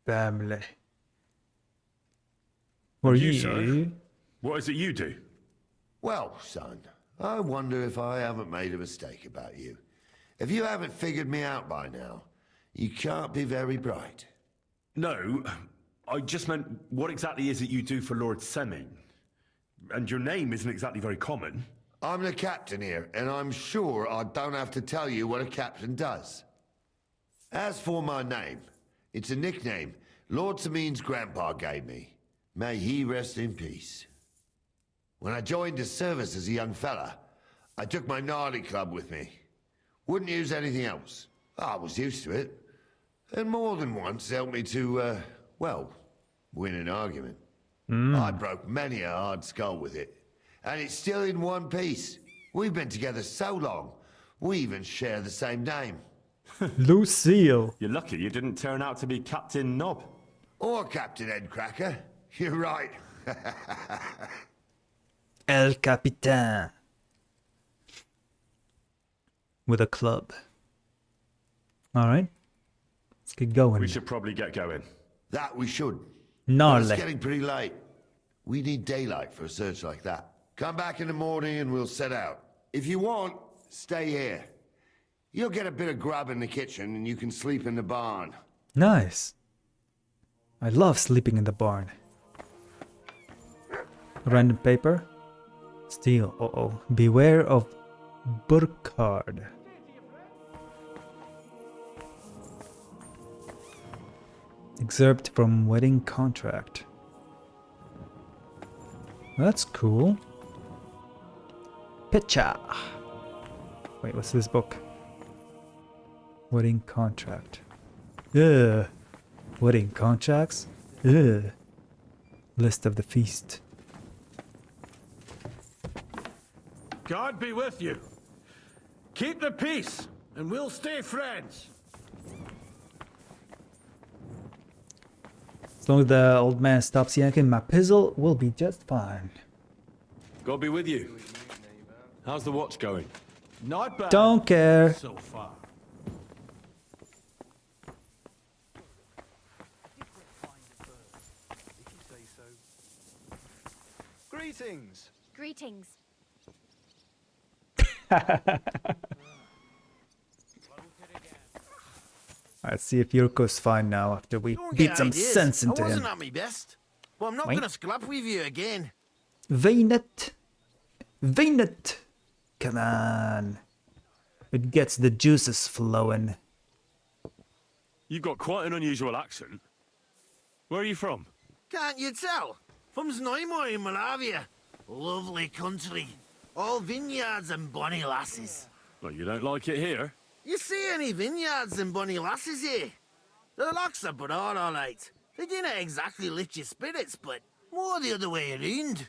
Family. Were you? Sir? What is it you do? Well, son, I wonder if I haven't made a mistake about you. If you haven't figured me out by now, you can't be very bright. No, I just meant, what exactly is it you do for Lord Semin? And your name isn't exactly very common. I'm the captain here, and I'm sure I don't have to tell you what a captain does. As for my name, it's a nickname Lord Samin's grandpa gave me. May he rest in peace. When I joined his service as a young fella, I took my Nardi club with me. Wouldn't use anything else. I was used to it. And more than once helped me to, well, win an argument. I broke many a hard skull with it. And it's still in one piece. We've been together so long, we even share the same name. Lucille. You're lucky you didn't turn out to be Captain Knob. Or Captain Headcracker. You're right. El Capitan. With a club. Alright. Let's get going. We should probably get going. That we should. Gnarly. It's getting pretty late. We need daylight for a search like that. Come back in the morning and we'll set out. If you want, stay here. You'll get a bit of grub in the kitchen and you can sleep in the barn. Nice. I love sleeping in the barn. Random paper. Steel. Uh-oh. Beware of Burkhard. Excerpt from wedding contract. That's cool. Picture. Wait, what's this book? Wedding contract. Ugh. Wedding contracts? Ugh. List of the feast. God be with you. Keep the peace, and we'll stay friends. As long as the old man stops yanking my pizzle, we'll be just fine. God be with you. How's the watch going? Not bad. Don't care. So far. Greetings. Greetings. Let's see if Yurko's fine now after we Don't beat get some ideas. sense into I wasn't him. at my best. But I'm not Wait. gonna scrap with you again. Vainet. Vainet. Come on. It gets the juices flowing. You've got quite an unusual accent. Where are you from? Can't you tell? From Znojmo in Moravia. Lovely country. All vineyards and bonny lasses. Well, you don't like it here? You see any vineyards and bonny lasses here? The locks are broad, all right. They didn't exactly lift your spirits, but more the other way around.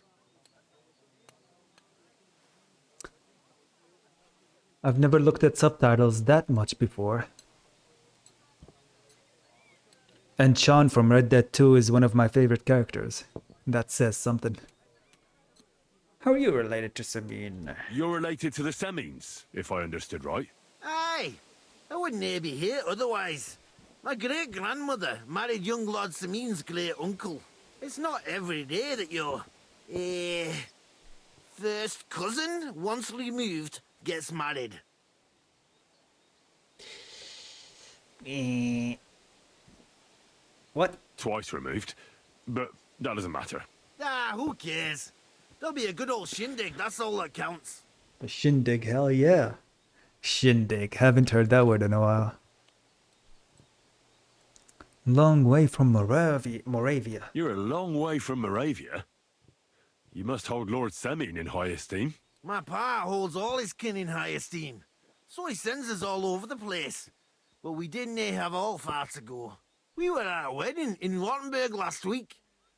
I've never looked at subtitles that much before. And Sean from Red Dead 2 is one of my favorite characters. That says something. How are you related to Sabine? You're related to the Semines, if I understood right. Aye, I wouldn't be here otherwise. My great-grandmother married young Lord Samine's great-uncle. It's not every day that your, first cousin, once removed, gets married. What? Twice removed, but that doesn't matter. Ah, who cares? There'll be a good old shindig, that's all that counts. A shindig, hell yeah. Shindig, haven't heard that word in a while. Long way from Moravia. You're a long way from Moravia. You must hold Lord Semine in high esteem. My pa holds all his kin in high esteem, so he sends us all over the place. But we didn't have all far to go. We were at a wedding in Rottenburg last week,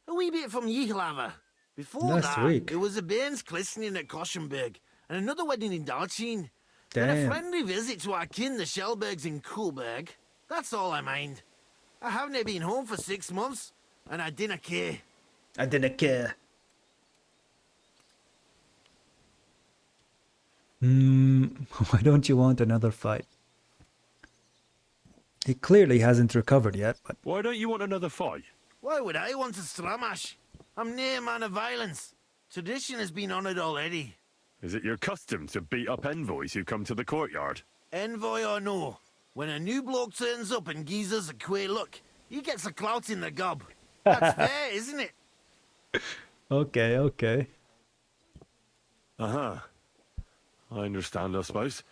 a wee bit from Yihlava. Before it was a bairn's christening at Koschenberg, and another wedding in Dalchin. And a Damn. friendly visit to our kin, the Schellbergs in Kuhlberg. That's all I mind. I haven't been home for 6 months, and I didn't care. I didn't care. Why don't you want another fight? He clearly hasn't recovered yet, but... Why don't you want another fight? Why would I want to stramash? I'm near a man of violence. Tradition has been honoured already. Is it your custom to beat up envoys who come to the courtyard? Envoy or no, when a new bloke turns up and gives us a queer look, he gets a clout in the gob. That's fair, isn't it? Okay, okay. Uh-huh. I understand, I suppose.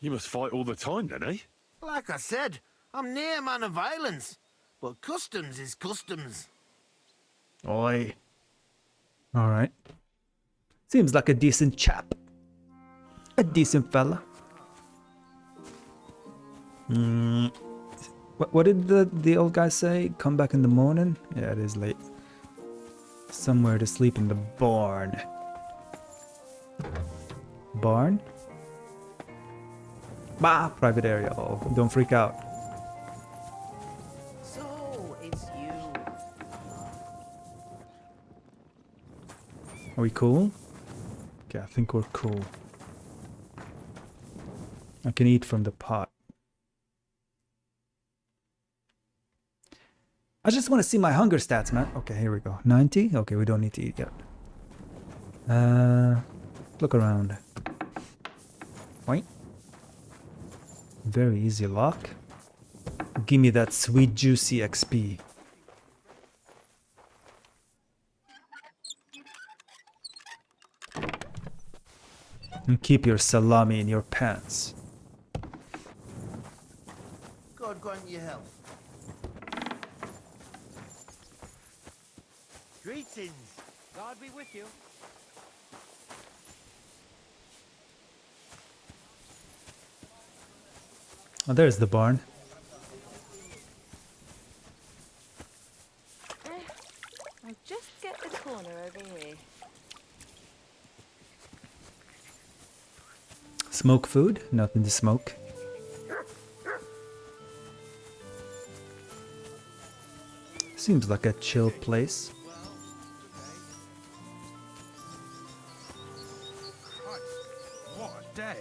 You must fight all the time then, eh? Like I said, I'm near a man of violence. But customs is customs. Oi. Alright. Seems like a decent chap. A decent fella. What did the old guy say? Come back in the morning? Yeah, it is late. Somewhere to sleep in the barn. Barn? Bah! Private area. Oh, don't freak out. So, it's you. Are we cool? Okay, I think we're cool. I can eat from the pot. I just want to see my hunger stats, man. Okay, here we go. 90? Okay, we don't need to eat yet. Look around. Wait. Very easy lock. Give me that sweet juicy XP. And keep your salami in your pants. God grant you health. Greetings. God be with you. Oh, there's the barn. I'll just get the corner over here. Smoke food? Nothing to smoke. Seems like a chill place. What a day.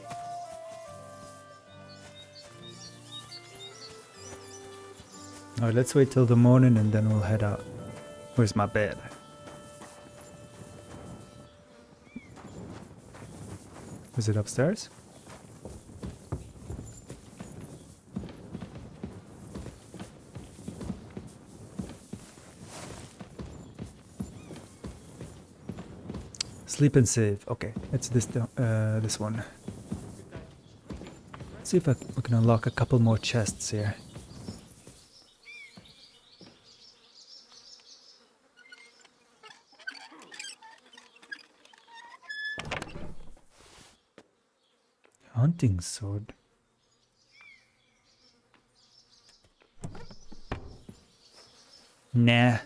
Alright, let's wait till the morning and then we'll head out. Where's my bed? Is it upstairs? Sleep and save. Okay, it's this one. Let's see if we can unlock a couple more chests here. Hunting sword. Nah.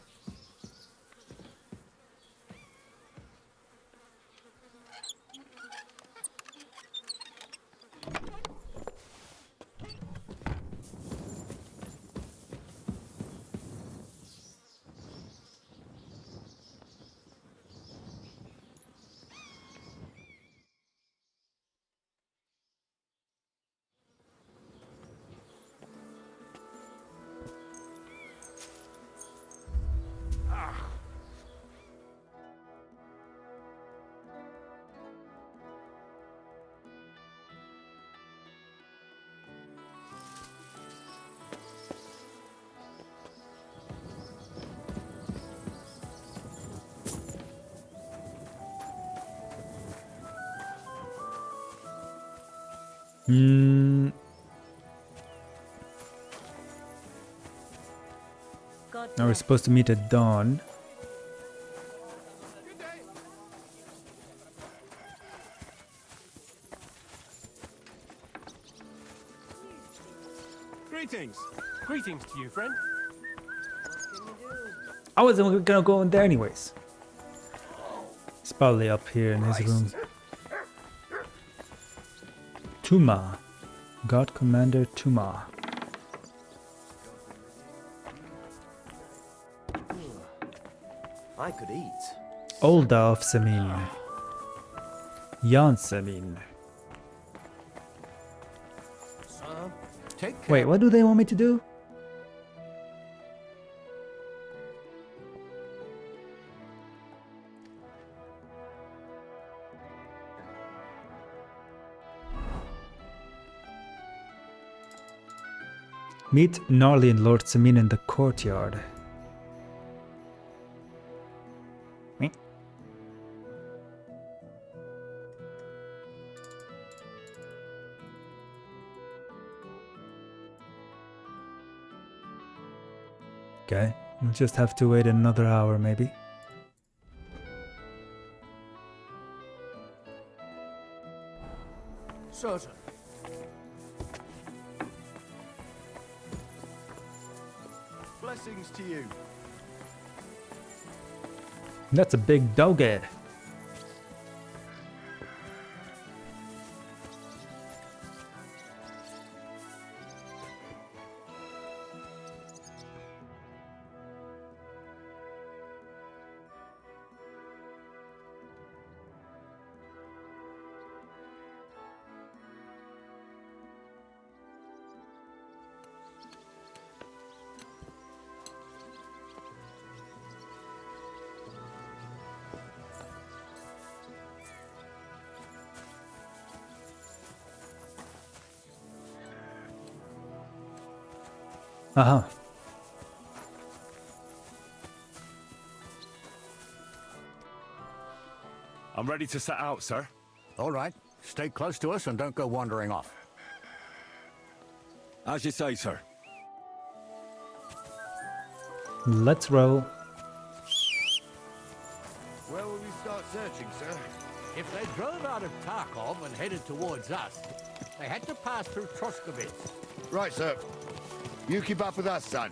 Now we're supposed to meet at dawn. Greetings. Greetings to you, friend. I wasn't gonna go in there anyways. It's probably up here in his room. Tuma. God Commander Tuma. I could eat. Olda of Semin. Jan Semin. Take care. Wait, what do they want me to do? Meet Gnarly and Lord Semin in the courtyard. Me? Okay, we'll just have to wait another hour maybe. Certain. Blessings to you. That's a big doggy. Uh-huh. I'm ready to set out, sir. All right. Stay close to us and don't go wandering off. As you say, sir. Let's roll. searching, sir. If they drove out of Tarkov and headed towards us, they had to pass through Troskovitz. Right, sir. You keep up with us, son.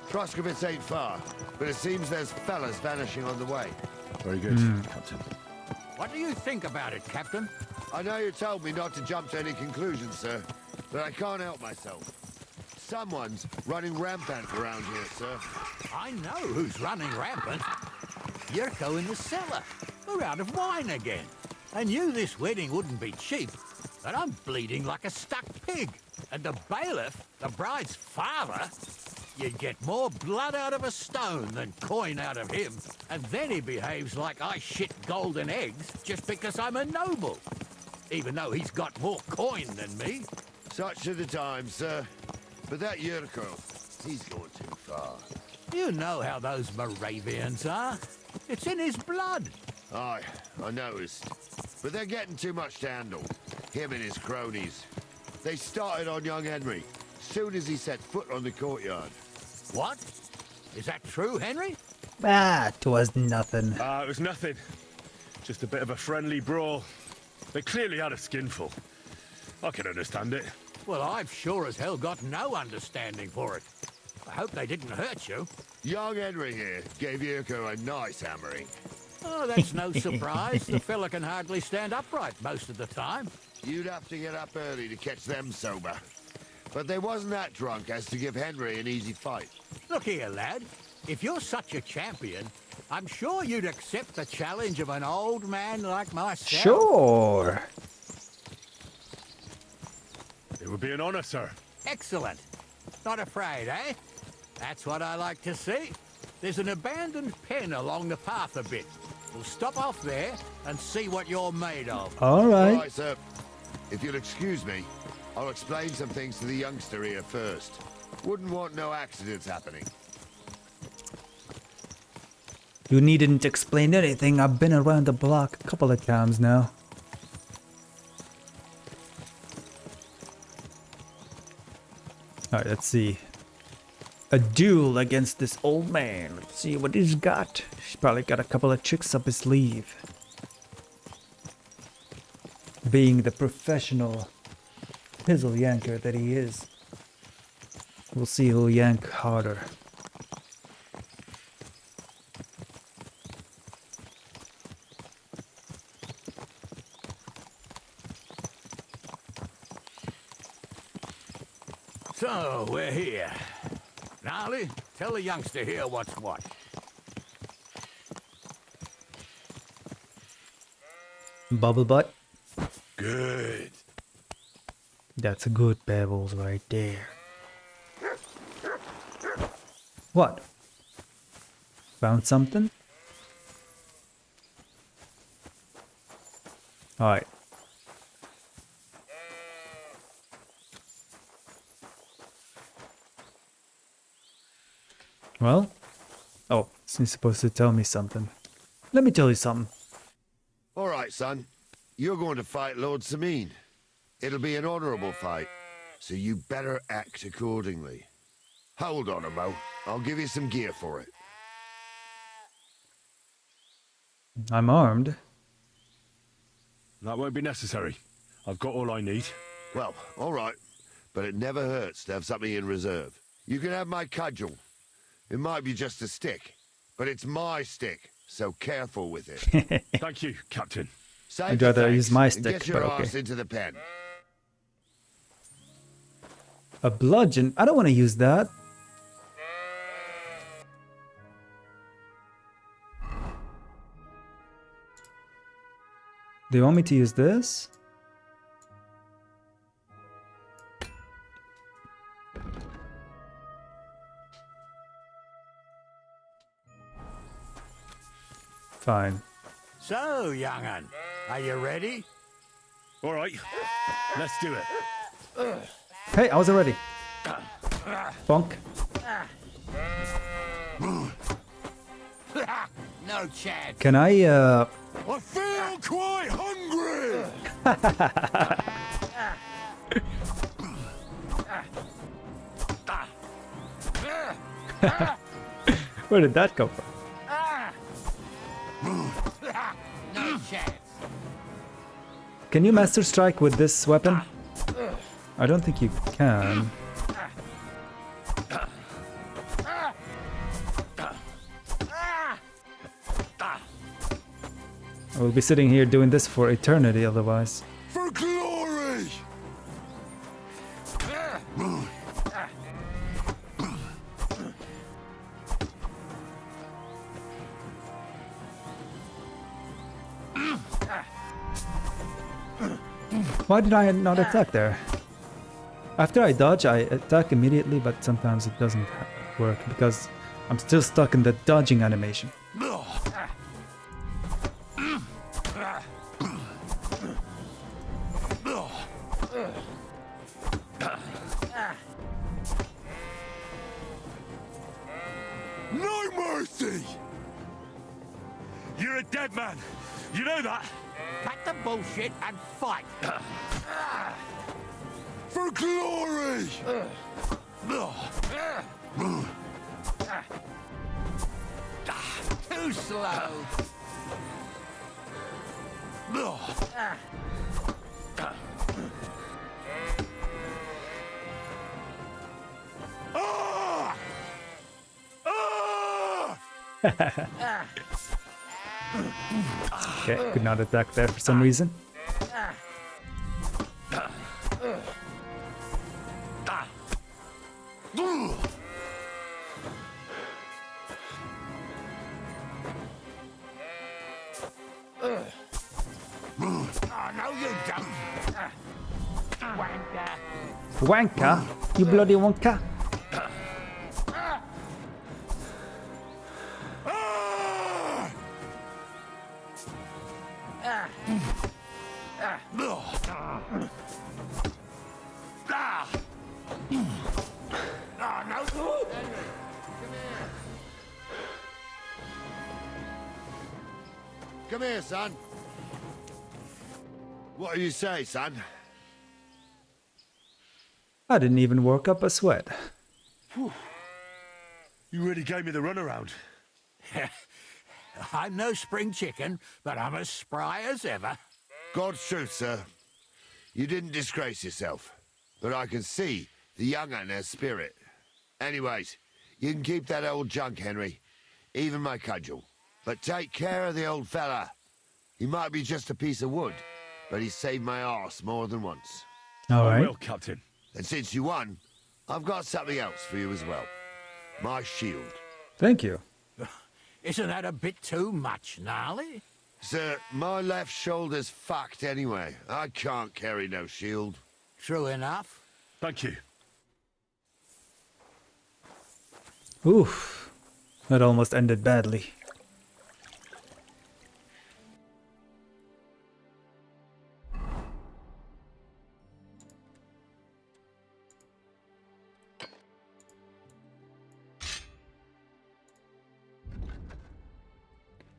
Troskovitz ain't far, but it seems there's fellas vanishing on the way. Very good, Captain. What do you think about it, Captain? I know you told me not to jump to any conclusions, sir, but I can't help myself. Someone's running rampant around here, sir. I know who's running rampant. Yurko in the cellar. We're out of wine again. I knew this wedding wouldn't be cheap, but I'm bleeding like a stuck pig. And the bailiff, the bride's father, you'd get more blood out of a stone than coin out of him. And then he behaves like I shit golden eggs just because I'm a noble. Even though he's got more coin than me. Such are the times, sir. But that Yurko, he's going too far. You know how those Moravians are. It's in his blood. Aye, I noticed. But they're getting too much to handle. Him and his cronies. They started on young Henry, soon as he set foot on the courtyard. What? Is that true, Henry? Ah, 'twas nothing. It was nothing. Just a bit of a friendly brawl. They clearly had a skinful. I can understand it. Well, I've sure as hell got no understanding for it. I hope they didn't hurt you. Young Henry here gave Yurko a nice hammering. Oh, that's no surprise. The fella can hardly stand upright most of the time. You'd have to get up early to catch them sober. But they wasn't that drunk as to give Henry an easy fight. Look here, lad. If you're such a champion, I'm sure you'd accept the challenge of an old man like myself. Sure. It would be an honor, sir. Excellent. Not afraid, eh? That's what I like to see. There's an abandoned pen along the path a bit. We'll stop off there and see what you're made of. All right. All right, sir. If you'll excuse me, I'll explain some things to the youngster here first. Wouldn't want no accidents happening. You needn't explain anything. I've been around the block a couple of times now. Alright, let's see. A duel against this old man. Let's see what he's got. He's probably got a couple of tricks up his sleeve. Being the professional pizzle yanker that he is. We'll see who'll yank harder. So, we're here. Gnarly, tell the youngster here what's what. Bubble butt. Good. That's a good pebbles right there. What? Found something? Alright. Well? Oh, he's supposed to tell me something. Let me tell you something. All right, son. You're going to fight Lord Sameen. It'll be an honorable fight, so you better act accordingly. Hold on a mo. I'll give you some gear for it. I'm armed. That won't be necessary. I've got all I need. Well, all right. But it never hurts to have something in reserve. You can have my cudgel. It might be just a stick, but it's my stick, so careful with it. Thank you, Captain. I'd rather use my and stick, get your but ass okay. into the pen. A bludgeon? I don't want to use that. Do you want me to use this? Fine. So, young'un, are you ready? All right, let's do it. Hey, I was ready. Bonk. No chance. Can I, I feel quite hungry! Where did that come from? No Can you Master Strike with this weapon? I don't think you can. I will be sitting here doing this for eternity otherwise. For glory! Why did I not attack there? After I dodge, I attack immediately, but sometimes it doesn't work because I'm still stuck in the dodging animation. No mercy! You're a dead man. You know that? Cut the bullshit and fight. For glory! Too slow. Okay, could not attack there for some reason. Oh, no, you don't. Wanker. Wanker? You bloody wanker? Come here, son. What do you say, son? I didn't even work up a sweat. You really gave me the runaround. I'm no spring chicken, but I'm as spry as ever. God's truth, sir. You didn't disgrace yourself, but I can see the young un has spirit. Anyways, you can keep that old junk, Henry. Even my cudgel. But take care of the old fella. He might be just a piece of wood, but he saved my arse more than once. All right. I will, Captain. And since you won, I've got something else for you as well. My shield. Thank you. Isn't that a bit too much, Gnarly? Sir, my left shoulder's fucked anyway. I can't carry no shield. True enough. Thank you. Oof. That almost ended badly.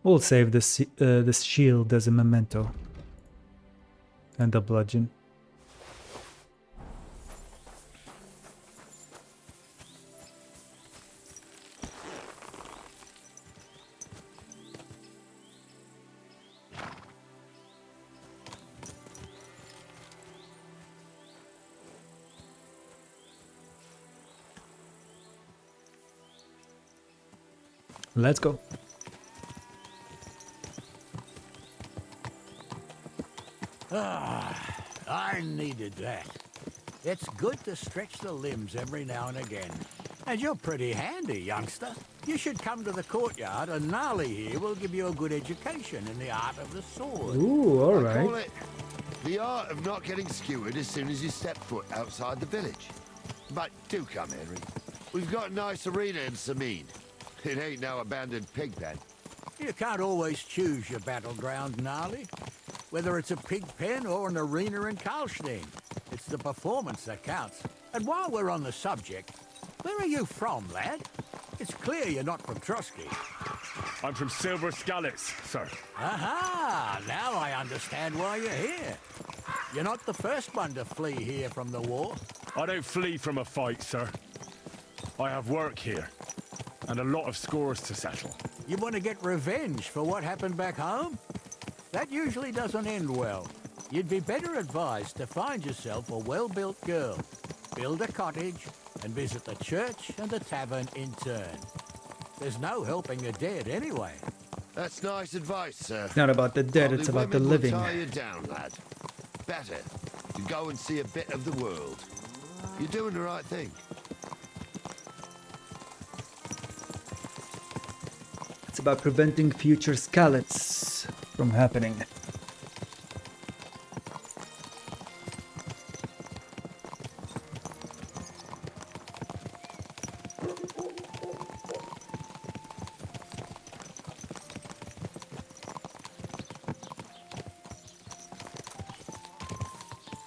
We'll save this shield as a memento. And the bludgeon. Let's go. Ah, I needed that. It's good to stretch the limbs every now and again. And you're pretty handy, youngster. You should come to the courtyard, and Gnarly here will give you a good education in the art of the sword. Ooh, all right. I call it the art of not getting skewered as soon as you step foot outside the village. But do come, Henry. We've got a nice arena in Sameen. It ain't no abandoned pig pen. You can't always choose your battleground, Gnarly. Whether it's a pig pen or an arena in Karlstein, it's the performance that counts. And while we're on the subject, where are you from, lad? It's clear you're not from Trusky. I'm from Silver Skalitz, sir. Aha! Now I understand why you're here. You're not the first one to flee here from the war. I don't flee from a fight, sir. I have work here, and a lot of scores to settle. You want to get revenge for what happened back home? That usually doesn't end well. You'd be better advised to find yourself a well-built girl, build a cottage, and visit the church and the tavern in turn. There's no helping the dead anyway. That's nice advice, sir. It's not about the dead, it's about the living. Will tie you down, lad. Better to go and see a bit of the world. You're doing the right thing. It's about preventing future scallops from happening.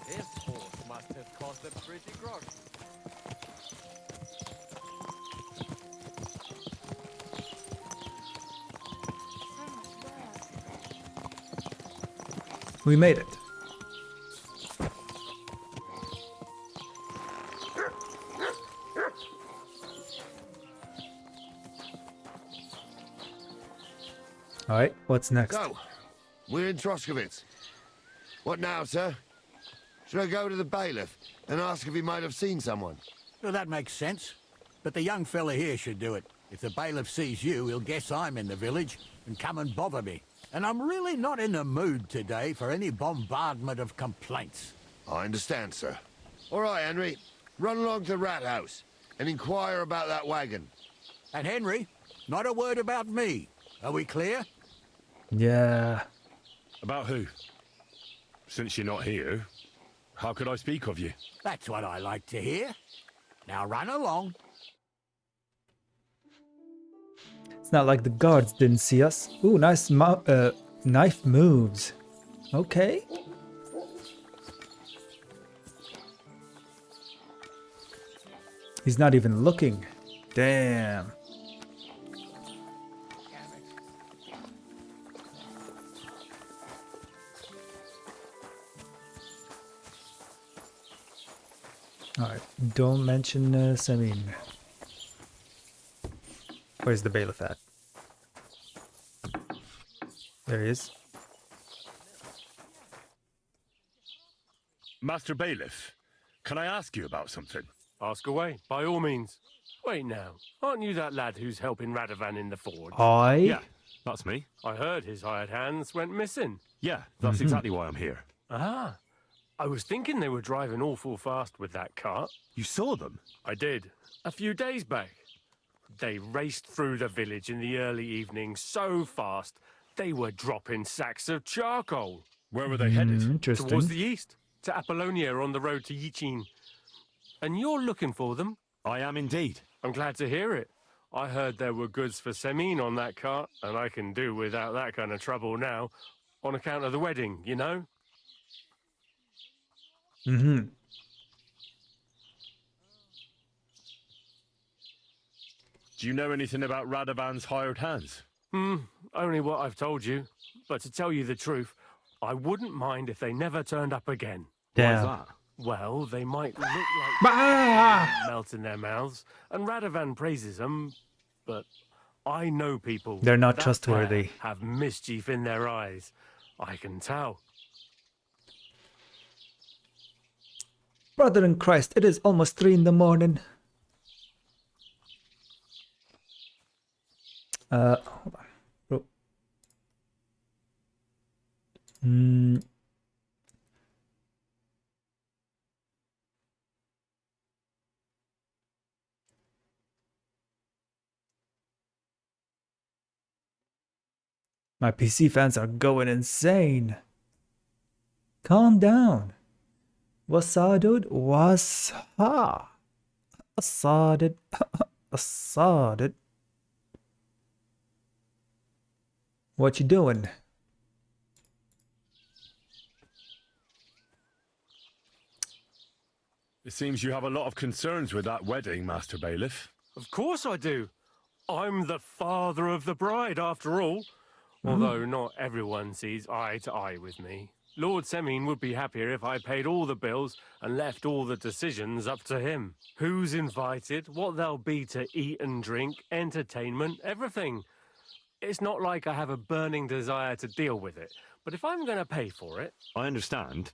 This horse must have cost a pretty grosh. We made it. Alright, what's next? So, we're in Troskowitz. What now, sir? Should I go to the bailiff and ask if he might have seen someone? Well, that makes sense. But the young fella here should do it. If the bailiff sees you, he'll guess I'm in the village and come and bother me. And I'm really not in the mood today for any bombardment of complaints. I understand, sir. All right, Henry. Run along to the rat house and inquire about that wagon. And Henry, not a word about me. Are we clear? Yeah. About who? Since you're not here, how could I speak of you? That's what I like to hear. Now run along. It's not like the guards didn't see us. Ooh, nice knife moves. Okay. He's not even looking. Damn. Alright, don't mention Samin. Where's the bailiff at? There he is. Master Bailiff, can I ask you about something? Ask away, by all means. Wait now, aren't you that lad who's helping Radovan in the forge? Yeah, that's me. I heard his hired hands went missing. Yeah, that's exactly why I'm here. Ah, I was thinking they were driving awful fast with that cart. You saw them? I did, a few days back. They raced through the village in the early evening so fast, they were dropping sacks of charcoal. Where were they headed? Interesting. Towards the east, to Apollonia on the road to Yichin. And you're looking for them? I am indeed. I'm glad to hear it. I heard there were goods for Semin on that cart, and I can do without that kind of trouble now, on account of the wedding, you know? Mm-hmm. Do you know anything about Radovan's hired hands? Only what I've told you. But to tell you the truth, I wouldn't mind if they never turned up again. Damn. Why is that? Well, they might look like melt in their mouths, and Radovan praises them, but I know people. They're not that trustworthy. pair have mischief in their eyes. I can tell. Brother in Christ, it is almost 3 in the morning. Hold on. Bro. My PC fans are going insane. Calm down. Wasa, dude? Wasa. Assaded. Assaded. What you doing? It seems you have a lot of concerns with that wedding, Master Bailiff. Of course I do. I'm the father of the bride, after all. Although not everyone sees eye to eye with me. Lord Semin would be happier if I paid all the bills and left all the decisions up to him. Who's invited, what there'll be to eat and drink, entertainment, everything. It's not like I have a burning desire to deal with it, But if I'm going to pay for it... I understand.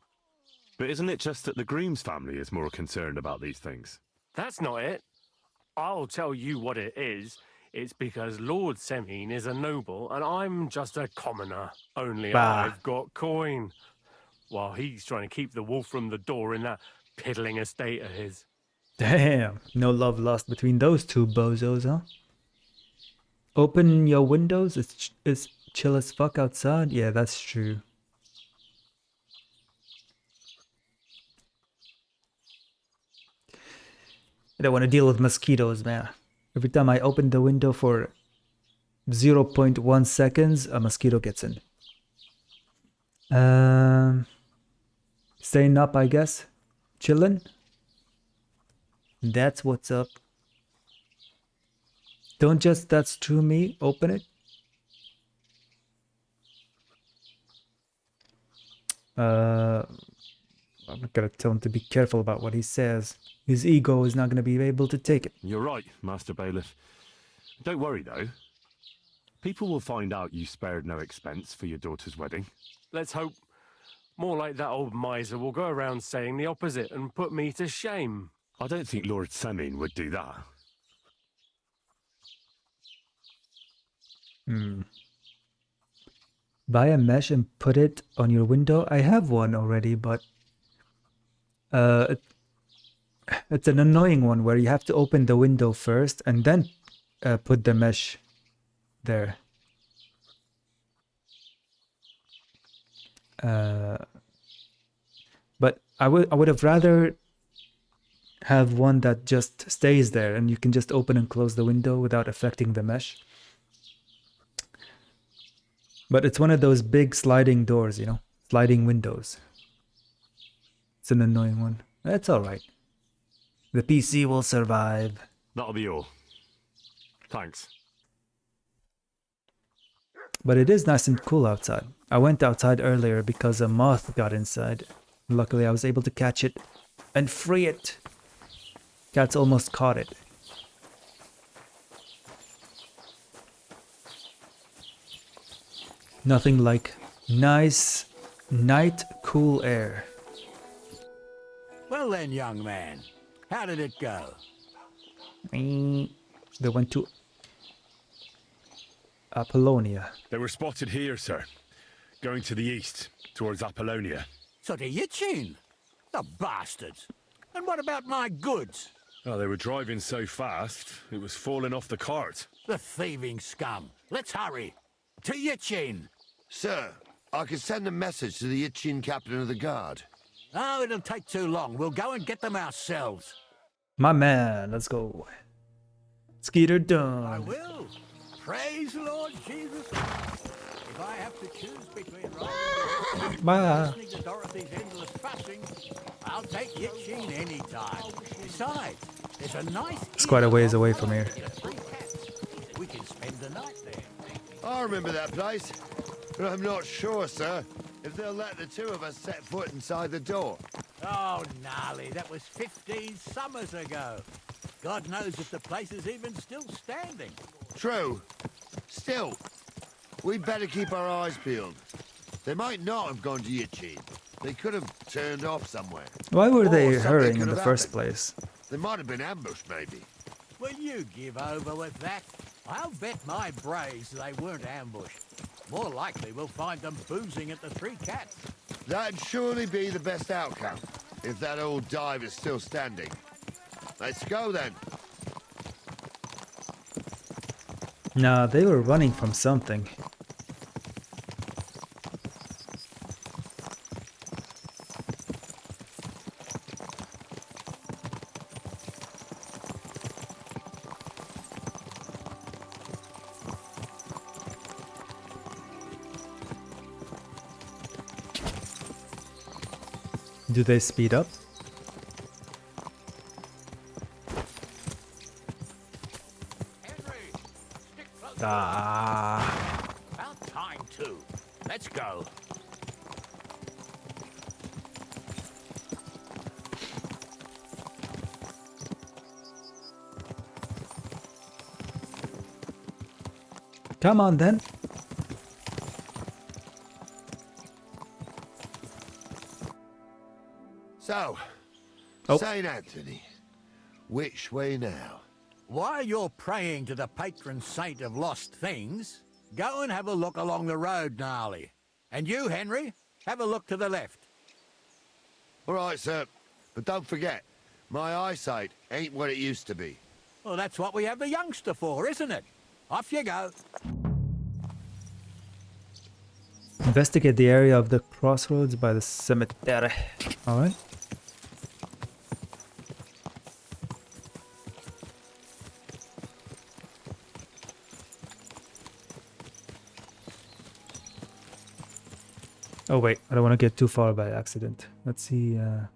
But isn't it just that the groom's family is more concerned about these things? That's not it. I'll tell you what it is. It's because Lord Semine is a noble and I'm just a commoner. Only Bah. I've got coin. While he's trying to keep the wolf from the door in that piddling estate of his. Damn, no love lost between those two bozos, huh? Open your windows, it's chill as fuck outside. Yeah, that's true. I don't want to deal with mosquitoes, man. Every time I open the window for 0.1 seconds, a mosquito gets in. Staying up, I guess. Chilling. That's what's up. Don't just that's true me, open it. I'm not gonna tell him to be careful about what he says. His ego is not gonna be able to take it. You're right, Master Bailiff. Don't worry, though. People will find out you spared no expense for your daughter's wedding. Let's hope. More like that old miser will go around saying the opposite and put me to shame. I don't think Lord Semine would do that. Buy a mesh and put it on your window. I have one already, but it's an annoying one where you have to open the window first and then put the mesh there. But I would have rather have one that just stays there and you can just open and close the window without affecting the mesh. But it's one of those big sliding doors, you know, sliding windows. It's an annoying one. That's all right. The PC will survive. That'll be all. Thanks. But it is nice and cool outside. I went outside earlier because a moth got inside. Luckily, I was able to catch it and free it. Cats almost caught it. Nothing like nice night cool air. Well then, young man, how did it go? They went to Apollonia. They were spotted here, sir. Going to the east, towards Apollonia. So to Yitchin? The bastards! And what about my goods? Oh, they were driving so fast, it was falling off the cart. The thieving scum! Let's hurry! To Yitchin! Sir, I can send a message to the Itchin captain of the guard. Oh, it'll take too long. We'll go and get them ourselves. My man, let's go. Skeeter done. I will. Praise the Lord Jesus. If I have to choose between riding and listening to Dorothy's endless fussing, I'll take Yitchin any time. Besides, there's a nice... It's quite a ways away from here. We can spend the night there. I remember that place, but I'm not sure, sir, if they'll let the two of us set foot inside the door. Oh, gnarly, that was 15 summers ago. God knows if the place is even still standing. True. Still, we'd better keep our eyes peeled. They might not have gone to Yitchin. They could have turned off somewhere. Why were they Or something hurrying could in the have first happened. place? They might have been ambushed, maybe. Will you give over with that? I'll bet my braves they weren't ambushed. More likely we'll find them boozing at the Three Cats. That'd surely be the best outcome, if that old dive is still standing. Let's go, then. Nah, they were running from something. Do they speed up? About time too. Let's go. Come on then. So, Oh. St. Anthony, which way now? While you're praying to the patron saint of lost things, go and have a look along the road, Gnarly. And you, Henry, have a look to the left. All right, sir. But don't forget, my eyesight ain't what it used to be. Well, that's what we have the youngster for, isn't it? Off you go. Investigate the area of the crossroads by the cemetery. Alright. Oh wait, I don't want to get too far by accident. Let's see. Where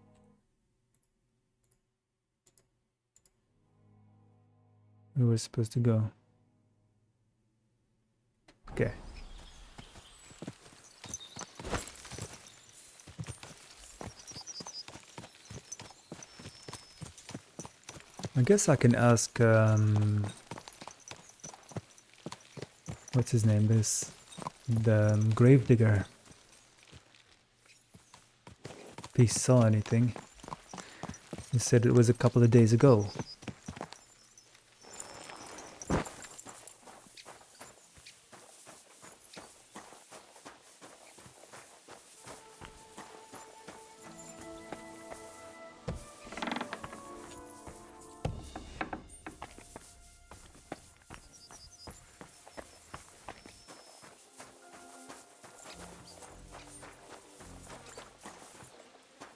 we're supposed to go. Okay. I guess I can ask, what's his name? The gravedigger. If he saw anything. He said it was a couple of days ago.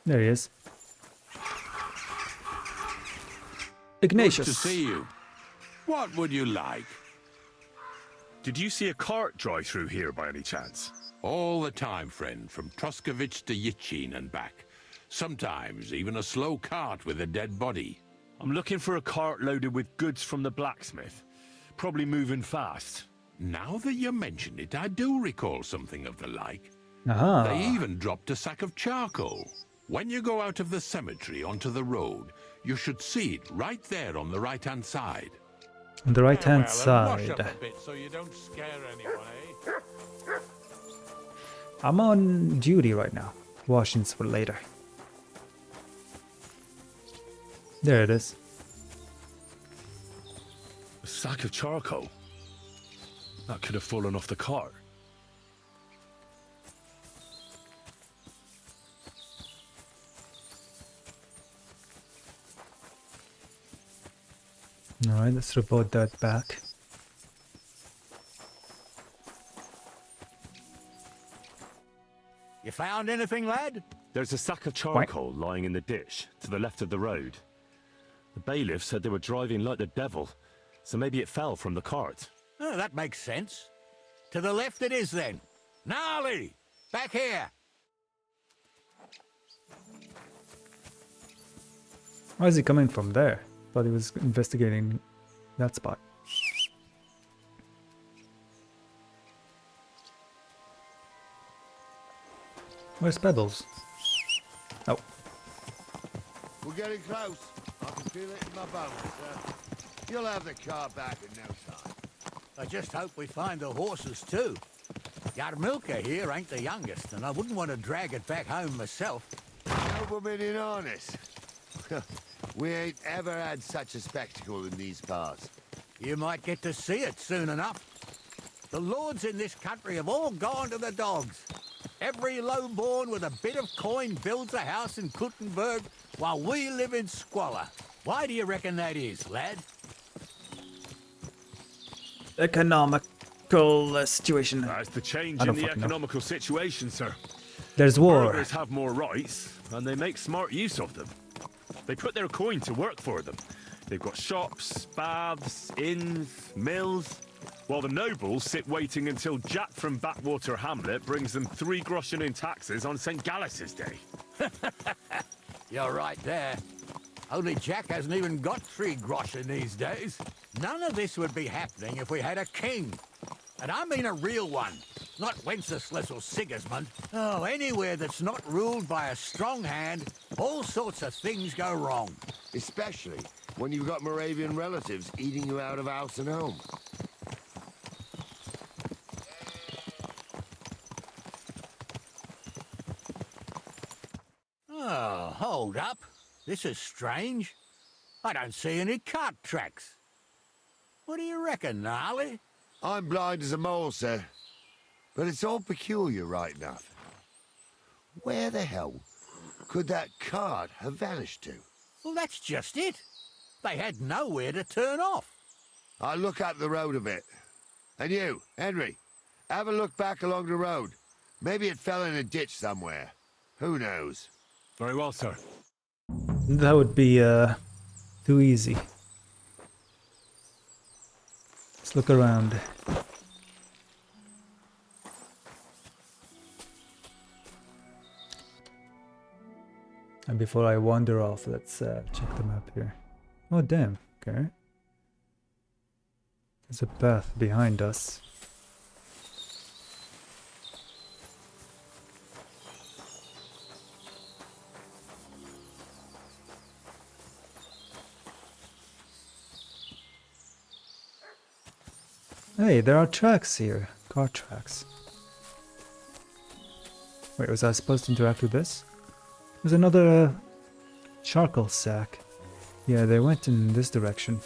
There he is. Ignatius. Good to see you. What would you like? Did you see a cart drive through here by any chance? All the time, friend, from Troskovich to Yitchin and back. Sometimes even a slow cart with a dead body. I'm looking for a cart loaded with goods from the blacksmith. Probably moving fast. Now that you mention it, I do recall something of the like. Aha. They even dropped a sack of charcoal. When you go out of the cemetery onto the road, you should see it right there on the right-hand side. On the right-hand Wash side. up a bit so you don't scare anyone, eh? I'm on duty right now. Washings for later. There it is. A sack of charcoal? That could have fallen off the cart. Alright, let's report that back. You found anything, lad? There's a sack of charcoal lying in the ditch to the left of the road. The bailiff said they were driving like the devil, so maybe it fell from the cart. Oh, that makes sense. To the left it is then. Gnarly! Back here! Why is he coming from there? Thought he was investigating that spot. Where's Pebbles? Oh. We're getting close. I can feel it in my bones, sir. You'll have the car back in no time. I just hope we find the horses too. Yarmilka here ain't the youngest, and I wouldn't want to drag it back home myself. Nobleman in harness. We ain't ever had such a spectacle in these parts. You might get to see it soon enough. The lords in this country have all gone to the dogs. Every lowborn with a bit of coin builds a house in Kuttenberg while we live in squalor. Why do you reckon that is, lad? Economical situation. That's the change I in don't the fucking know. economical situation, sir. There's war. Burghers have more rights, and they make smart use of them. They put their coin to work for them. They've got shops, baths, inns, mills, while the nobles sit waiting until Jack from Backwater Hamlet brings them 3 groschen in taxes on St. Gallus's Day. You're right there. Only Jack hasn't even got 3 groschen these days. None of this would be happening if we had a king. And I mean a real one, not Wenceslas or Sigismund. Oh, anywhere that's not ruled by a strong hand, all sorts of things go wrong. Especially when you've got Moravian relatives eating you out of house and home. Oh, hold up. This is strange. I don't see any cart tracks. What do you reckon, Gnarly? I'm blind as a mole, sir. But it's all peculiar, right enough. Where the hell could that cart have vanished to? Well, that's just it. They had nowhere to turn off. I'll look up the road a bit. And you, Henry, have a look back along the road. Maybe it fell in a ditch somewhere. Who knows? Very well, sir. That would be too easy. Let's look around. And before I wander off, let's check the map here. Oh damn, okay. There's a path behind us. Hey, there are tracks here. Car tracks. Wait, was I supposed to interact with this? There's another charcoal sack. Yeah, they went in this direction.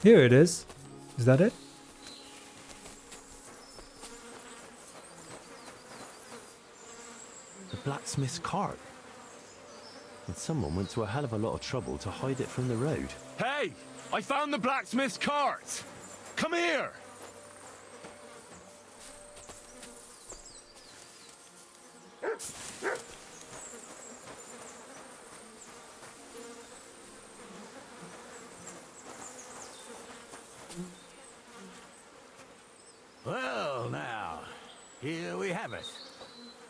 Here it is. Is that it? The blacksmith's cart. And someone went to a hell of a lot of trouble to hide it from the road. Hey! I found the blacksmith's cart! Come here! Well, now, here we have it.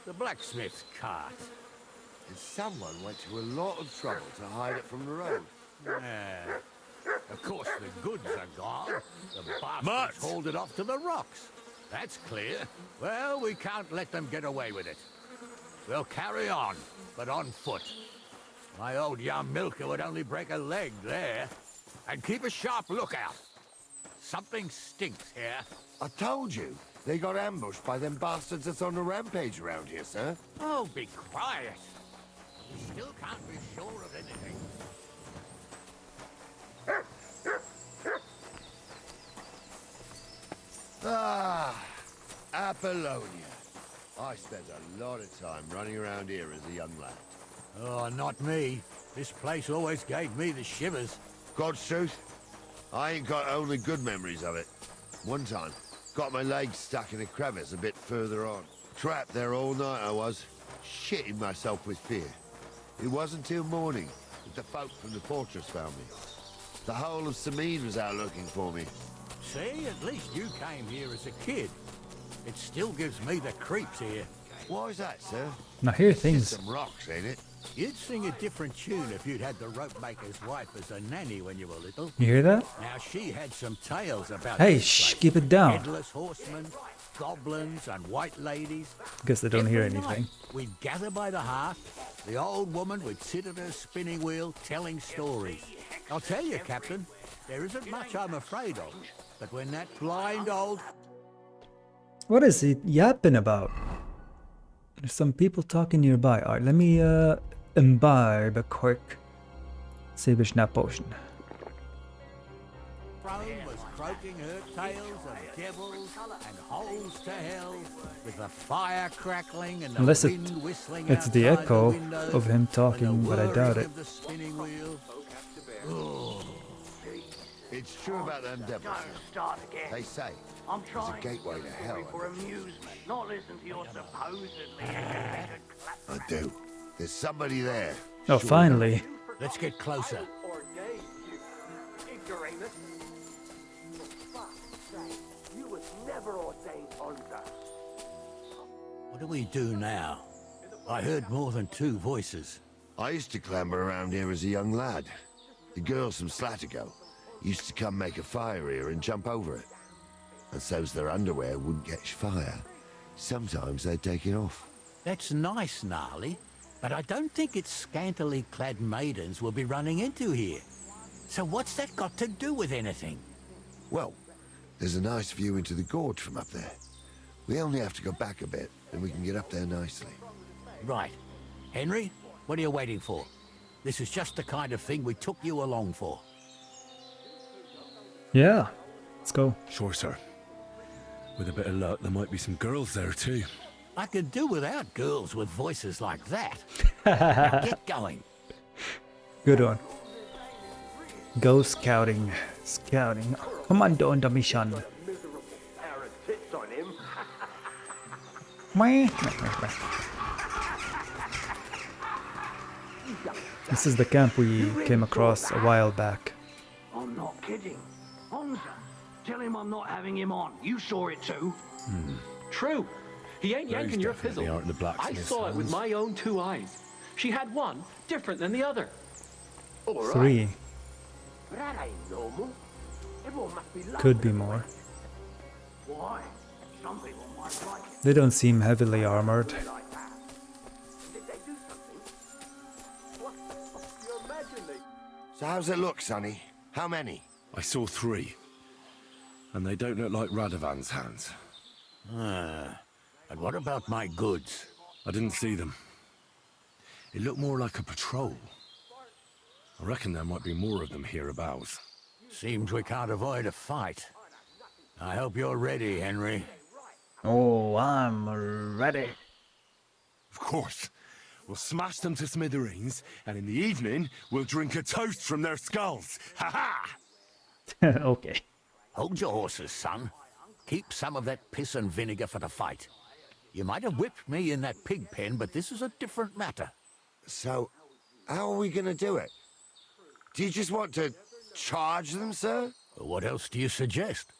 The blacksmith's cart. And someone went to a lot of trouble to hide it from the road. Yeah. Of course, the goods are gone. The bastards hauled it off to the rocks. That's clear. Well, we can't let them get away with it. We'll carry on, but on foot. My old young milker would only break a leg there. And keep a sharp lookout. Something stinks here. I told you. They got ambushed by them bastards that's on the rampage around here, sir. Oh, be quiet. We still can't be sure of anything. Ah, Apollonia. I spent a lot of time running around here as a young lad. Oh, not me. This place always gave me the shivers. God's truth, I ain't got only good memories of it. One time, got my legs stuck in a crevice a bit further on. Trapped there all night I was, shitting myself with fear. It wasn't till morning that the folk from the fortress found me. The whole of Sameen was out looking for me. See, at least you came here as a kid. It still gives me the creeps here. Why is that, sir? Now here things. Some rocks, ain't it? You'd sing a different tune if you'd had the rope maker's wife as a nanny when you were little. You hear that? Now she had some tales about Hey, this shh, place. keep it down. Headless horsemen, goblins, and white ladies. Guess they don't hear Every anything. night, we'd gather by the hearth. The old woman would sit at her spinning wheel telling stories. I'll tell you, Captain, there isn't much I'm afraid of. But when that blind old... What is he yapping about? There's some people talking nearby. Alright, let me imbibe a quick Saber Snap potion. Throne was croaking her tales of devils and holes to hell, with the fire crackling and the Unless wind whistling it's the outside echo windows of him and the talking, but I doubt whirring it. of the spinning wheel. It's true about them devils. Don't start again. They say I'm there's a trying gateway to hell. for amusement, not listen to your supposedly educated I do. There's somebody there. Oh, finally. Let's get closer. ignoramus. For fuck's sake, you was never ordained under. What do we do now? I heard more than two voices. I used to clamber around here as a young lad. The girls from Slatigo used to come make a fire here and jump over it. And so's their underwear wouldn't catch fire, sometimes they'd take it off. That's nice, Gnarly, but I don't think it's scantily clad maidens we'll be running into here. So what's that got to do with anything? Well, there's a nice view into the gorge from up there. We only have to go back a bit, and we can get up there nicely. Right. Henry, what are you waiting for? This is just the kind of thing we took you along for. Yeah, let's go. Sure, sir. With a bit of luck, there might be some girls there too. I could do without girls with voices like that. Now get going. Good one. Go scouting. Scouting. Commando on the mission. This is the camp we came across a while back. I'm not kidding. Honza, tell him I'm not having him on. You saw it too. True. He ain't Those yanking your definitely fizzle. aren't the I blacksmith's saw it with hands. my own 2 eyes. She had one different than the other. All right. 3. But that ain't normal. Everyone must be Could be more. Why? Some people might like it. They don't seem heavily armored. Did they do something? What? You imagine me? So how's it look, Sonny? How many? I saw 3. And they don't look like Radovan's hands. And what about my goods? I didn't see them. It looked more like a patrol. I reckon there might be more of them hereabouts. Seems we can't avoid a fight. I hope you're ready, Henry. Oh, I'm ready. Of course. We'll smash them to smithereens, and in the evening, we'll drink a toast from their skulls. Ha-ha! Okay. Hold your horses, son. Keep some of that piss and vinegar for the fight. You might have whipped me in that pig pen, but this is a different matter. So, how are we gonna do it? Do you just want to charge them, sir? What else do you suggest?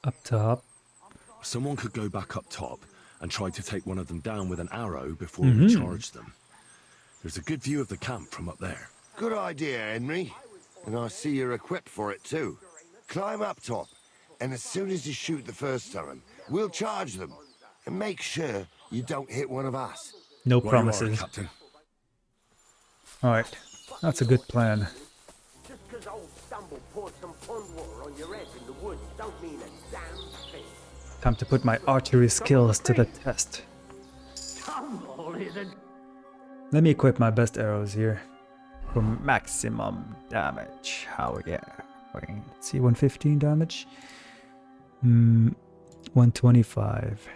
Up top. Someone could go back up top and try to take one of them down with an arrow before we charge them. There's a good view of the camp from up there. Good idea, Henry. And I see you're equipped for it too. Climb up top, and as soon as you shoot the first time, we'll charge them. And make sure you don't hit one of us. No Right you are, promises. Captain. Alright, that's a good plan. Just because old Stumble poured some pond water on your head in the woods don't mean a damn thing. Time to put my archery skills to the test. Stumble isn't. Let me equip my best arrows here for maximum damage. How yeah. Wait, let's see, 115 damage. 125.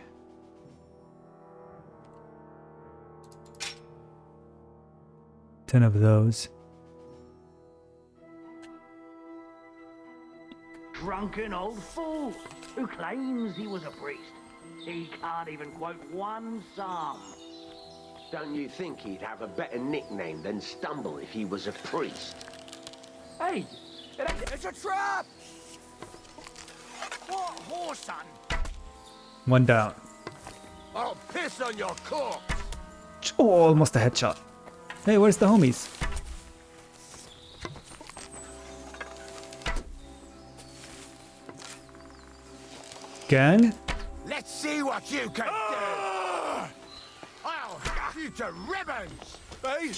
Ten of those. Drunken old fool who claims he was a priest. He can't even quote one psalm. Don't you think he'd have a better nickname than Stumble if he was a priest? Hey, It's a trap! What horse, son? One down. I'll piss on your corpse! Oh, almost a headshot. Hey, where's the homies? Gang? Let's see what you can do! I'll cut you to ribbons! Hey!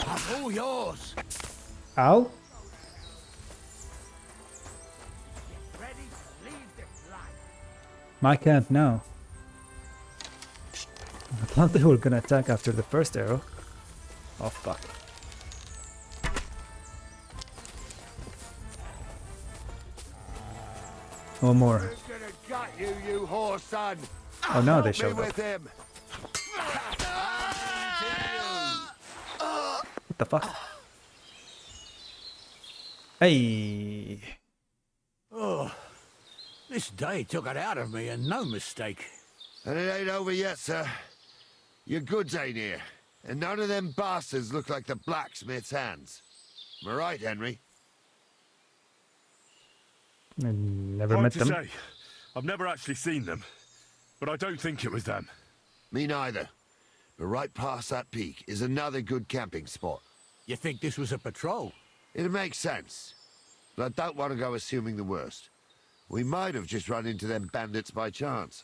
I'm all yours! Ow? Ready to leave this life? My camp now. I thought they were gonna attack after the first arrow. Oh fuck. One more. Who's gonna gut you, you whore son? Oh no, they Help me showed up. with him! What the fuck? Hey. Oh, this day took it out of me, and no mistake. And it ain't over yet, sir. Your goods ain't here. And none of them bastards look like the blacksmith's hands. Am I right, Henry? I never Hard met to them. say. I've never actually seen them. But I don't think it was them. Me neither. But right past that peak is another good camping spot. You think this was a patrol? It makes sense. But I don't want to go assuming the worst. We might have just run into them bandits by chance.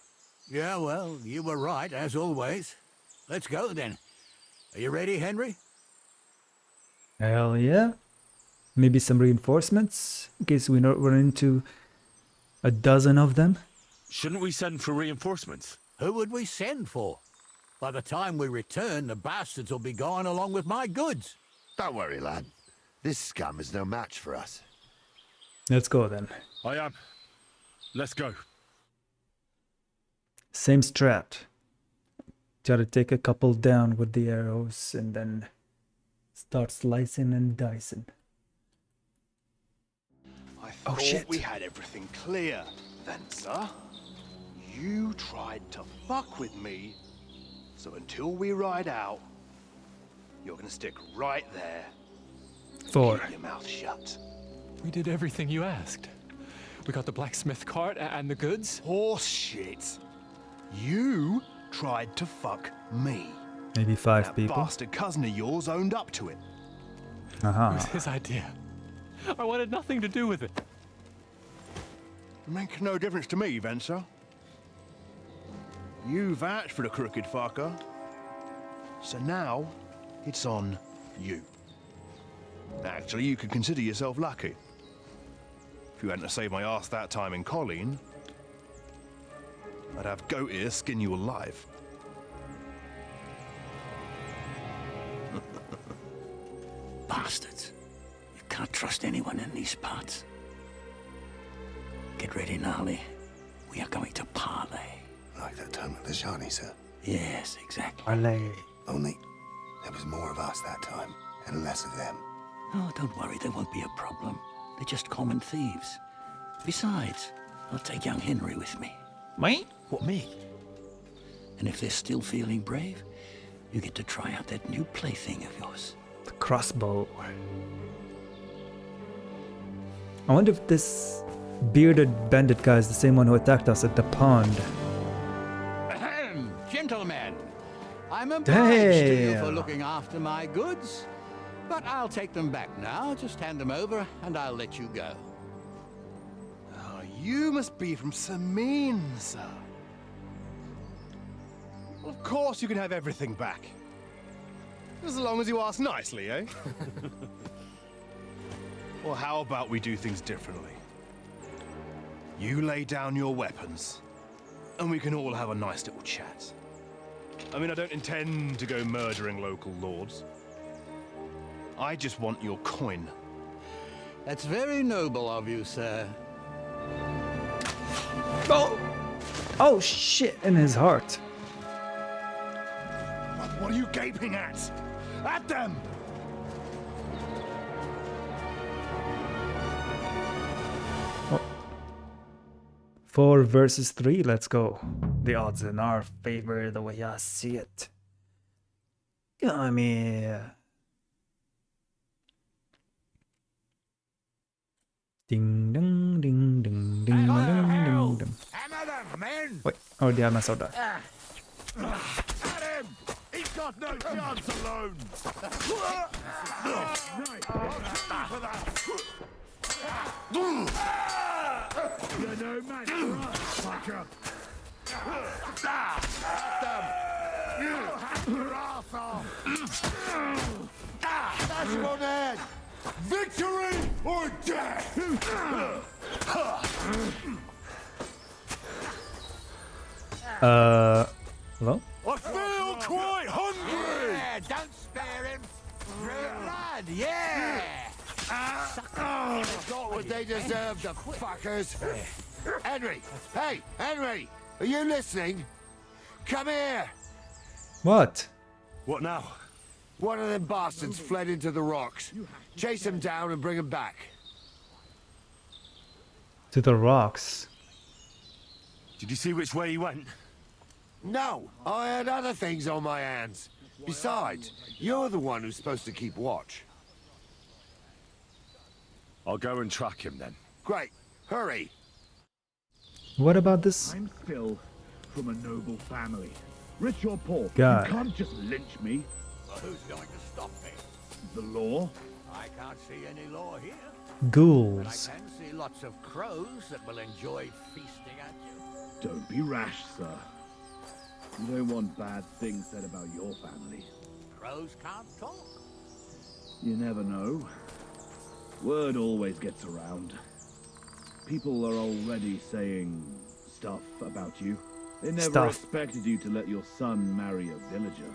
Yeah, well, you were right, as always. Let's go, then. Are you ready, Henry? Hell yeah. Maybe some reinforcements in case we don't run into a dozen of them. Shouldn't we send for reinforcements? Who would we send for? By the time we return, the bastards will be gone along with my goods. Don't worry, lad. This scum is no match for us. Let's go then. I am. Let's go. Same strat. Try to take a couple down with the arrows and then start slicing and dicing. I thought we had everything clear, Venser. You tried to fuck with me, so until we ride out, you're gonna stick right there. 4. Keep your mouth shut. We did everything you asked. We got the blacksmith cart and the goods. Horse shit. You tried to fuck me. Maybe 5 that people. Bastard cousin of yours owned up to it. It was his idea. I wanted nothing to do with it. Make no difference to me, Venser. You vouched for the crooked fucker. So now, it's on you. Actually, you could consider yourself lucky. If you hadn't saved my ass that time in Colleen, I'd have goat ear skin you alive. Bastards. You can't trust anyone in these parts. Get ready, Gnarly. We are going to parley. Like that time with the Shani, sir? Yes, exactly. Parley. Only there was more of us that time, and less of them. Oh, don't worry, there won't be a problem. They're just common thieves. Besides, I'll take young Henry with me. Me? What, me? And if they're still feeling brave, you get to try out that new plaything of yours. The crossbow. I wonder if this bearded bandit guy is the same one who attacked us at the pond. Ahem, gentlemen, I'm obliged to you for Damn. looking after my goods, but I'll take them back now. Just hand them over, and I'll let you go. Oh, you must be from Samin, sir. Well, of course you can have everything back. As long as you ask nicely, eh? Well, how about we do things differently? You lay down your weapons, and we can all have a nice little chat. I mean, I don't intend to go murdering local lords. I just want your coin. That's very noble of you, sir. Oh! Oh shit, in his heart. What are you gaping at? At them! Oh. 4 versus 3, let's go. The odds in our favor the way I see it. Come here. Ding ding ding ding ding ding ding ding. Wait, oh the armor soda. At him! He's got no chance alone! You're no match for us, fucker! You have your ass off! That's him on the head! Victory or death! Hello? I feel quite hungry! Yeah, don't spare him. Blood, yeah! Got what they deserve, the fuckers! Henry! Hey, Henry! Are you listening? Come here! What? What now? One of them bastards fled into the rocks. Chase him down and bring him back. To the rocks. Did you see which way he went? No, I had other things on my hands. Besides, you're the one who's supposed to keep watch. I'll go and track him then. Great. Hurry. What about this? I'm still from a noble family. Rich or poor, God. you can't just lynch me. Well, who's going to stop me? The law? I can't see any law here. Ghouls. But I can see lots of crows that will enjoy feasting at you. Don't be rash, sir. You don't want bad things said about your family. Crows can't talk. You never know. Word always gets around. People are already saying stuff about you. They never expected you to let your son marry a villager.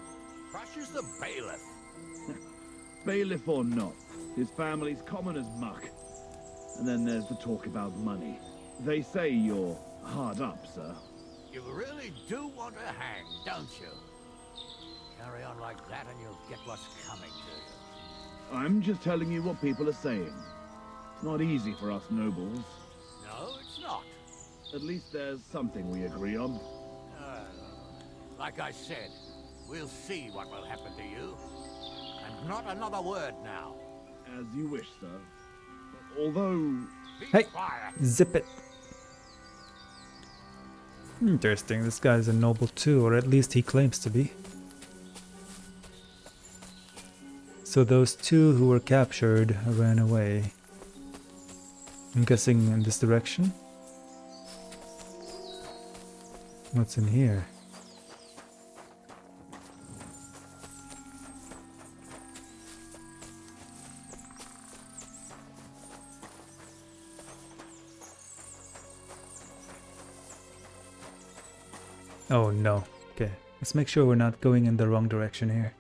Crushes the bailiff. Bailiff or not, his family's common as muck. And then there's the talk about money. They say you're hard up, sir. You really do want to hang, don't you? Carry on like that and you'll get what's coming to you. I'm just telling you what people are saying. Not easy for us nobles. No, it's not. At least there's something we agree on. Like I said, we'll see what will happen to you. And not another word now. As you wish, sir. Although... Hey! Zip it! Interesting, this guy's a noble too, or at least he claims to be. So those two who were captured ran away. I'm guessing in this direction? What's in here? Oh no. Okay, let's make sure we're not going in the wrong direction here.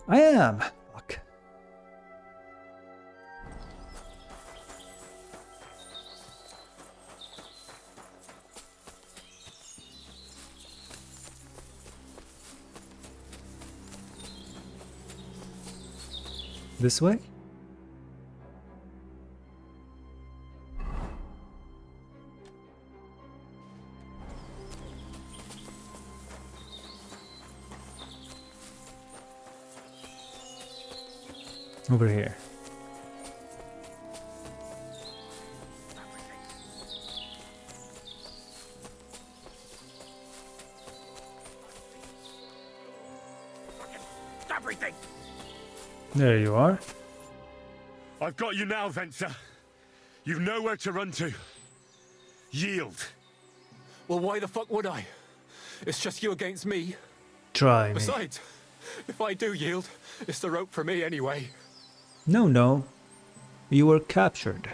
I am! Fuck. This way? Over here. Everything! There you are. I've got you now, Venser. You've nowhere to run to. Yield. Well, why the fuck would I? It's just you against me. Try me. Besides, if I do yield, it's the rope for me anyway. No. You were captured.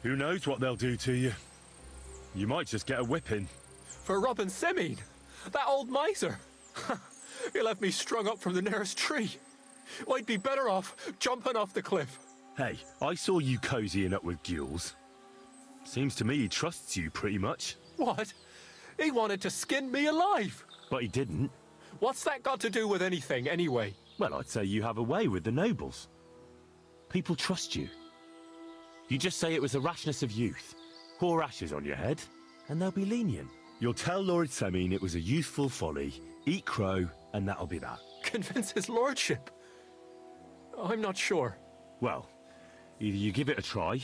Who knows what they'll do to you? You might just get a whipping. For robbing Semine, that old miser. He'll have me strung up from the nearest tree. I'd be better off jumping off the cliff. Hey, I saw you cozying up with Gules. Seems to me he trusts you pretty much. What? He wanted to skin me alive. But he didn't. What's that got to do with anything, anyway? Well, I'd say you have a way with the nobles. People trust you. You just say it was the rashness of youth. Pour ashes on your head, and they'll be lenient. You'll tell Lord Semine it was a youthful folly, eat crow, and that'll be that. Convince his lordship? I'm not sure. Well, either you give it a try,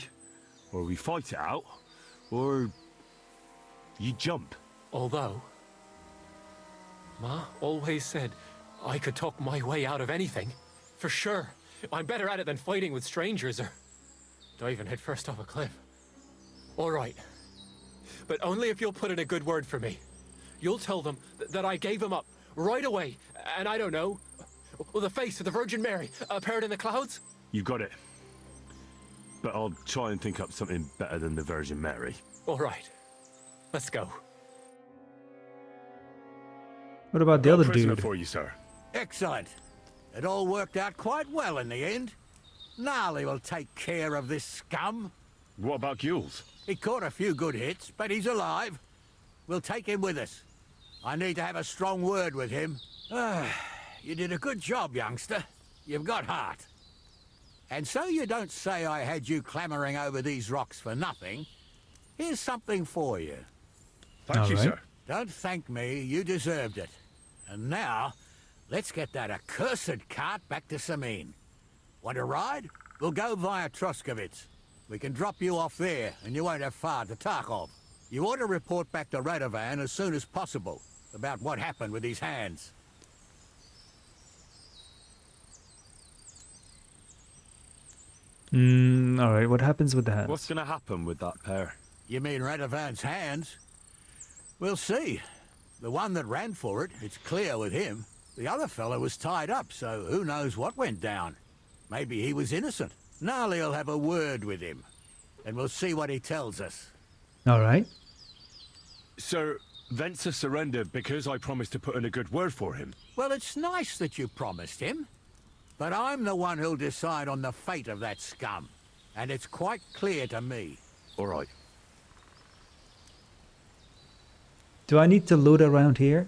or we fight it out, or you jump. Although, Ma always said I could talk my way out of anything. For sure. I'm better at it than fighting with strangers or diving headfirst off a cliff. All right. But only if you'll put in a good word for me. You'll tell them that I gave him up right away, and I don't know, the face of the Virgin Mary appeared in the clouds? You got it. But I'll try and think up something better than the Virgin Mary. All right. Let's go. What about the other dude? For you, sir. Excellent. It all worked out quite well in the end. Gnarly will take care of this scum. What about Gules? He caught a few good hits, but he's alive. We'll take him with us. I need to have a strong word with him. You did a good job, youngster. You've got heart. And so you don't say I had you clambering over these rocks for nothing. Here's something for you. Thank you, sir. Don't thank me, you deserved it. And now, let's get that accursed cart back to Semine. Want a ride? We'll go via Troskovitz. We can drop you off there, and you won't have far to Tarkov. You ought to report back to Radovan as soon as possible about what happened with these hands. Alright, what happens with the hands? What's gonna happen with that pair? You mean Radovan's hands? We'll see. The one that ran for it, it's clear with him. The other fella was tied up, so who knows what went down. Maybe he was innocent. Gnarly'll have a word with him, and we'll see what he tells us. All right. Sir, Venser surrendered because I promised to put in a good word for him. Well, it's nice that you promised him, but I'm the one who'll decide on the fate of that scum, and it's quite clear to me. All right. Do I need to loot around here?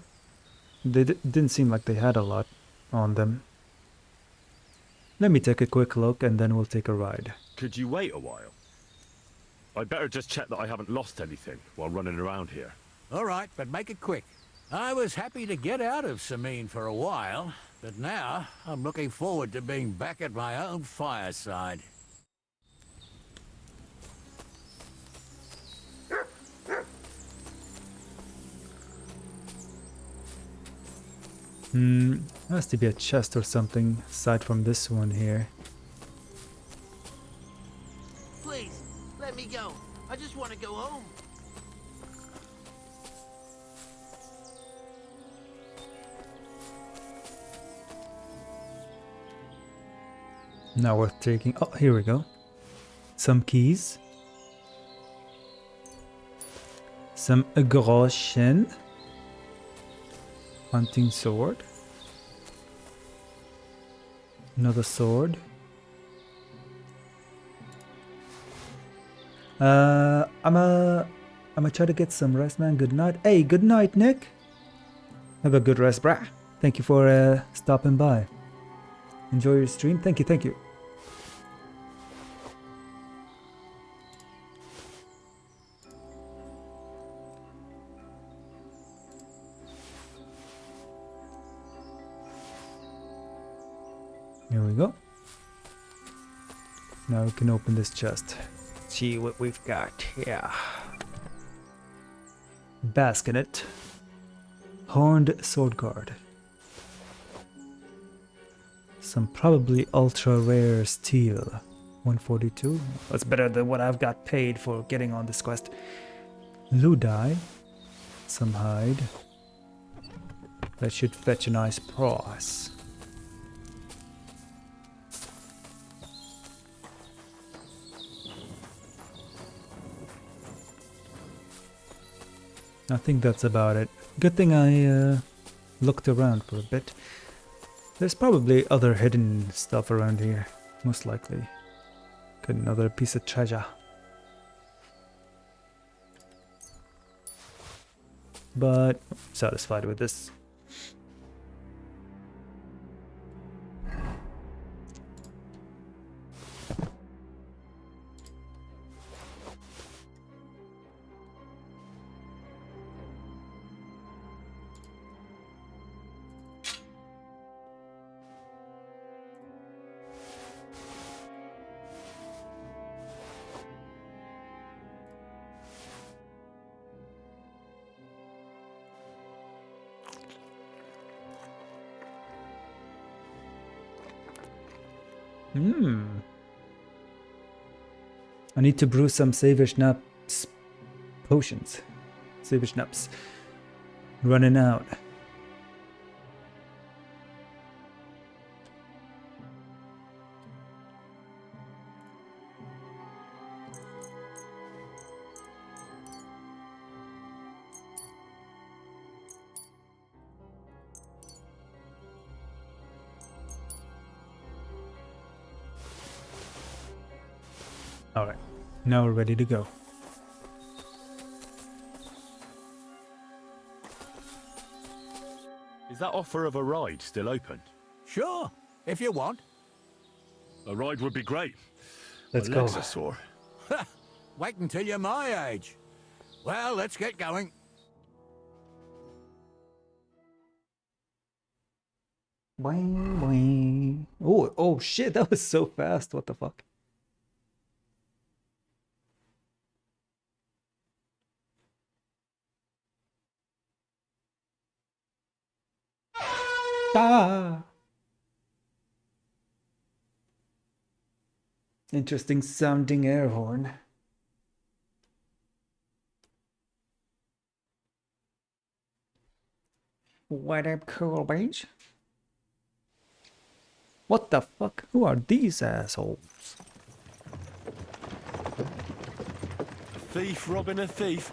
They didn't seem like they had a lot on them. Let me take a quick look and then we'll take a ride. Could you wait a while? I'd better just check that I haven't lost anything while running around here. All right, but make it quick. I was happy to get out of Sameen for a while, but now I'm looking forward to being back at my own fireside. Has to be a chest or something aside from this one here. Please, let me go. I just want to go home. Not worth taking. Oh, here we go. Some keys. Some groschen. Hunting sword. Another sword. I'm try to get some rest, man. Good night. Hey, good night, Nick. Have a good rest, brah. Thank you for stopping by. Enjoy your stream. Thank you, thank you. Here we go. Now we can open this chest. See what we've got here. Basket. Horned sword guard. Some probably ultra rare steel. 142. That's better than what I've got paid for getting on this quest. Ludai. Some hide. That should fetch a nice price. I think that's about it. Good thing I looked around for a bit. There's probably other hidden stuff around here, most likely. Got another piece of treasure. But I'm satisfied with this. I need to brew some Saver Schnaps potions. Saver Schnaps. Running out. Alright, now we're ready to go. Is that offer of a ride still open? Sure, if you want. A ride would be great. Let's My go. legs are sore. Wait until you're my age. Well, let's get going. Boing, boing. Oh shit, that was so fast. What the fuck? Ah! Interesting sounding air horn. What up, cool beans? What the fuck? Who are these assholes? A thief robbing a thief?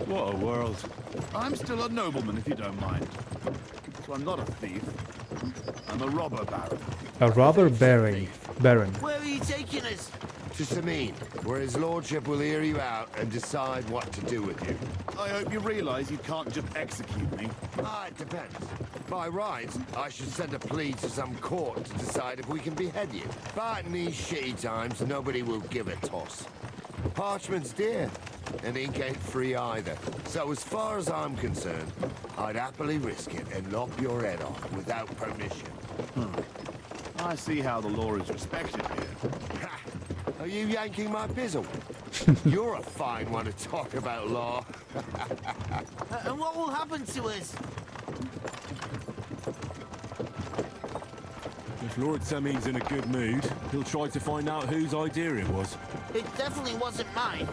What a world. I'm still a nobleman, if you don't mind. So I'm not a thief. I'm a robber baron. A robber baron. Where are you taking us? To Sameen, where his lordship will hear you out and decide what to do with you. I hope you realize you can't just execute me. It depends. By rights, I should send a plea to some court to decide if we can behead you. But in these shitty times, nobody will give a toss. Parchment's dear, and ink ain't free either. So as far as I'm concerned, I'd happily risk it and lop your head off without permission. I see how the law is respected here. Ha! Are you yanking my bizzle? You're a fine one to talk about law. And what will happen to us? If Lord Sameen's in a good mood, he'll try to find out whose idea it was. It definitely wasn't mine.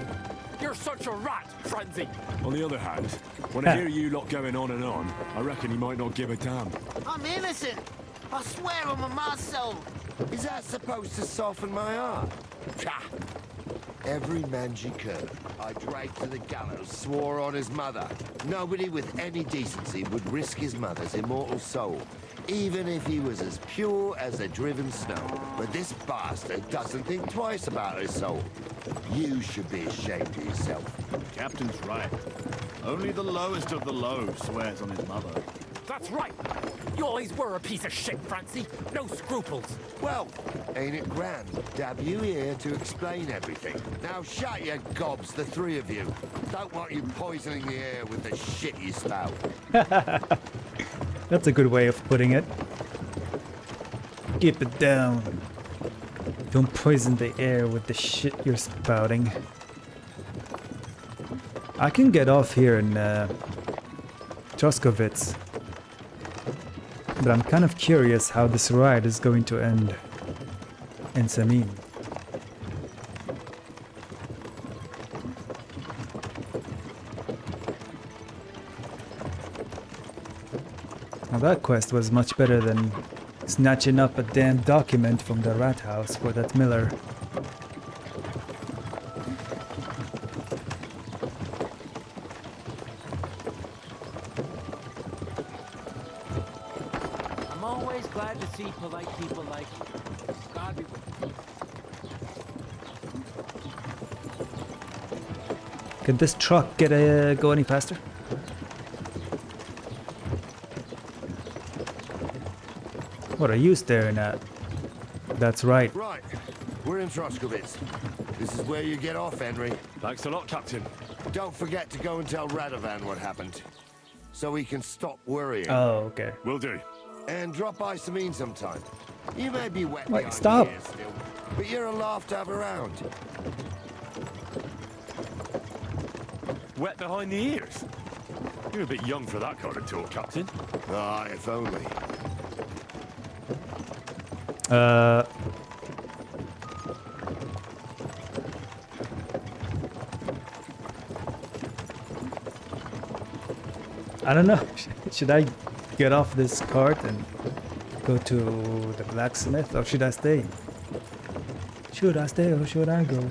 You're such a rat, Frenzy. On the other hand, when I hear you lot going on and on, I reckon he might not give a damn. I'm innocent. I swear on my ma's soul. Is that supposed to soften my heart? Pah! Every mangy-cur I dragged to the gallows swore on his mother. Nobody with any decency would risk his mother's immortal soul, even if he was as pure as the driven snow. But this bastard doesn't think twice about his soul. You should be ashamed of yourself. Captain's right. Only the lowest of the low swears on his mother. That's right. You always were a piece of shit, Francie. No scruples. Well, ain't it grand to have you here to explain everything? Now shut your gobs, the three of you. Don't want you poisoning the air with the shit you spout. That's a good way of putting it. Keep it down. Don't poison the air with the shit you're spouting. I can get off here in Troskovitz. But I'm kind of curious how this ride is going to end in Sameen. Now that quest was much better than snatching up a damn document from the rat house for that miller. I'm always glad to see polite people like you. God be with you. Can this truck go any faster? What are you staring at? That's right. Right. We're in Troskovitz. This is where you get off, Henry. Thanks a lot, Captain. Don't forget to go and tell Radovan what happened, so he can stop worrying. Oh, okay. Will do. And drop by Sameen sometime. You may be wet Wait, behind stop. the ears still, but you're a laugh to have around. Wet behind the ears? You're a bit young for that kind of talk, Captain. Ah, if only. I don't know. Should I get off this cart and go to the blacksmith, or should I stay? Should I stay or should I go?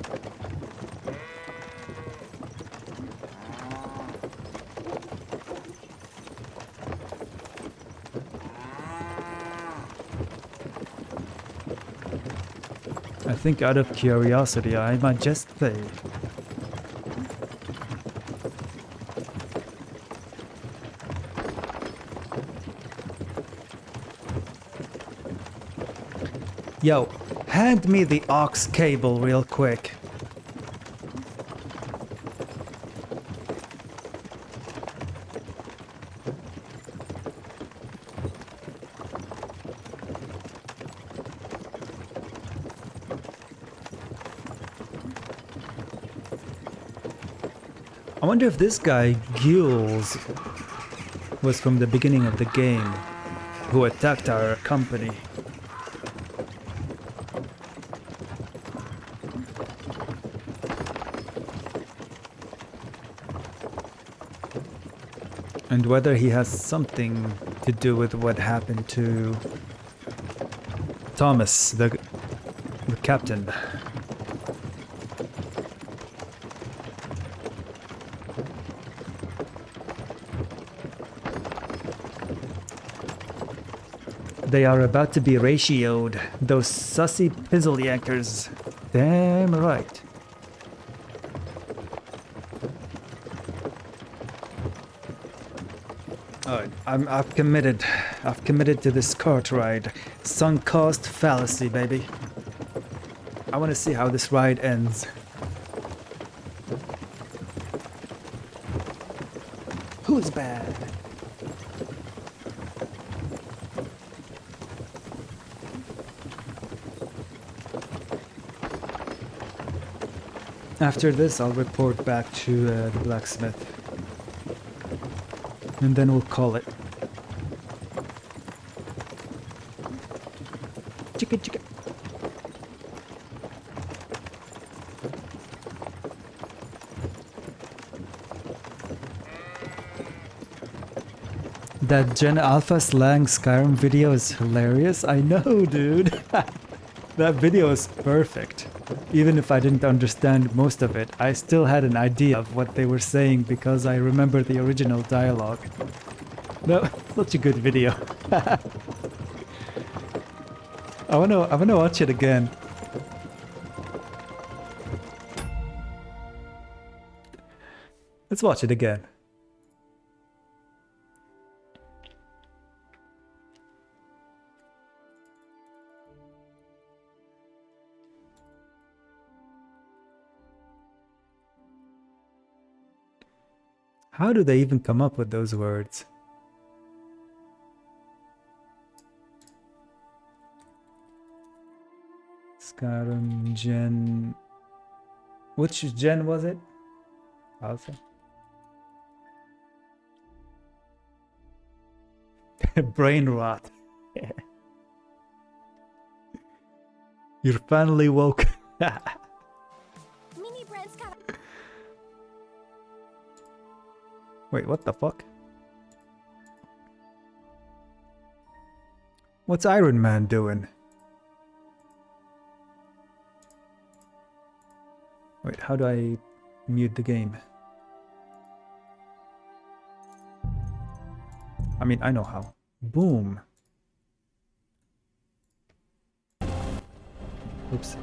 I think out of curiosity, I might just stay. Yo, hand me the aux cable real quick. I wonder if this guy, Gilles, was from the beginning of the game, who attacked our company. And whether he has something to do with what happened to Thomas, the captain. They are about to be ratioed, those sussy pizzle yankers. Damn right. Alright, I've committed to this cart ride. Sunk cost fallacy, baby. I want to see how this ride ends. Who's bad? After this, I'll report back to the blacksmith. And then we'll call it. Chicka chicka. That Gen Alpha slang Skyrim video is hilarious. I know, dude. That video is perfect. Even if I didn't understand most of it, I still had an idea of what they were saying because I remember the original dialogue. No, such a good video. I wanna watch it again. Let's watch it again. How do they even come up with those words? Skyrim Gen... Which gen was it? Alpha? Brain rot. You're finally woke. Wait, what the fuck? What's Iron Man doing? Wait, how do I mute the game? I mean, I know how. Boom. Oops.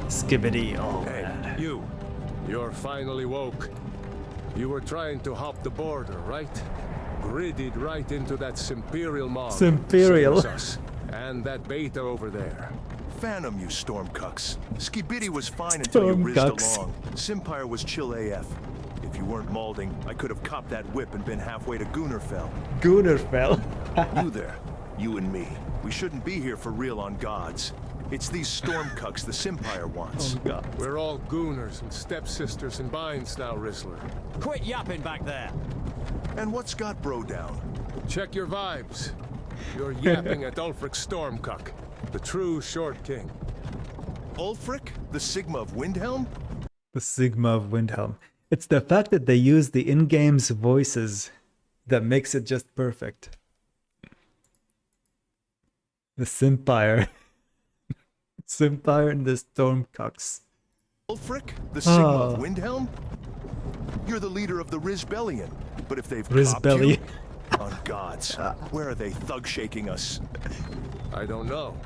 Skibbity. Oh, hey, man. You're finally woke. You were trying to hop the border, right? Gridded right into that Simperial mob. Simperial. Same as us. And that beta over there. Phantom, you stormcucks. Skibidi was fine until you rizzed Stormcucks. along. Simpire was chill AF. If you weren't Malding, I could have copped that whip and been halfway to Gunnerfell. Gunnerfell. You there, you and me. We shouldn't be here for real on gods. It's these stormcucks the Simpire wants. Oh god. We're all gooners and stepsisters in binds now, Rizzler. Quit yapping back there. And what's got bro down? Check your vibes. You're yapping at Ulfric Stormcuck, the true Short King. Ulfric? The Sigma of Windhelm? The Sigma of Windhelm. It's the fact that they use the in-game's voices that makes it just perfect. The Simpire. Simpire and the Stormcucks. Ulfric? The Sigma of Windhelm? You're the leader of the Rizbellion, but if they've copped you, on gods, where are they thug shaking us? I don't know.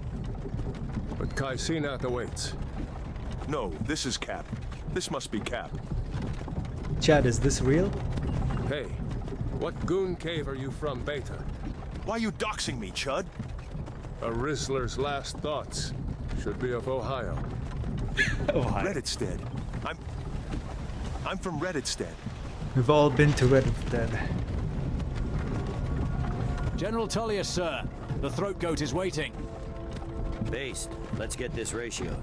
But Kaisinath awaits. No, this is Cap. This must be Cap. Chad, is this real? Hey, what goon cave are you from, Beta? Why are you doxing me, Chud? A Rizzler's last thoughts. Should be of Ohio. Ohio. Redditstead. I'm from Redditstead. We've all been to Redditstead. General Tullius, sir. The throat goat is waiting. Based. Let's get this ratioed.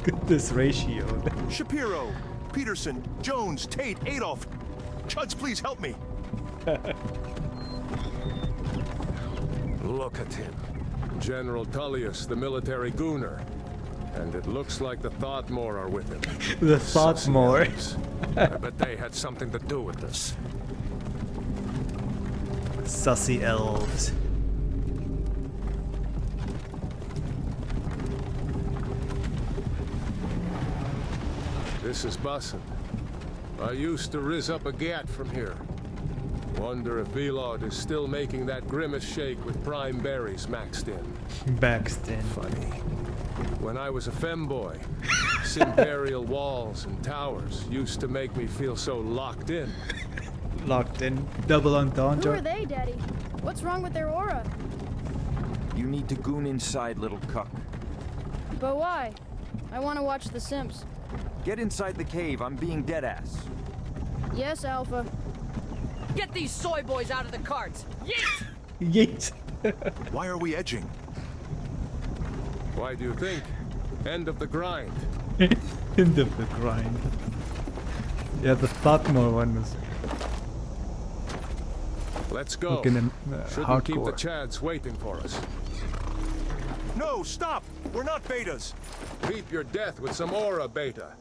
Get this ratioed. Shapiro, Peterson, Jones, Tate, Adolf. Chuds, please help me. Look at him. General Tullius, the military gooner. And it looks like the Thoughtmore are with him. The Thoughtmore. I bet they had something to do with this. Sussy elves. This is Bussin. I used to riz up a gat from here. Wonder if Velod is still making that grimace shake with prime berries maxed in. Maxed in. Funny. When I was a femboy, imperial walls and towers used to make me feel so locked in. Locked in. Double entendre. Who are they, Daddy? What's wrong with their aura? You need to goon inside, little cuck. But why? I want to watch The Simps. Get inside the cave. I'm being deadass. Yes, Alpha. Get these soy boys out of the carts! Yeet! Yeet! Why are we edging? Why do you think? End of the grind. End of the grind. Yeah, the Thoughtmore one was... Let's go. Looking Shouldn't keep the hardcore. Chads waiting for us. No, stop! We're not betas. Beep your death with some aura, beta.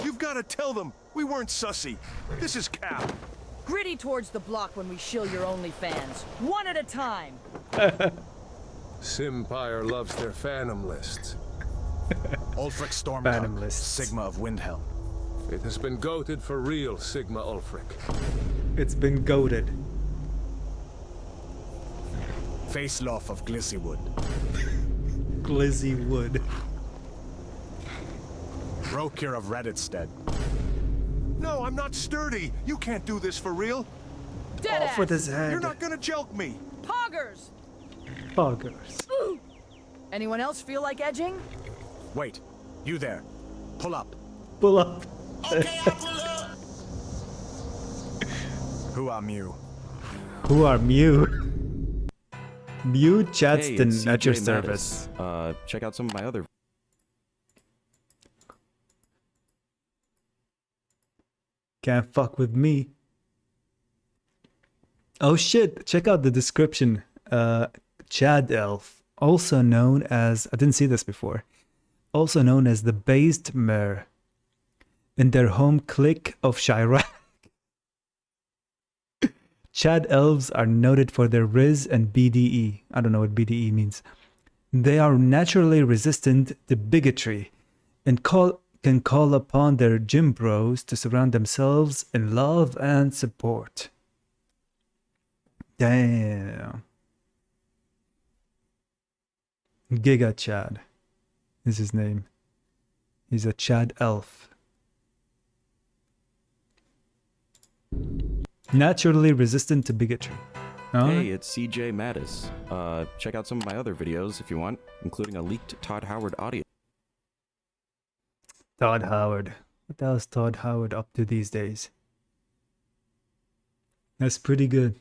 You've got to tell them we weren't sussy. This is Cap. Gritty towards the block when we shill your OnlyFans. One at a time. Simpire loves their Phantom lists. Ulfric Stormcloak, Phantom lists. Sigma of Windhelm. It has been goated for real, Sigma Ulfric. It's been goated. Faceloff of Glissywood. Glizzy Wood. Brokir of Redditstead. No, I'm not sturdy. You can't do this for real. Off with his head. You're not gonna joke me. Poggers! Poggers. Anyone else feel like edging? Wait, you there. Pull up. Pull up. Okay, I'll pull up. Who are Mew? Who are Mew? Mew Chadston it's at your CJ service. Mattis. Check out some of my other... Can't fuck with me. Oh shit, check out the description. Chad Elf, also known as, I didn't see this before, also known as the Based Mer, in their home clique of Chirac. Chad Elves are noted for their Riz and BDE. I don't know what BDE means. They are naturally resistant to bigotry and can call upon their gym bros to surround themselves in love and support. Damn. Giga Chad is his name. He's a Chad elf. Naturally resistant to bigotry. Huh? Hey, it's CJ Mattis. Check out some of my other videos if you want, including a leaked Todd Howard audio. Todd Howard. What the hell is Todd Howard up to these days? That's pretty good.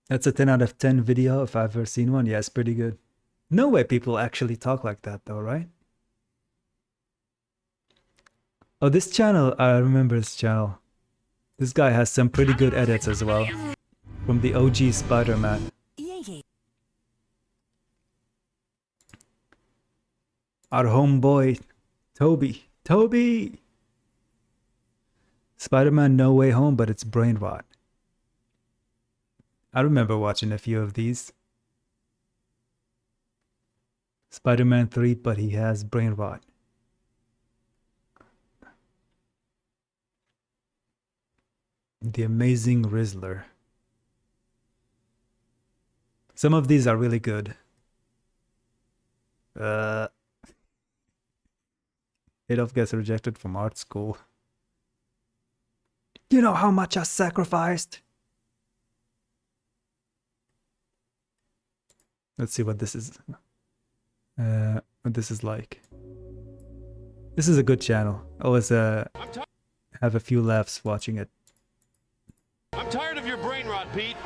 That's a 10 out of 10 video if I've ever seen one. Yeah, it's pretty good. No way people actually talk like that though, right? Oh, this channel, I remember this channel. This guy has some pretty good edits as well. From the OG Spider-Man. Our homeboy, Toby. Toby! Spider-Man No Way Home, but it's brain rot. I remember watching a few of these. Spider-Man 3, but he has brain rot. The Amazing Rizzler. Some of these are really good. Adolf gets rejected from art school. You know how much I sacrificed? Let's see what this is. What this is like. This is a good channel. Always have a few laughs watching it. I'm tired of your brain rot, Pete.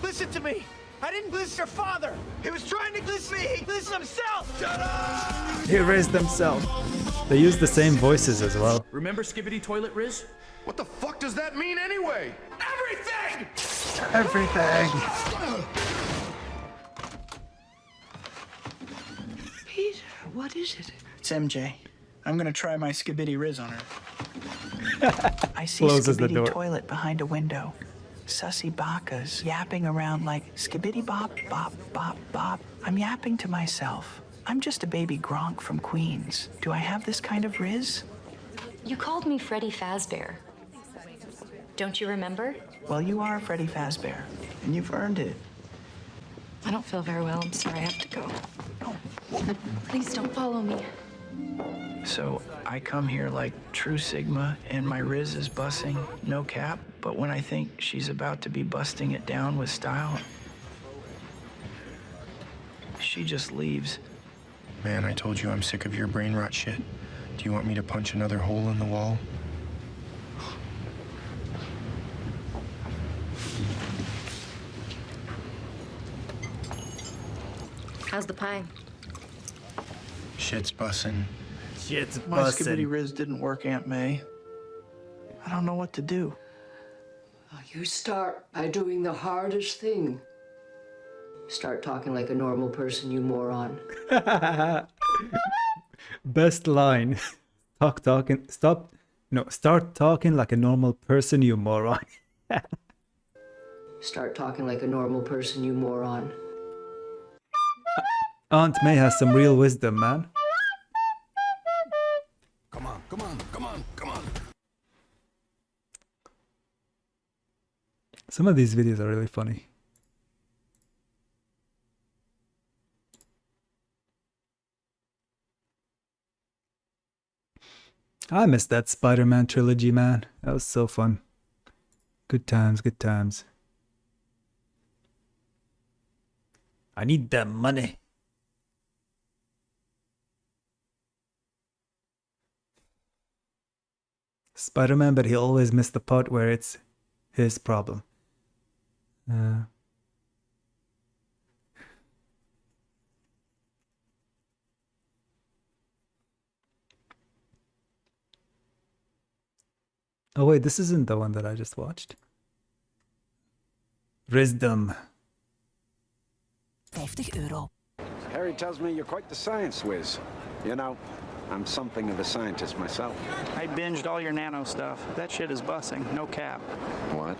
Listen to me. I didn't gliss your father. He was trying to gliss me. He glissed himself. Shut up! He raised themselves. They use the same voices as well. Remember Skibbity Toilet Riz? What the fuck does that mean anyway? Everything! lost everything. Peter, what is it? It's MJ. I'm gonna try my skibidi riz on her. I see Closes the skibidi door. toilet behind a window. Sussy bakas yapping around like skibidi bop, bop, bop, bop. I'm yapping to myself. I'm just a baby Gronk from Queens. Do I have this kind of riz? You called me Freddy Fazbear. Don't you remember? Well, you are Freddy Fazbear, and you've earned it. I don't feel very well. I'm sorry. I have to go. Please don't follow me. So I come here like true Sigma, and my riz is bussing, no cap. But when I think she's about to be busting it down with style, she just leaves. Man, I told you I'm sick of your brain rot shit. Do you want me to punch another hole in the wall? How's the pie? Shit's bussin'. Shit's My skibidi riz didn't work, Aunt May. I don't know what to do. You start by doing the hardest thing. Start talking like a normal person, you moron. Best line. Start talking like a normal person, you moron. Start talking like a normal person, you moron. Aunt May has some real wisdom, man. Come on, come on, come on, come on. Some of these videos are really funny. I missed that Spider-Man trilogy, man. That was so fun. Good times, good times. I need that money. Spider-Man, but he always missed the part where it's his problem. Oh wait, this isn't the one that I just watched. Wisdom. €50. Harry tells me you're quite the science whiz. You know, I'm something of a scientist myself. I binged all your nano stuff. That shit is bussing, no cap. What?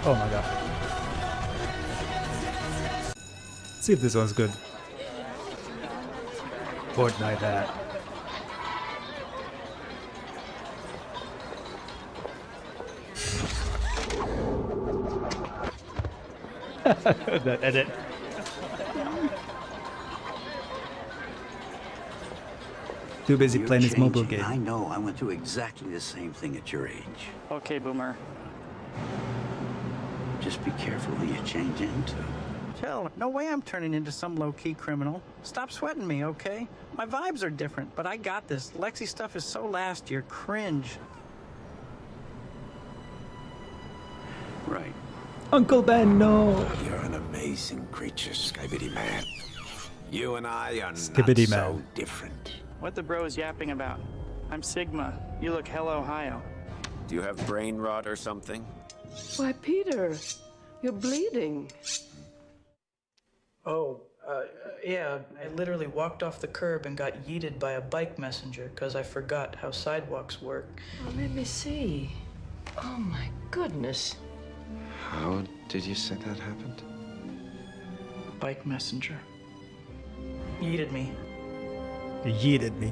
Oh my god. Let's see if this one's good. Fortnite hat. That edit. Too busy You're playing his mobile changing. game. I know. I went through exactly the same thing at your age. Okay, Boomer. Just be careful who you change into. Chill. No way I'm turning into some low-key criminal. Stop sweating me, okay? My vibes are different, but I got this. Lexi stuff is so last year. Cringe. Right. Uncle Ben, no. You're an amazing creature, Skibidi Man. You and I are Skibidi not Man. so different. What the bro is yapping about? I'm Sigma. You look hella Ohio. Do you have brain rot or something? Why, Peter, you're bleeding. Oh, yeah. I literally walked off the curb and got yeeted by a bike messenger because I forgot how sidewalks work. Oh, let me see. Oh, my goodness. How did you say that happened? Bike messenger. Yeeted me. He yeeted me.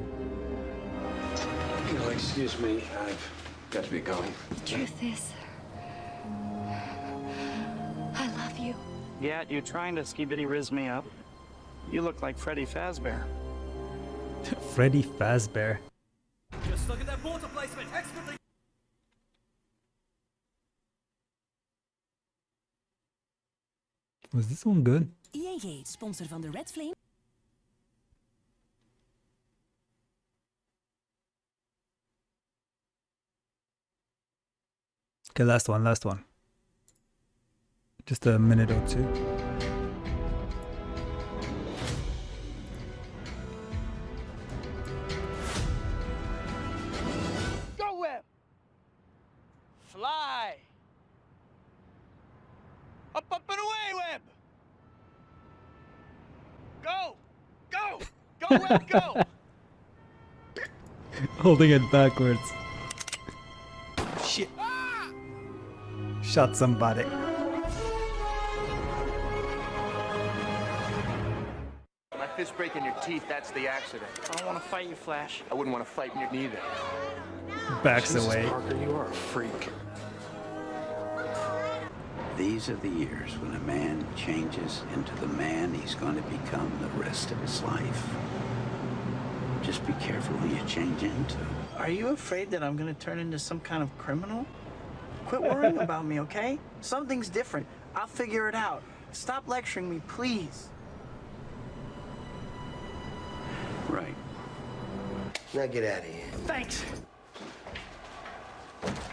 You'll excuse me. I've got to be going. Truth is, I love you. Yeah, you're trying to skibidi riz me up. You look like Freddy Fazbear. Freddy Fazbear. Just look at that water placement. Expertly. Was this one good? ING, sponsor van de Red Flame. Okay, last one, last one. Just a minute or two. Go web. Fly. Holding it backwards. Shit. Shot somebody. My fist breaking your teeth, that's the accident. I don't want to fight you, Flash. I wouldn't want to fight you neither. Backs away. Parker, you are a freak. These are the years when a man changes into the man he's going to become the rest of his life. Just be careful who you change into. Are you afraid that I'm gonna turn into some kind of criminal? Quit worrying about me, okay? Something's different. I'll figure it out. Stop lecturing me, please. Right. Now get out of here. Thanks.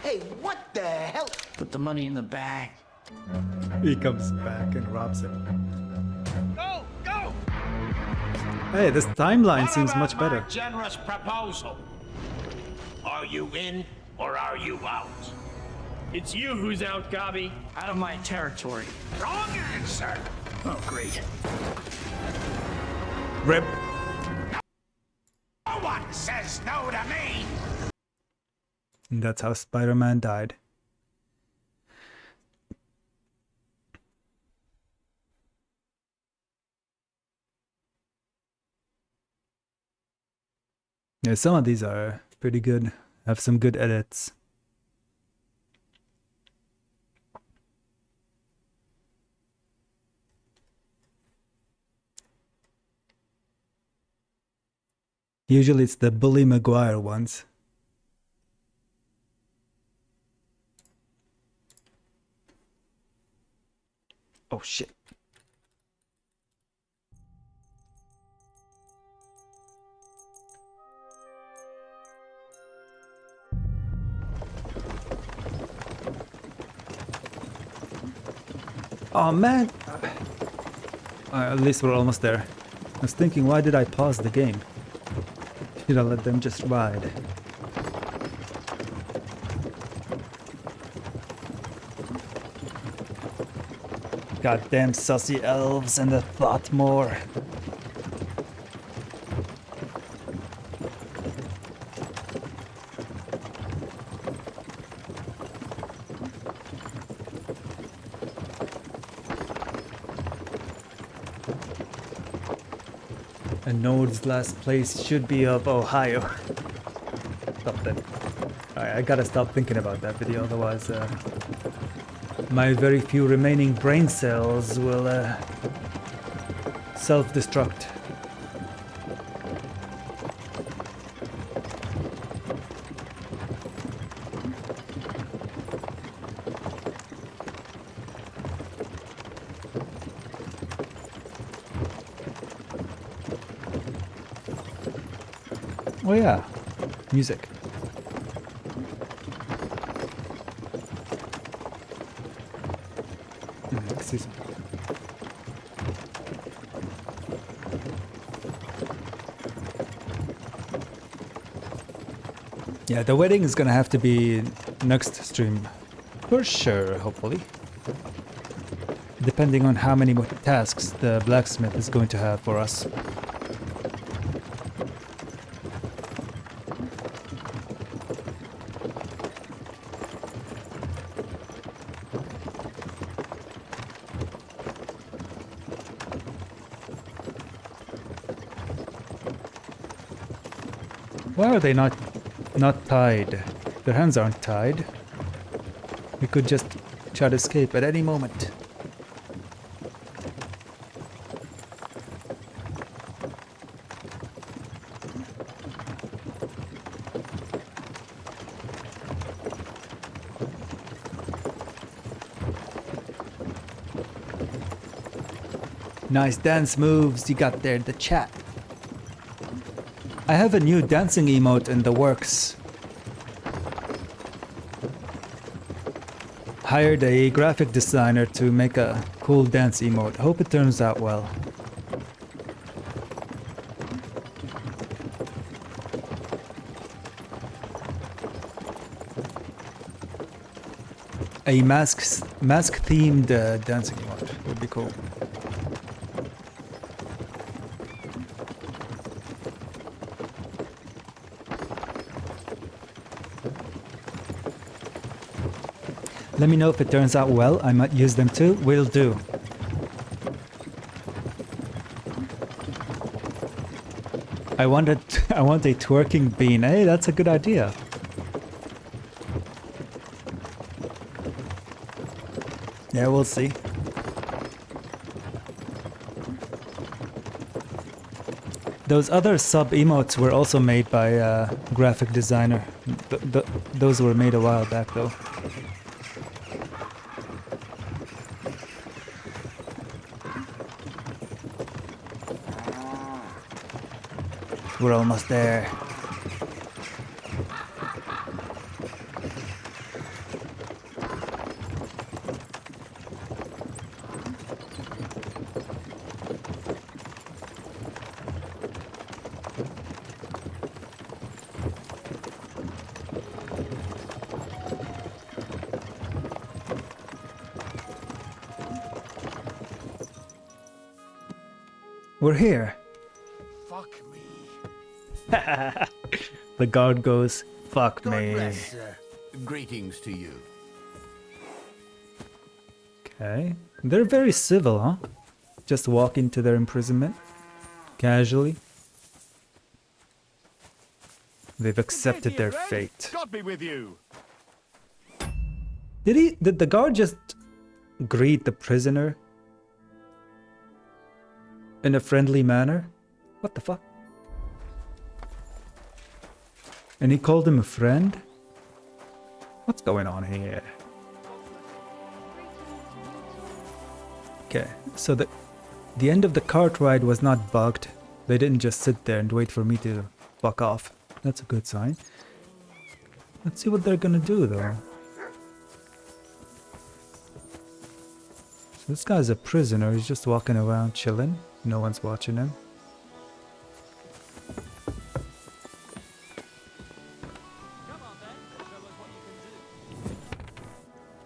Hey, what the hell? Put the money in the bag. He comes back and robs him. Go! Go! Hey, this timeline seems much better. Generous proposal. Are you in or are you out? It's you who's out, Gobby. Out of my territory. Wrong answer. Oh, great. Rip. No one says no to me. And that's how Spider-Man died. Yeah, some of these are pretty good. Have some good edits. Usually it's the Bully Maguire ones. Oh shit. Oh man! At least we're almost there. I was thinking, why did I pause the game? Should I let them just ride? Goddamn sussy elves and the thought more. And Nord's last place should be of Ohio. Stop that. Alright, I gotta stop thinking about that video, otherwise my very few remaining brain cells will self-destruct. Oh yeah, music. Excuse me. Yeah, the wedding is gonna have to be next stream. For sure, hopefully. Depending on how many more tasks the blacksmith is going to have for us. Why are they not tied? Their hands aren't tied. We could just try to escape at any moment. Nice dance moves you got there in the chat. I have a new dancing emote in the works. Hired a graphic designer to make a cool dance emote. Hope it turns out well. A mask themed dancing emote would be cool. Let me know if it turns out well. I might use them too. Will do. I want a twerking bean. Hey, that's a good idea. Yeah, we'll see. Those other sub emotes were also made by a graphic designer. Those were made a while back though. We're almost there. We're here. Fuck me. The guard goes, fuck me. Rest, sir. Greetings to you. Okay. They're very civil, huh? Just walk into their imprisonment. Casually. They've accepted their fate. God be with you. Did the guard just greet the prisoner in a friendly manner? What the fuck? And he called him a friend? What's going on here? Okay, so the end of the cart ride was not bugged. They didn't just sit there and wait for me to fuck off. That's a good sign. Let's see what they're gonna do though. So this guy's a prisoner, he's just walking around chilling. No one's watching him.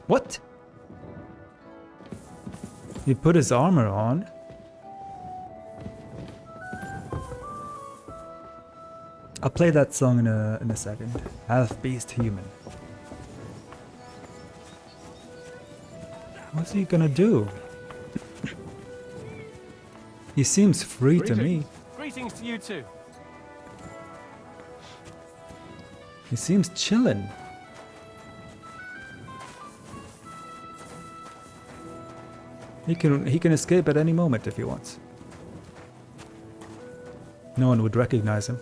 What? He put his armor on. I'll play that song in a second. Half beast human. What's he gonna do? He seems free to me. Greetings to you too. He seems chillin'. He can escape at any moment if he wants. No one would recognize him.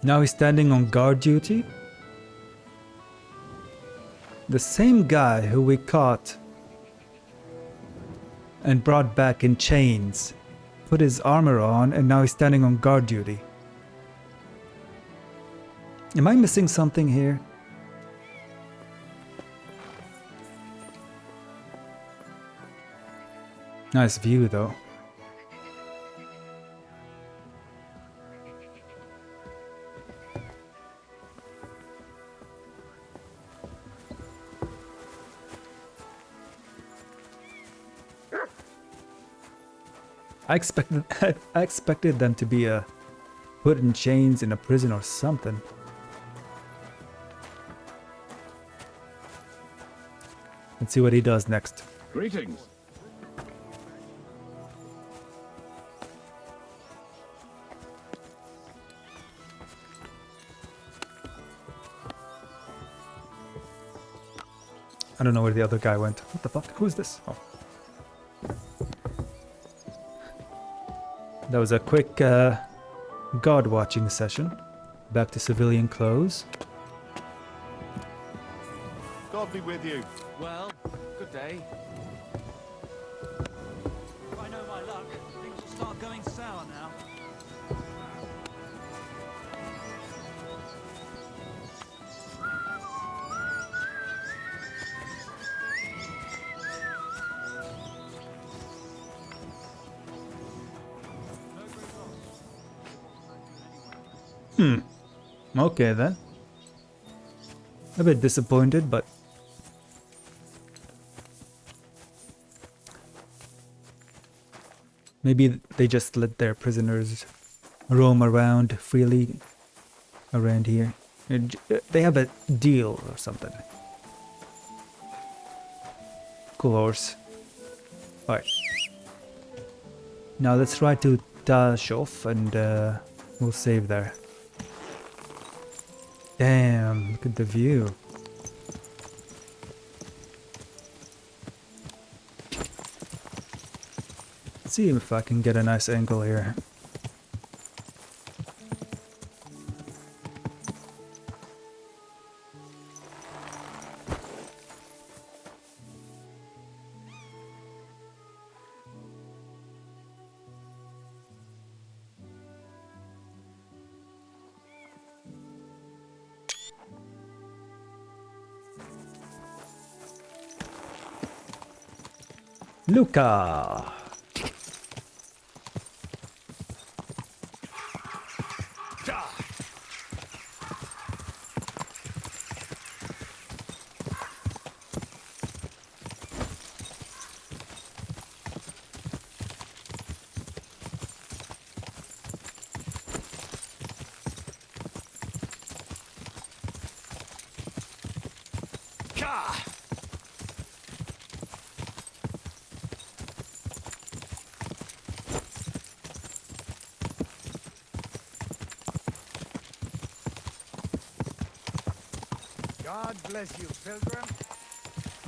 Now he's standing on guard duty. The same guy who we caught and brought back in chains put his armor on and now he's standing on guard duty. Am I missing something here? Nice view though. I expected them to be put in chains in a prison or something. Let's see what he does next. Greetings. I don't know where the other guy went. What the fuck? Who is this? Oh. That was a quick guard watching session. Back to civilian clothes. God be with you. Well, good day. If I know my luck, things will start going sour now. Okay then. A bit disappointed, but Maybe they just let their prisoners roam around freely around here. They have a deal or something. Cool horse. Alright. Now let's try to dash off and we'll save there. Damn, look at the view. Let's see if I can get a nice angle here. Luca! God bless you, pilgrim.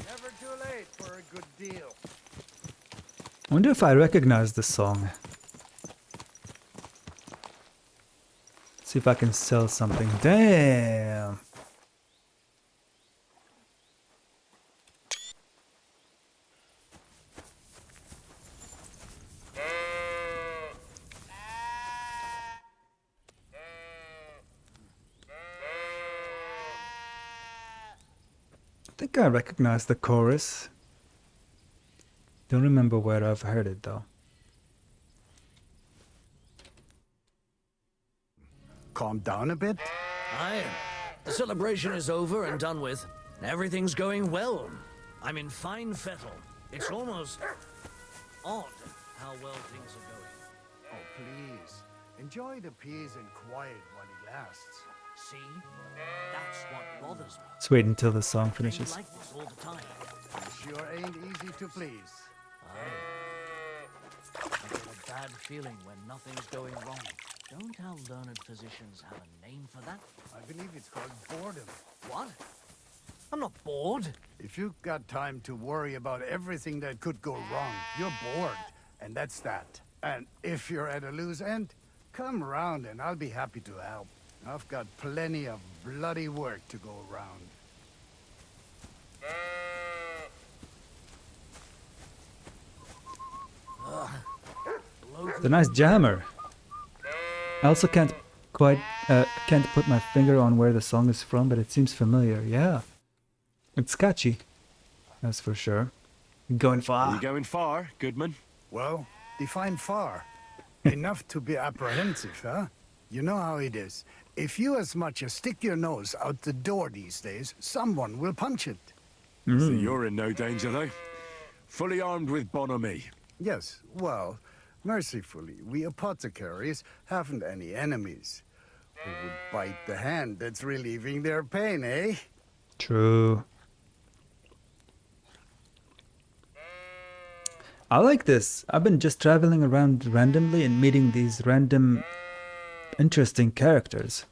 Never too late for a good deal. I wonder if I recognize this song. See if I can sell something. Damn! I think I recognize the chorus. Don't remember where I've heard it though. Calm down a bit. Aye. The celebration is over and done with. Everything's going well. I'm in fine fettle. It's almost odd how well things are going. Oh, please. Enjoy the peace and quiet while it lasts. See? That's what bothers me. Let's wait until the song finishes. Like this all the time. You sure ain't easy to please. Aye. I get a bad feeling when nothing's going wrong. Don't our learned physicians have a name for that? I believe it's called boredom. What? I'm not bored. If you've got time to worry about everything that could go wrong, you're bored. And that's that. And if you're at a loose end, come around and I'll be happy to help. I've got plenty of bloody work to go around. It's a nice jammer. I also can't quite can't put my finger on where the song is from, but it seems familiar. Yeah, it's catchy. That's for sure. Going far. You going far, Goodman? Well, define far. Enough to be apprehensive, huh? You know how it is. If you as much as stick your nose out the door these days, someone will punch it. So you're in no danger, though. Fully armed with bonhomie. Yes, well, mercifully, we apothecaries haven't any enemies. Who would bite the hand that's relieving their pain, eh? True. I like this. I've been just traveling around randomly and meeting these random interesting characters.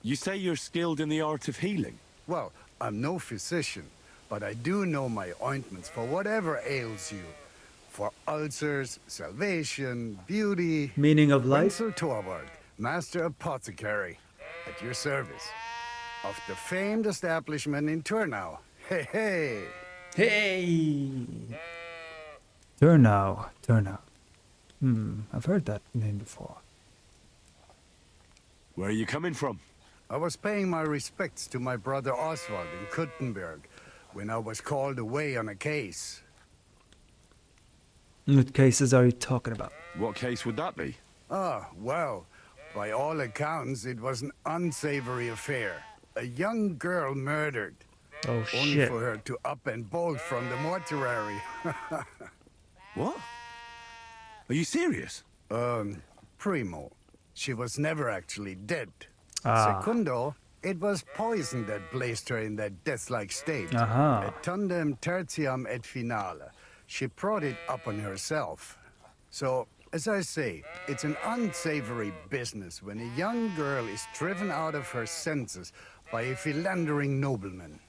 You say you're skilled in the art of healing? Well, I'm no physician, but I do know my ointments for whatever ails you. For ulcers, salvation, beauty... Meaning of life? Wenzel Torvald, Master Apothecary, at your service. Of the famed establishment in Turnau. Hey, hey! Hey! Turnau. I've heard that name before. Where are you coming from? I was paying my respects to my brother Oswald in Kuttenberg when I was called away on a case. What cases are you talking about? What case would that be? Ah, well, by all accounts, it was an unsavory affair. A young girl murdered. Oh, Only shit. for her to up and bolt from the mortuary. What? Are you serious? Primo. She was never actually dead. Ah. Secundo, it was poison that placed her in that death-like state. Aha. Et tandem tertium et finale. She brought it upon herself. So, as I say, it's an unsavory business when a young girl is driven out of her senses by a philandering nobleman.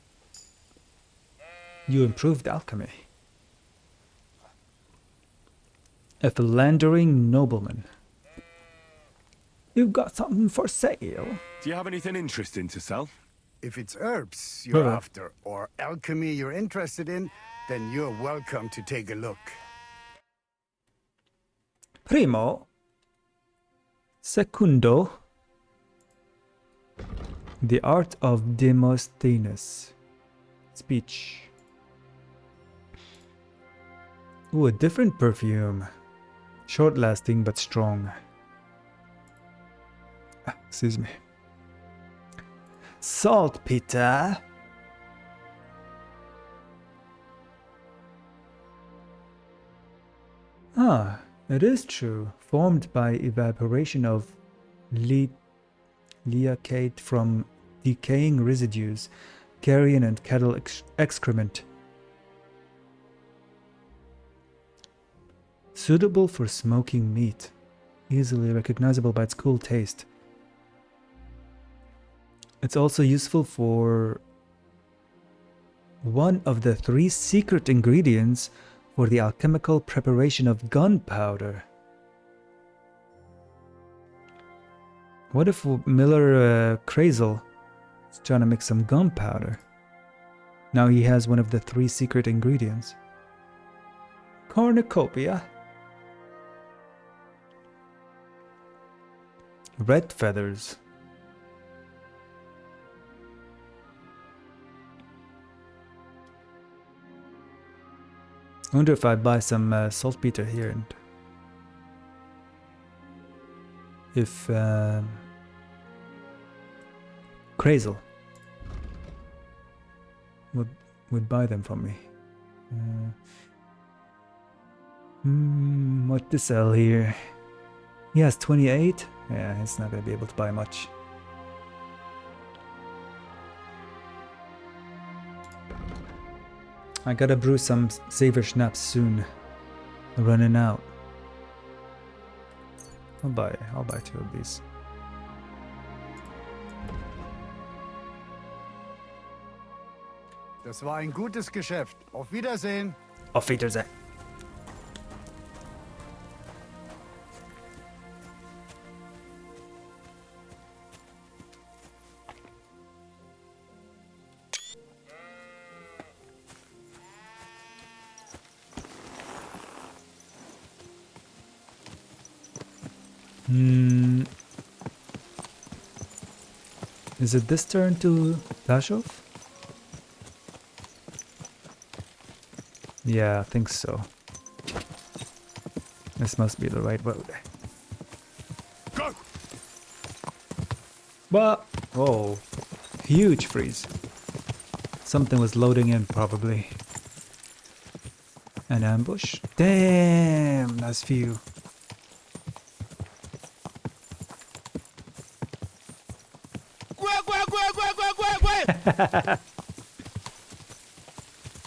You improved alchemy. A philandering nobleman. You've got something for sale. Do you have anything interesting to sell? If it's herbs you're after, or alchemy you're interested in, then you're welcome to take a look. Primo. Secundo. The art of Demosthenes. Speech. Ooh, a different perfume. Short lasting but strong. Ah, excuse me. Saltpeter. Ah, it is true. Formed by evaporation of leachate from decaying residues, carrion and cattle excrement. Suitable for smoking meat. Easily recognizable by its cool taste. It's also useful for one of the 3 secret ingredients for the alchemical preparation of gunpowder. What if Miller Crazel is trying to make some gunpowder? Now he has one of the 3 secret ingredients. Cornucopia. Red feathers. I wonder if I buy some saltpeter here and if Crazel would buy them from me. What to sell here? He has 28. Yeah, he's not gonna be able to buy much. I gotta brew some Saver Schnapps soon. I'm running out. I'll buy 2 of these. Das war ein gutes Geschäft. Auf Wiedersehen. Auf Wiedersehen. Is it this turn to dash off? Yeah, I think so. This must be the right road. Go! But whoa, huge freeze. Something was loading in probably. An ambush? Damn, nice view.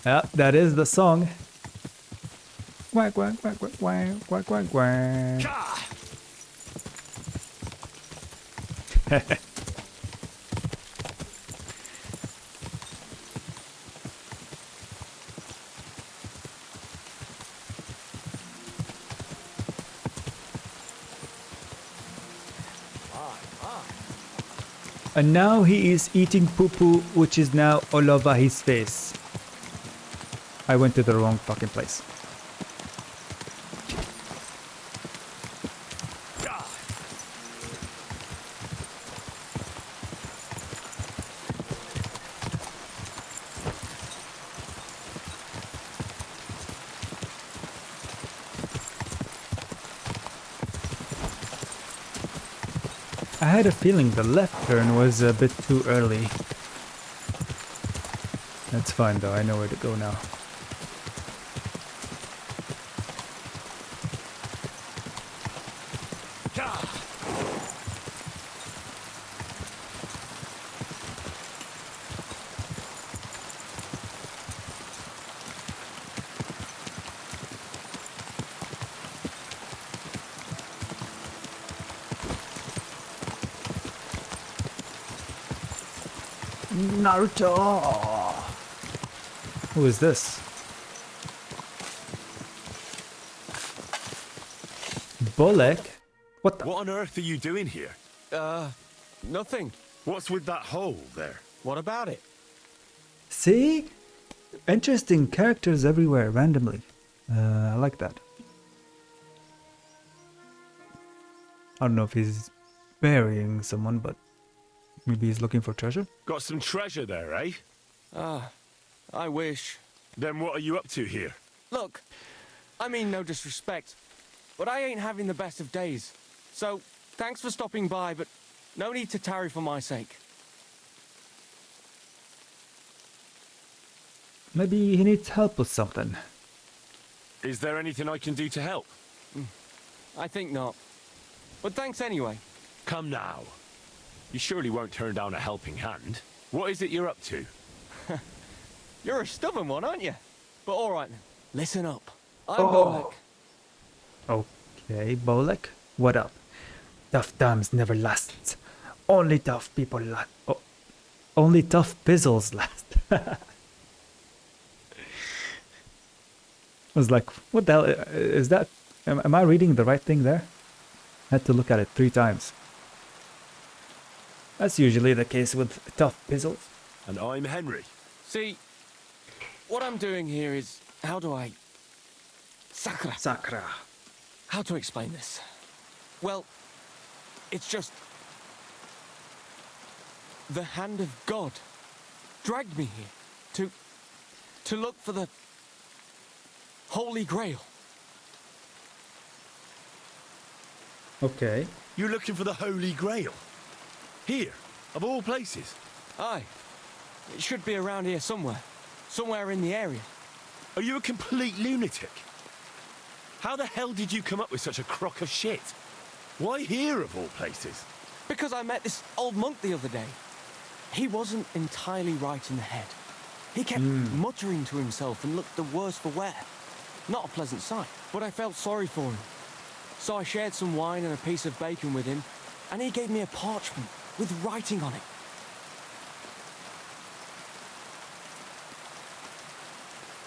Yeah, that is the song. Quack quack quack quack quack quack quack quack. And now he is eating poo-poo, which is now all over his face. I went to the wrong fucking place. I had a feeling the left turn was a bit too early. That's fine though, I know where to go now. Naruto! Who is this? Bolek? What the? What on earth are you doing here? Nothing. What's with that hole there? What about it? See? Interesting characters everywhere, randomly. I like that. I don't know if he's burying someone, but maybe he's looking for treasure? Got some treasure there, eh? I wish. Then what are you up to here? Look, I mean no disrespect, but I ain't having the best of days. So, thanks for stopping by, but no need to tarry for my sake. Maybe he needs help with something. Is there anything I can do to help? I think not. But thanks anyway. Come now. You surely won't turn down a helping hand. What is it you're up to? You're a stubborn one, aren't you? But all right then. Listen up. I'm Oh. Bolek. Okay, Bolek, what up? Tough times never last. Only tough people last. Oh, only tough pizzles last. I was like, what the hell is that? Am I reading the right thing there? Had to look at it 3 times. That's usually the case with tough pizzles. And I'm Henry. See, what I'm doing here is, how do I... Sakra. How to explain this? Well, it's just... the hand of God dragged me here to look for the Holy Grail. Okay. You're looking for the Holy Grail? Here, of all places? Aye. It should be around here somewhere. Somewhere in the area. Are you a complete lunatic? How the hell did you come up with such a crock of shit? Why here, of all places? Because I met this old monk the other day. He wasn't entirely right in the head. He kept muttering to himself and looked the worse for wear. Not a pleasant sight, but I felt sorry for him. So I shared some wine and a piece of bacon with him, and he gave me a parchment with writing on it.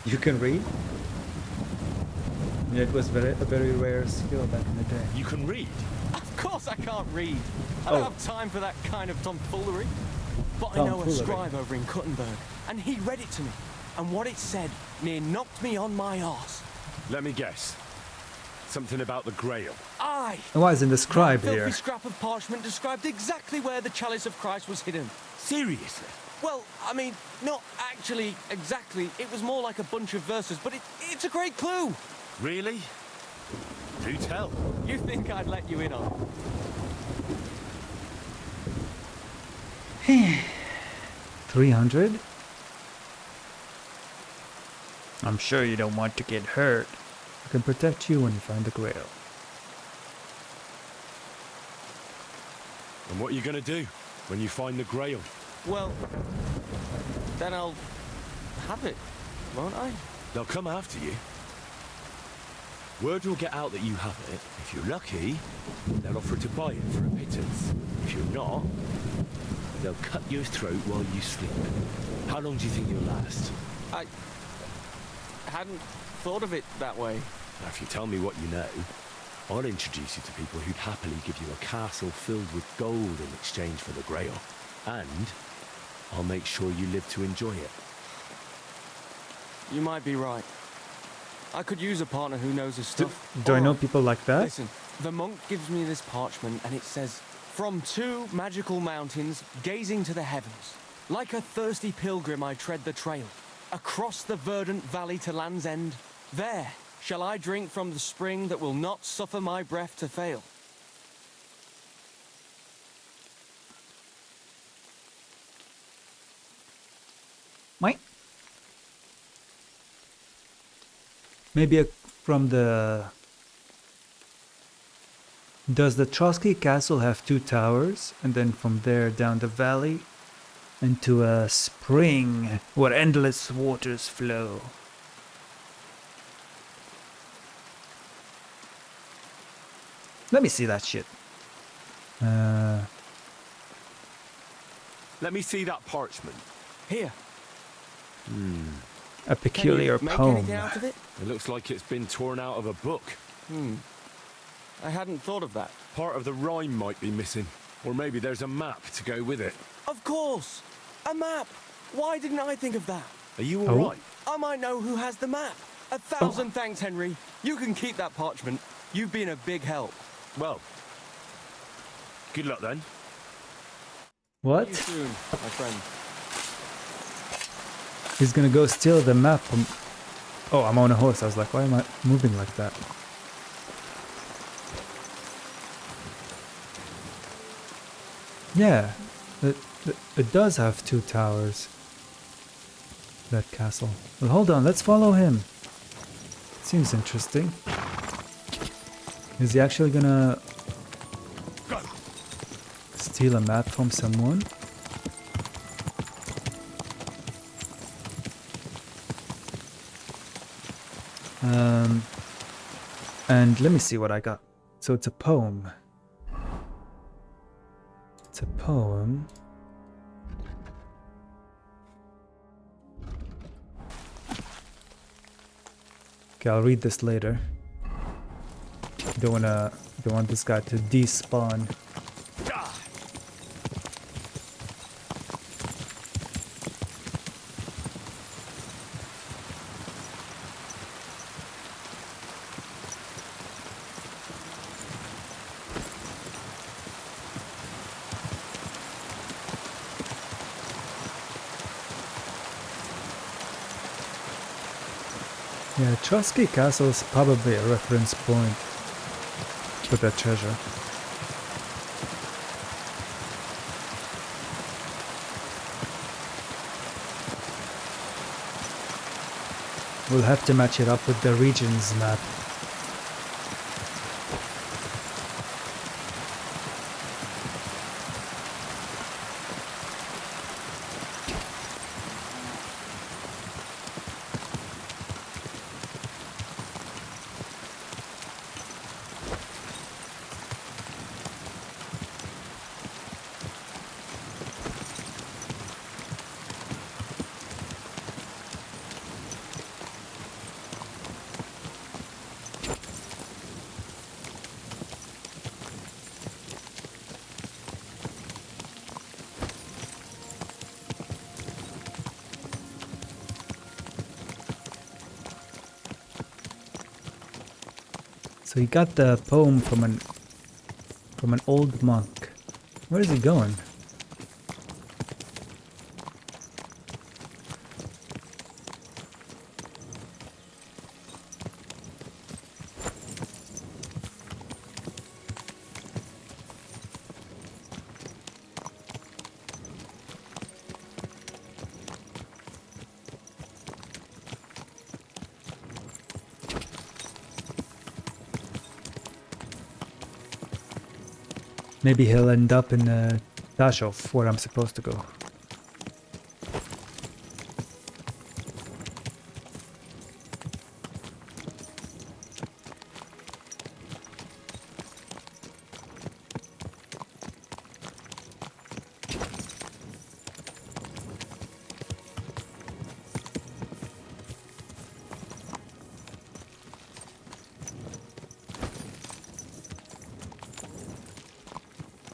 You can read? Yeah, it was a very rare skill back in the day. You can read? Of course I can't read. I don't have time for that kind of tomfoolery. But I know a scribe over in Kuttenberg, and he read it to me. And what it said near knocked me on my arse. Let me guess. Something about the Grail. Aye! Why isn't the scribe that here? filthy scrap of parchment described exactly where the chalice of Christ was hidden. Seriously? Well, I mean, not actually exactly. It was more like a bunch of verses, but it's a great clue. Really? Do tell. You think I'd let you in on it? 300? I'm sure you don't want to get hurt. I can protect you when you find the Grail. And what are you gonna do when you find the Grail? Well, then I'll have it, won't I? They'll come after you. Word will get out that you have it. If you're lucky, they'll offer to buy it for a pittance. If you're not, they'll cut your throat while you sleep. How long do you think you'll last? I hadn't thought of it that way. Now, if you tell me what you know, I'll introduce you to people who'd happily give you a castle filled with gold in exchange for the Grail. And I'll make sure you live to enjoy it. You might be right. I could use a partner who knows his stuff. Do I know people like that? Listen, the monk gives me this parchment and it says, "From 2 magical mountains, gazing to the heavens. Like a thirsty pilgrim I tread the trail. Across the verdant valley to Land's End. There shall I drink from the spring that will not suffer my breath to fail." Might. Maybe from the... Does the Trotsky Castle have 2 towers? And then from there down the valley into a spring where endless waters flow. Let me see that shit. Let me see that parchment. Here. A peculiar Can you make poem. anything out of it? It looks like it's been torn out of a book. I hadn't thought of that. Part of the rhyme might be missing. Or maybe there's a map to go with it. Of course! A map! Why didn't I think of that? Are you Oh. alright? I might know who has the map. 1,000 thanks, Henry. You can keep that parchment. You've been a big help. Well, good luck then. What? See you soon, my friend. He's gonna go steal the map from... Oh, I'm on a horse. I was like, why am I moving like that? Yeah, it does have 2 towers. That castle. Well, hold on, let's follow him. Seems interesting. Is he actually gonna steal a map from someone? And let me see what I got. So it's a poem. It's a poem. Okay, I'll read this later. Don't want this guy to despawn. Yeah, Trusky Castle is probably a reference point for that treasure. We'll have to match it up with the region's map. So he got the poem from an old monk. Where is he going? Maybe he'll end up in Dashov, where I'm supposed to go.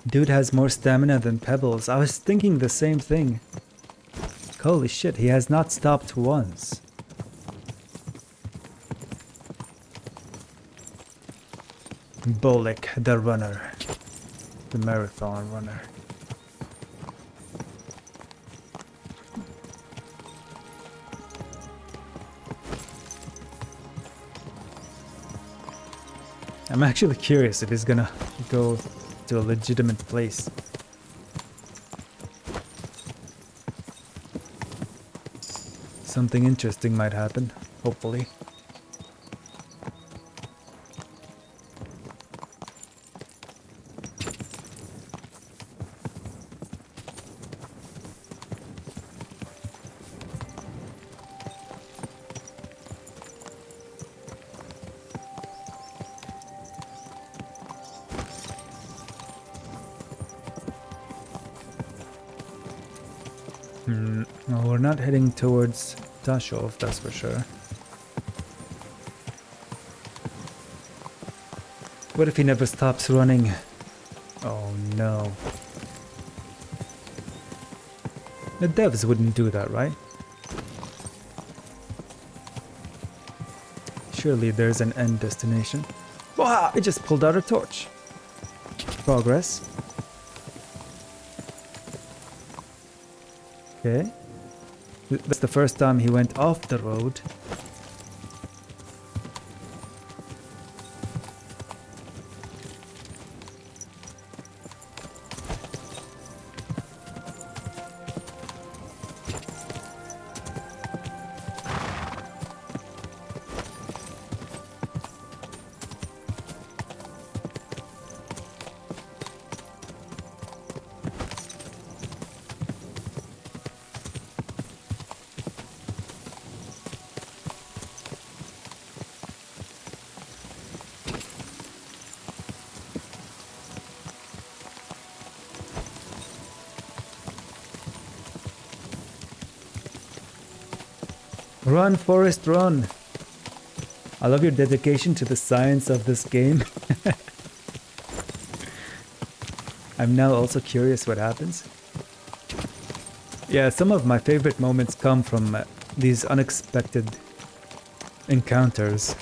Dude has more stamina than Pebbles. I was thinking the same thing. Holy shit, he has not stopped once. Bolek, the runner. The marathon runner. I'm actually curious if he's gonna go to a legitimate place. Something interesting might happen, hopefully. No, we're not heading towards Tashov, that's for sure. What if he never stops running? Oh no. The devs wouldn't do that, right? Surely there's an end destination. Wow! It just pulled out a torch. Progress. Okay. That's the first time he went off the road. Run, Forrest, run! I love your dedication to the science of this game. I'm now also curious what happens. Yeah, some of my favorite moments come from these unexpected encounters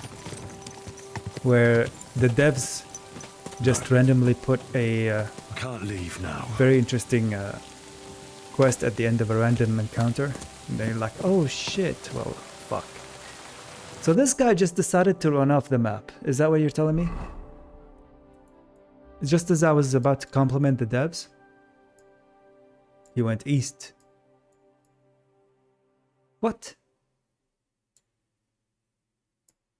where the devs just randomly put a can't leave now. Very interesting quest at the end of a random encounter. And they're like, oh shit, well, fuck. So this guy just decided to run off the map. Is that what you're telling me? Just as I was about to compliment the devs, he went east. What?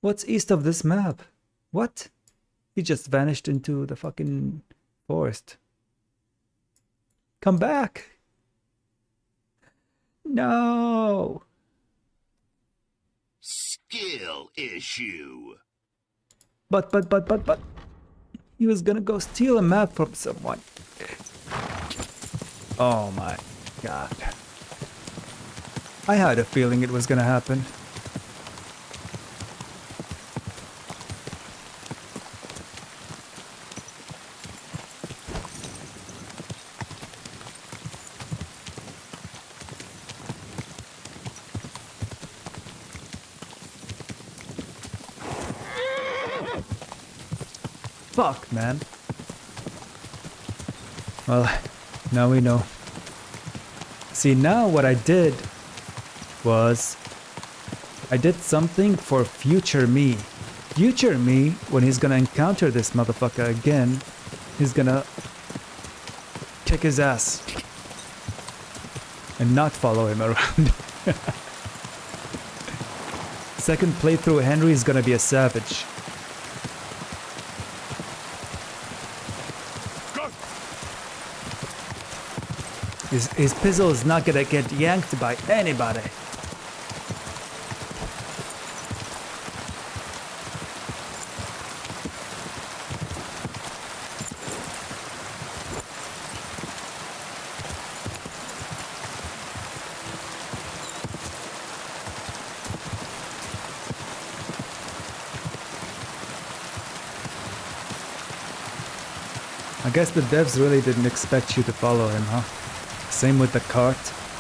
What's east of this map? What? He just vanished into the fucking forest. Come back! No! Skill issue. But. He was gonna go steal a map from someone. Oh my god. I had a feeling it was gonna happen. Fuck, man. Well, now we know. See, now what I did was I did something for future me. Future me, when he's gonna encounter this motherfucker again, he's gonna kick his ass and not follow him around. Second playthrough, Henry is gonna be a savage. His pizzle is not gonna get yanked by anybody. I guess the devs really didn't expect you to follow him, huh? Same with the cart,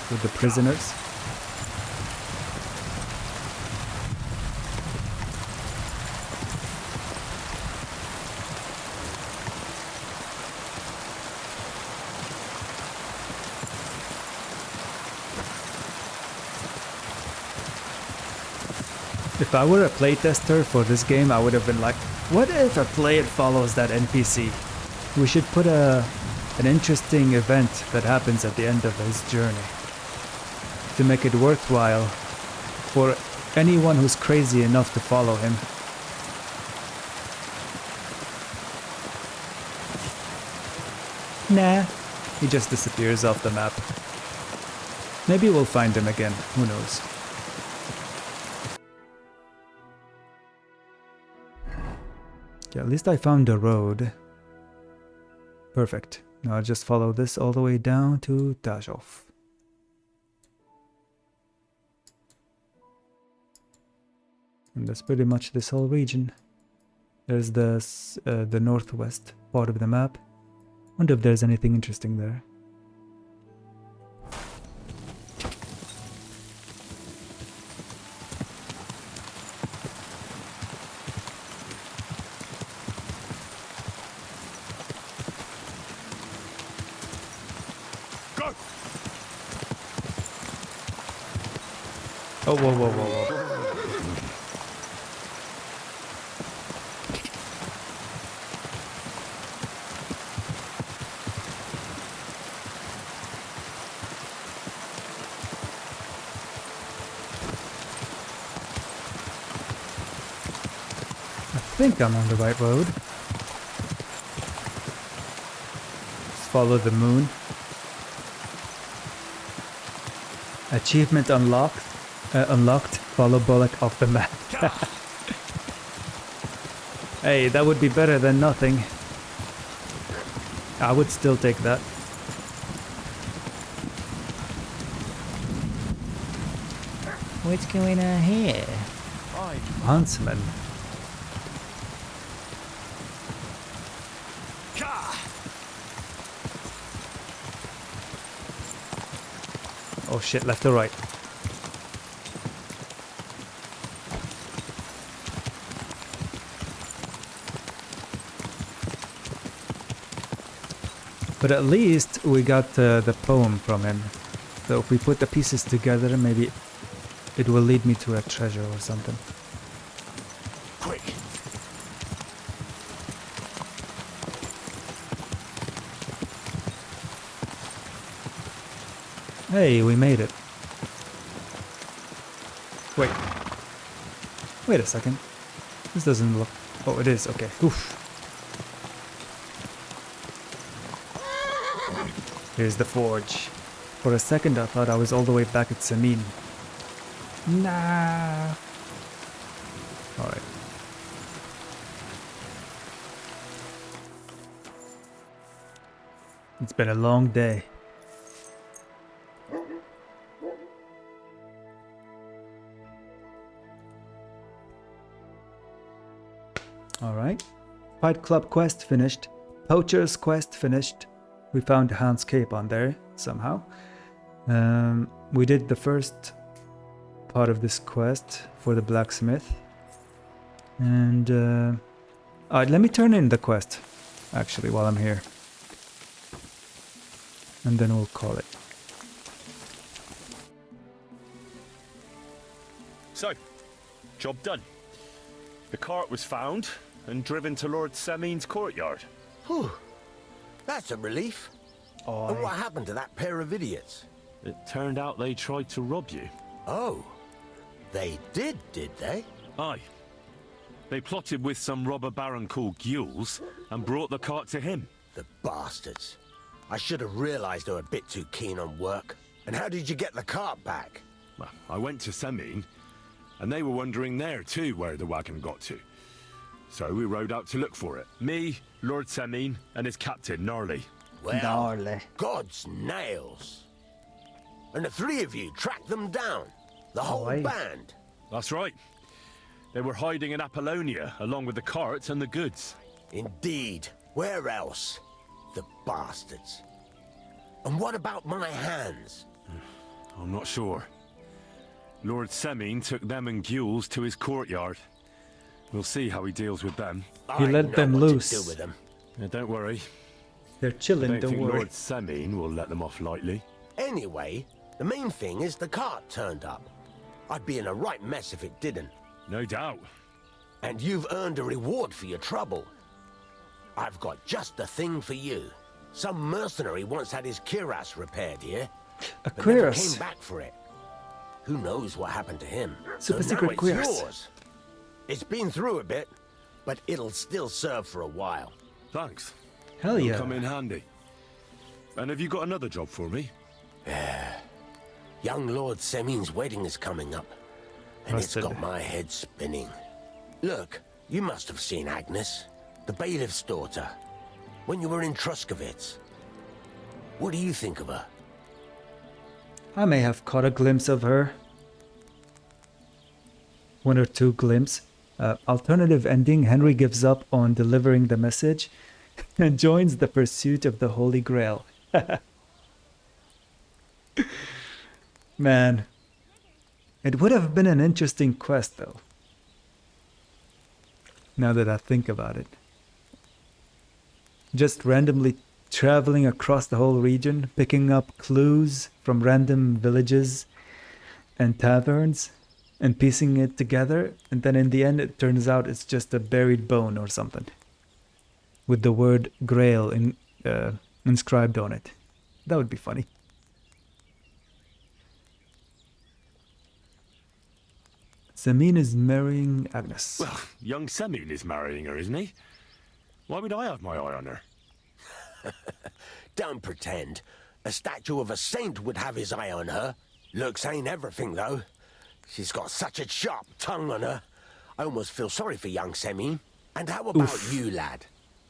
with the prisoners. If I were a playtester for this game, I would have been like, what if a player follows that NPC? We should put an interesting event that happens at the end of his journey to make it worthwhile for anyone who's crazy enough to follow him. Nah, he just disappears off the map. Maybe we'll find him again, who knows. Yeah, at least I found a road. Perfect. Now I'll just follow this all the way down to Tashov. And that's pretty much this whole region. There's the northwest part of the map. Wonder if there's anything interesting there. Go! Oh, whoa, whoa, whoa, whoa. I think I'm on the right road. Just follow the moon. Achievement unlocked. Unlocked. Follow Bullock off the map. Hey, that would be better than nothing. I would still take that. What's going on here? Huntsman. Oh shit, left or right? But at least we got the poem from him. So if we put the pieces together, maybe it will lead me to a treasure or something. Quick! Hey, we made it. Wait. Wait a second. This doesn't look... Oh, it is. Okay. Oof. Here's the forge. For a second I thought I was all the way back at Samin. Nah. Alright. It's been a long day. Alright. Fight Club quest finished. Poacher's quest finished. We found Hans Cape on there, somehow. We did the first part of this quest for the blacksmith. And, alright, let me turn in the quest, actually, while I'm here. And then we'll call it. So, job done. The cart was found and driven to Lord Semin's courtyard. Whew. That's a relief. And what happened to that pair of idiots? It turned out they tried to rob you. Oh. They did they? Aye. They plotted with some robber baron called Gules and brought the cart to him. The bastards. I should have realized they were a bit too keen on work. And how did you get the cart back? Well, I went to Semin, and they were wondering there too where the wagon got to. So we rode out to look for it. Me, Lord Semin, and his captain, Gnarly. Well, God's nails. And the three of you tracked them down. The whole band. That's right. They were hiding in Apollonia, along with the carts and the goods. Indeed. Where else? The bastards. And what about my hands? I'm not sure. Lord Semin took them and Gules to his courtyard. We'll see how he deals with them. He let them loose. To do with them. Yeah, don't worry. They're chilling, I don't think worry. Lord Semin will let them off lightly. Anyway, the main thing is the cart turned up. I'd be in a right mess if it didn't. No doubt. And you've earned a reward for your trouble. I've got just the thing for you. Some mercenary once had his cuirass repaired here. A but never cuirass? came back for it. Who knows what happened to him? Super so secret now it's cuirass. yours. It's been through a bit, but it'll still serve for a while. Thanks. Hell It'll yeah. come in handy. And have you got another job for me? Young Lord Semin's wedding is coming up, and it's got my head spinning. Look, you must have seen Agnes, the bailiff's daughter, when you were in Truskovitz. What do you think of her? I may have caught a glimpse of her. one or two glimpses. Alternative ending, Henry gives up on delivering the message and joins the pursuit of the Holy Grail. Man, it would have been an interesting quest though. Now that I think about it. Just randomly traveling across the whole region, picking up clues from random villages and taverns and piecing it together, and then in the end it turns out it's just a buried bone or something with the word Grail inscribed on it. That would be funny. Semin is marrying Agnes. Well, young Semin is marrying her, isn't he? Why would I have my eye on her? Don't pretend. A statue of a saint would have his eye on her. Looks ain't everything, though. She's got such a sharp tongue on her. I almost feel sorry for young Semin. And how about you, lad?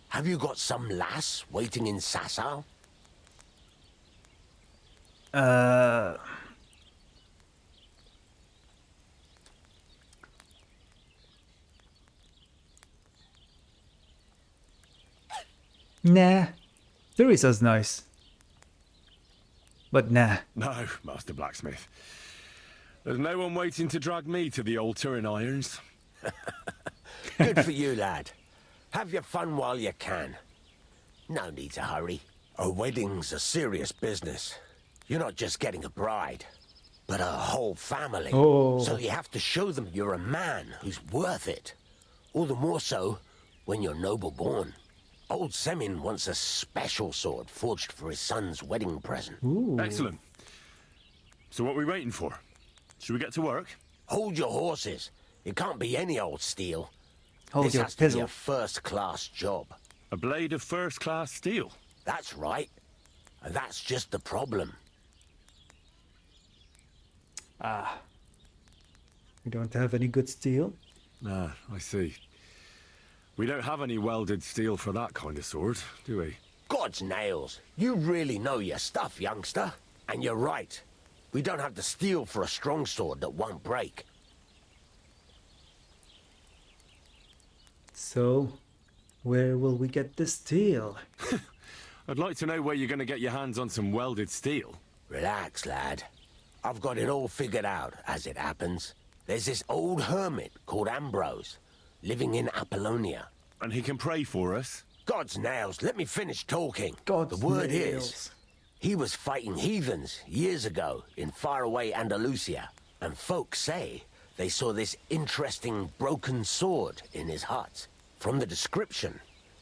Have you got some lass waiting in Sasau? Nah. Teresa's nice. But nah. No, Master Blacksmith. There's no one waiting to drag me to the altar in irons. Good for you, lad. Have your fun while you can. No need to hurry. A wedding's a serious business. You're not just getting a bride, but a whole family. Oh. So you have to show them you're a man who's worth it. All the more so when you're noble born. Old Semin wants a special sword forged for his son's wedding present. Ooh. Excellent. So what are we waiting for? Should we get to work? Hold your horses. It can't be any old steel. Hold This your has to be pizzle. a first-class job. A blade of first-class steel? That's right. And that's just the problem. Ah. We don't have any good steel. Ah, I see. We don't have any welded steel for that kind of sword, do we? God's nails. You really know your stuff, youngster. And you're right. We don't have the steel for a strong sword that won't break. So, where will we get the steel? I'd like to know where you're going to get your hands on some welded steel. Relax, lad. I've got it all figured out, as it happens. There's this old hermit called Ambrose, living in Apollonia. And he can pray for us? God's nails, let me finish talking. God's the word nails. is, he was fighting heathens years ago in faraway Andalusia. And folks say they saw this interesting broken sword in his hut. From the description,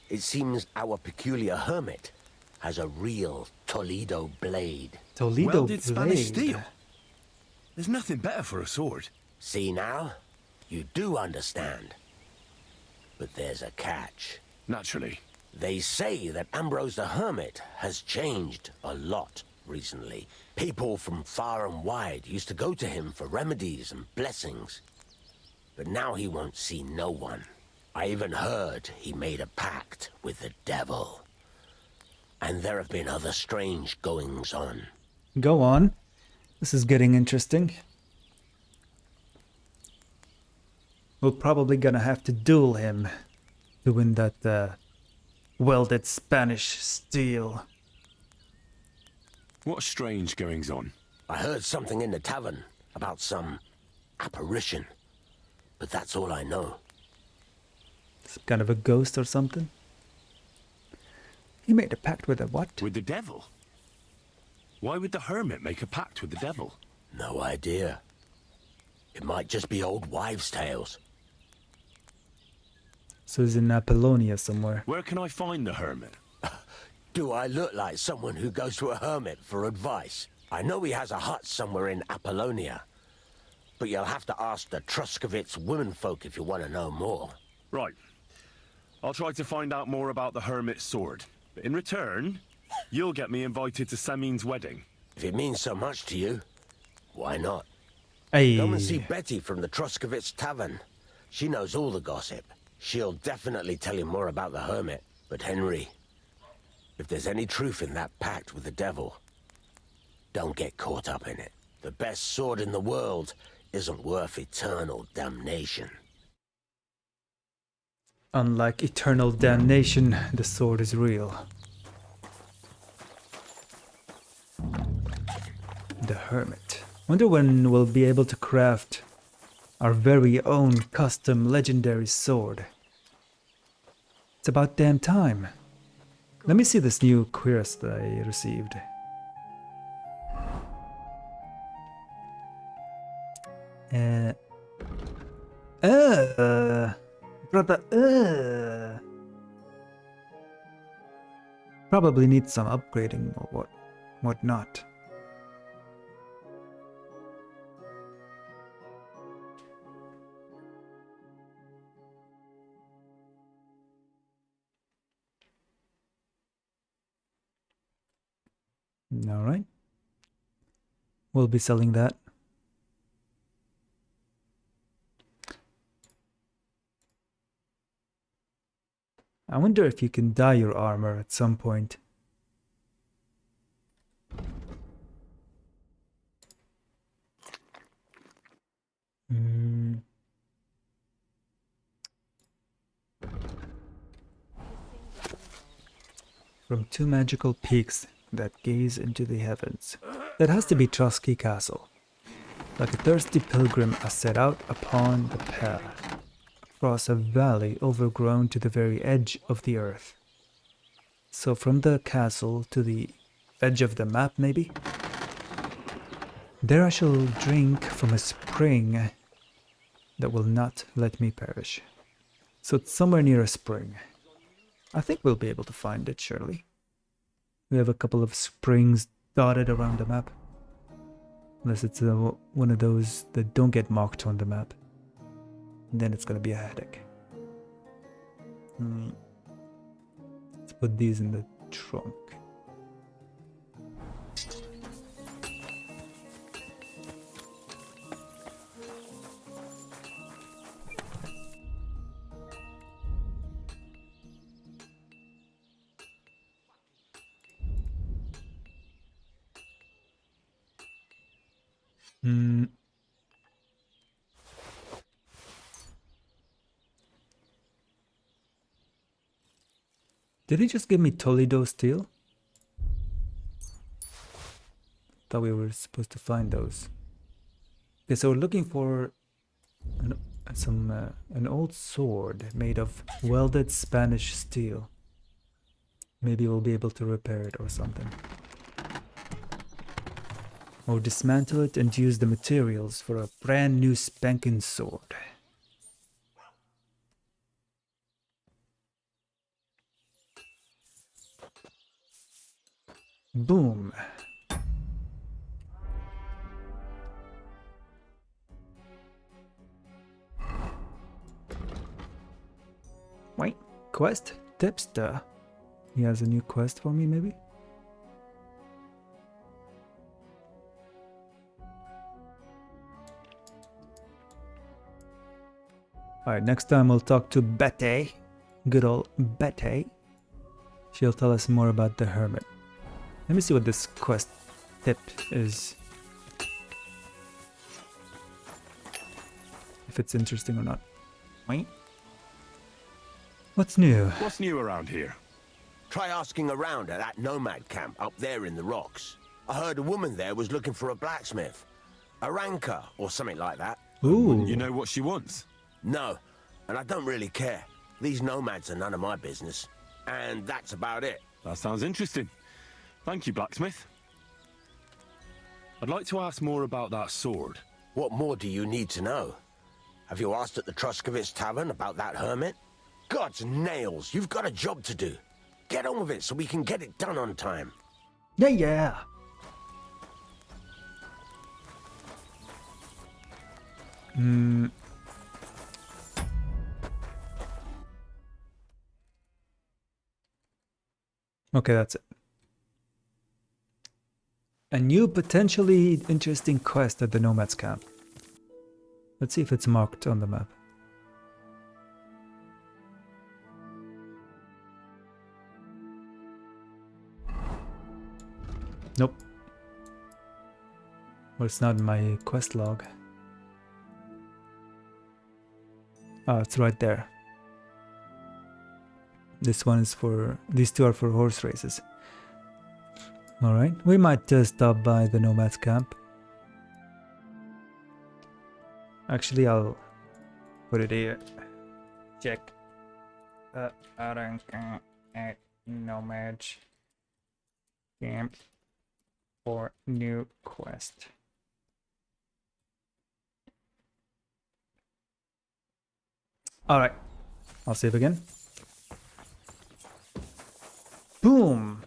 it seems our peculiar hermit has a real Toledo blade. Toledo Welded Spanish blade. steel? There's nothing better for a sword. See now? You do understand. But there's a catch. Naturally. They say that Ambrose the Hermit has changed a lot recently. People from far and wide used to go to him for remedies and blessings. But now he won't see no one. I even heard he made a pact with the devil. And there have been other strange goings-on. Go on. This is getting interesting. We're probably gonna have to duel him to win that welded Spanish steel. What strange goings-on? I heard something in the tavern about some apparition. But that's all I know. Some kind of a ghost or something? He made a pact with a what? With the devil? Why would the hermit make a pact with the devil? No idea. It might just be old wives' tales. So he's in Apollonia somewhere. Where can I find the hermit? Do I look like someone who goes to a hermit for advice? I know he has a hut somewhere in Apollonia. But you'll have to ask the Truscovitz womenfolk if you want to know more. Right. I'll try to find out more about the hermit's sword. But in return, you'll get me invited to Semin's wedding. If it means so much to you, why not? Hey. Come and see Betty from the Truscovitz tavern. She knows all the gossip. She'll definitely tell you more about the hermit. But Henry, if there's any truth in that pact with the devil, don't get caught up in it. The best sword in the world isn't worth eternal damnation. Unlike eternal damnation, the sword is real. The Hermit. Wonder when we'll be able to craft our very own custom legendary sword. It's about damn time. Let me see this new quest that I received. Brother, probably needs some upgrading or whatnot. All right. We'll be selling that. I wonder if you can dye your armor at some point. From two magical peaks that gaze into the heavens. That has to be Trusky Castle. Like a thirsty pilgrim, I set out upon the path, across a valley overgrown to the very edge of the earth. So from the castle to the edge of the map, maybe? There I shall drink from a spring that will not let me perish. So it's somewhere near a spring. I think we'll be able to find it, surely. We have a couple of springs dotted around the map. Unless it's one of those that don't get marked on the map. Then it's gonna be a headache. Let's put these in the trunk. Did he just give me Toledo steel? Thought we were supposed to find those. Okay, so we're looking for an old sword made of welded Spanish steel. Maybe we'll be able to repair it or something. Or dismantle it and use the materials for a brand new spanking sword. Boom. Wait, quest? Tipster. He has a new quest for me, maybe? Alright, next time we'll talk to Betty. Good old Betty. She'll tell us more about the Hermit. Let me see what this quest tip is. If it's interesting or not. Wait. What's new? What's new around here? Try asking around at that nomad camp up there in the rocks. I heard a woman there was looking for a blacksmith. A ranker or something like that. Ooh. You know what she wants? No, and I don't really care. These nomads are none of my business. And that's about it. That sounds interesting. Thank you, blacksmith. I'd like to ask more about that sword. What more do you need to know? Have you asked at the Truskovitz Tavern about that hermit? God's nails, you've got a job to do. Get on with it so we can get it done on time. Yeah. Okay, that's it. A new potentially interesting quest at the Nomads camp. Let's see if it's marked on the map. Nope. Well, it's not in my quest log. Oh, it's right there. This one is for... These two are for horse races. Alright, we might stop by the Nomad's camp. Actually, I'll put it here. Check. At Nomad's camp for new quest. Alright, I'll save again. Boom!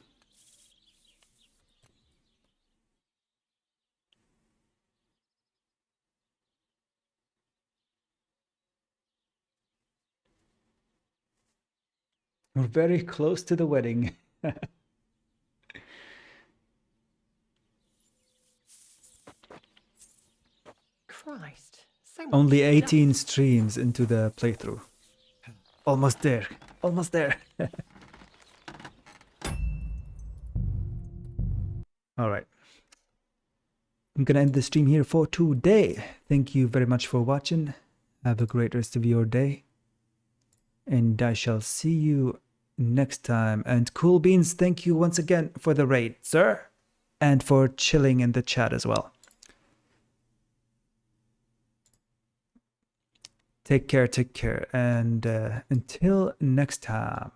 We're very close to the wedding. Christ. So Only much 18 dust. streams into the playthrough. Almost there. Almost there. Alright. I'm gonna end the stream here for today. Thank you very much for watching. Have a great rest of your day. And I shall see you next time. And Cool Beans, thank you once again for the raid, sir. And for chilling in the chat as well. Take care, and until next time.